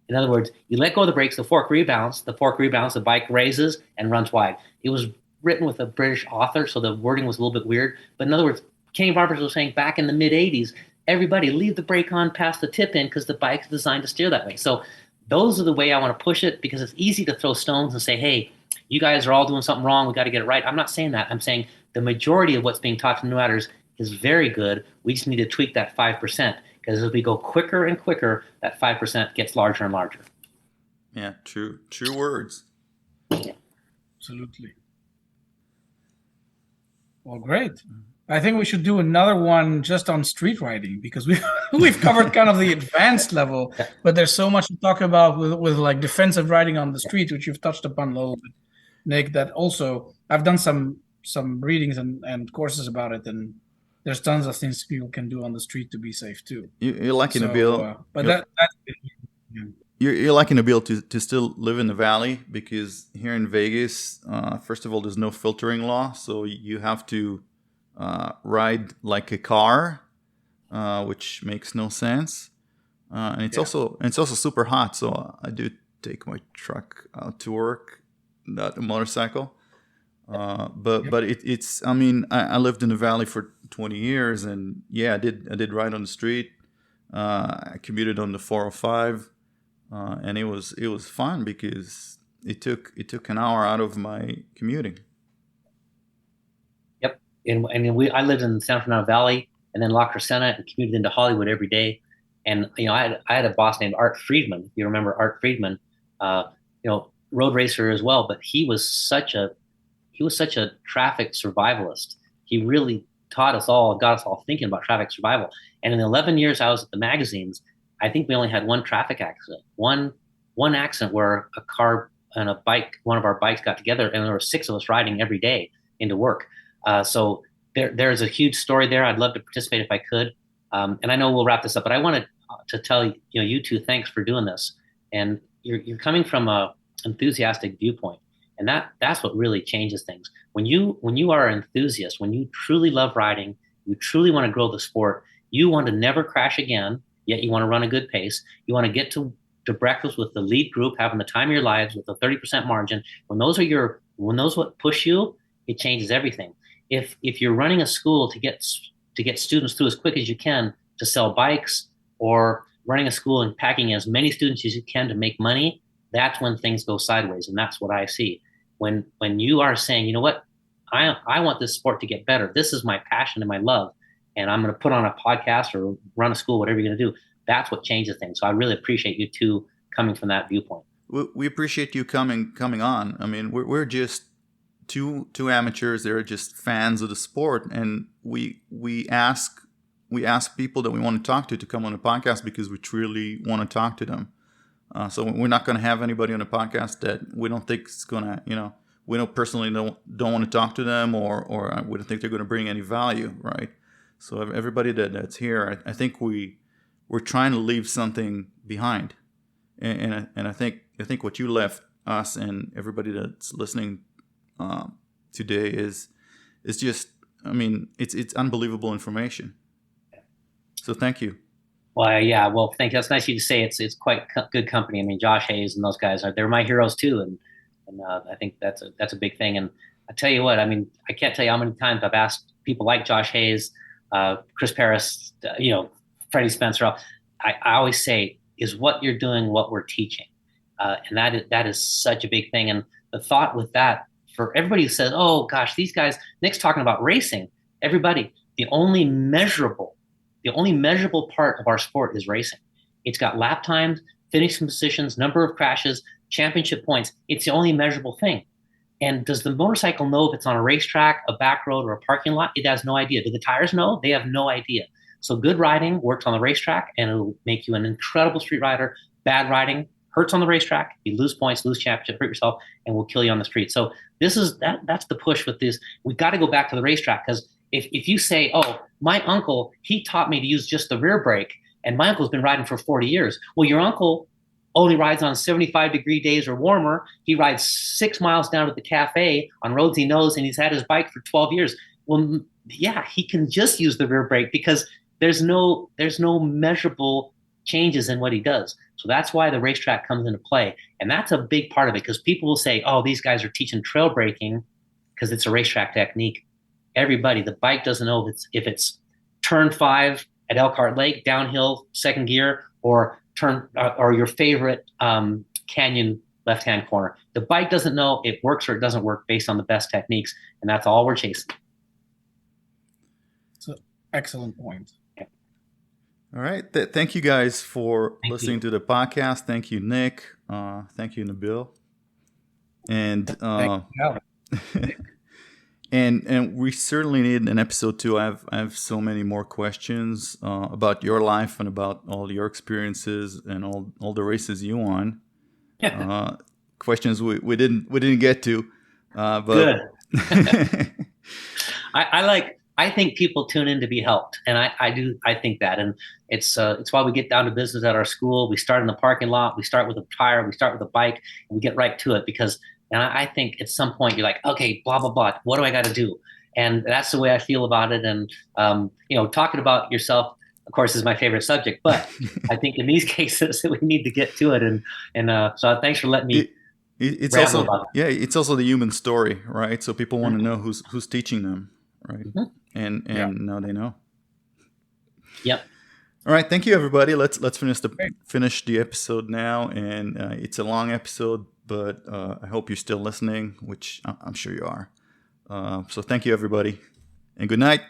In other words, you let go of the brakes, the fork rebounds, the bike raises and runs wide. It was written with a British author, so the wording was a little bit weird. But in other words, Kenny Roberts was saying back in the mid 80s, everybody leave the brake on past the tip in because the bike's designed to steer that way. So those are the way I want to push it, because it's easy to throw stones and say, hey, you guys are all doing something wrong. We got to get it right. I'm not saying that. I'm saying the majority of what's being taught to new riders is very good. We just need to tweak that 5%, because as we go quicker and quicker, that 5% gets larger and larger. Yeah, true words. Yeah. Absolutely. Well, great. I think we should do another one just on street riding, because we've covered kind of the advanced level, but there's so much to talk about with like defensive riding on the street, which you've touched upon a little bit, Nick. That also I've done some readings and courses about it, and there's tons of things people can do on the street to be safe too. You're lucky to be able, you're lucky to be able to still live in the valley, because here in Vegas, first of all, there's no filtering law, so you have to ride like a car, which makes no sense, and it's also super hot. So I do take my truck out to work, not a motorcycle. But it's I mean, I lived in the valley for 20 years, and yeah, I did ride on the street. I commuted on the 405, and it was fun because it took an hour out of my commuting. And I lived in San Fernando Valley and then La Crescenta, and commuted into Hollywood every day. And I had a boss named Art Friedman. If you remember Art Friedman, road racer as well. But he was such a traffic survivalist. He really got us all thinking about traffic survival. And in the 11 years I was at the magazines, I think we only had one traffic accident, one accident where a car and a bike, one of our bikes got together, and there were 6 of us riding every day into work. So there's a huge story there. I'd love to participate if I could. And I know we'll wrap this up, but I wanted to tell you two, thanks for doing this. And you're coming from a enthusiastic viewpoint, and that's what really changes things. When you are an enthusiast, when you truly love riding, you truly want to grow the sport, you want to never crash again, yet you want to run a good pace. You want to get to breakfast with the lead group, having the time of your lives with a 30% margin. When those what push you, it changes everything. If you're running a school to get students through as quick as you can to sell bikes, or running a school and packing as many students as you can to make money, that's when things go sideways. And that's what I see. When you are saying, you know what, I want this sport to get better. This is my passion and my love, and I'm going to put on a podcast or run a school, whatever you're going to do. That's what changes things. So I really appreciate you two coming from that viewpoint. We appreciate you coming on. I mean, we're just two amateurs. They're just fans of the sport, and we ask people that we want to talk to come on the podcast because we truly want to talk to them. So we're not going to have anybody on the podcast that we don't think is going to, we don't personally don't want to talk to them, or we don't think they're going to bring any value, right? So everybody that's here, I think we're trying to leave something behind, and I think what you left us and everybody that's listening today is just, I mean, it's unbelievable information. So thank you. Well, yeah. Well, thank you. That's nice of you to say. It's quite good company. I mean, Josh Hayes and those guys they're my heroes too, and I think that's a big thing. And I tell you what, I mean, I can't tell you how many times I've asked people like Josh Hayes, Chris Paris, Freddie Spencer. I always say, is what you're doing what we're teaching, and that is such a big thing. And the thought with that, for everybody who says, oh gosh, these guys, Nick's talking about racing. Everybody, the only measurable part of our sport is racing. It's got lap times, finishing positions, number of crashes, championship points. It's the only measurable thing. And does the motorcycle know if it's on a racetrack, a back road, or a parking lot? It has no idea. Do the tires know? They have no idea. So good riding works on the racetrack, and it'll make you an incredible street rider. Bad riding hurts on the racetrack. You lose points, lose championship, hurt yourself, and will kill you on the street. So this is that's the push with this. We've got to go back to the racetrack, because if you say, oh, my uncle, he taught me to use just the rear brake, and my uncle's been riding for 40 years. Well, your uncle only rides on 75-degree days or warmer. He rides 6 miles down to the cafe on roads he knows, and he's had his bike for 12 years. Well, yeah, he can just use the rear brake because there's no measurable changes in what he does. So that's why the racetrack comes into play. And that's a big part of it, because people will say, oh, these guys are teaching trail braking because it's a racetrack technique. Everybody, the bike doesn't know if it's turn 5 at Elkhart Lake, downhill, second gear, or your favorite canyon left-hand corner. The bike doesn't know. It works or it doesn't work based on the best techniques, and that's all we're chasing. It's an excellent point. All right. Thank you guys for listening to the podcast. Thank you, Nick. Thank you, Nabil. And and we certainly need an episode 2. I have so many more questions about your life and about all your experiences and all the races you won. Questions we didn't get to. But good. I think people tune in to be helped, and I think that, and it's why we get down to business at our school. We start in the parking lot. We start with a tire. We start with a bike, and we get right to it, because and I think at some point you're like, okay, blah blah blah. What do I got to do? And that's the way I feel about it. And talking about yourself, of course, is my favorite subject. But I think in these cases we need to get to it. And so thanks for letting me. It's also it's also the human story, right? So people want to know who's teaching them, right? Mm-hmm. And now they know. Yep. All right, thank you, everybody. Let's finish the episode now, and it's a long episode, but I hope you're still listening, which I'm sure you are. So thank you, everybody, and good night.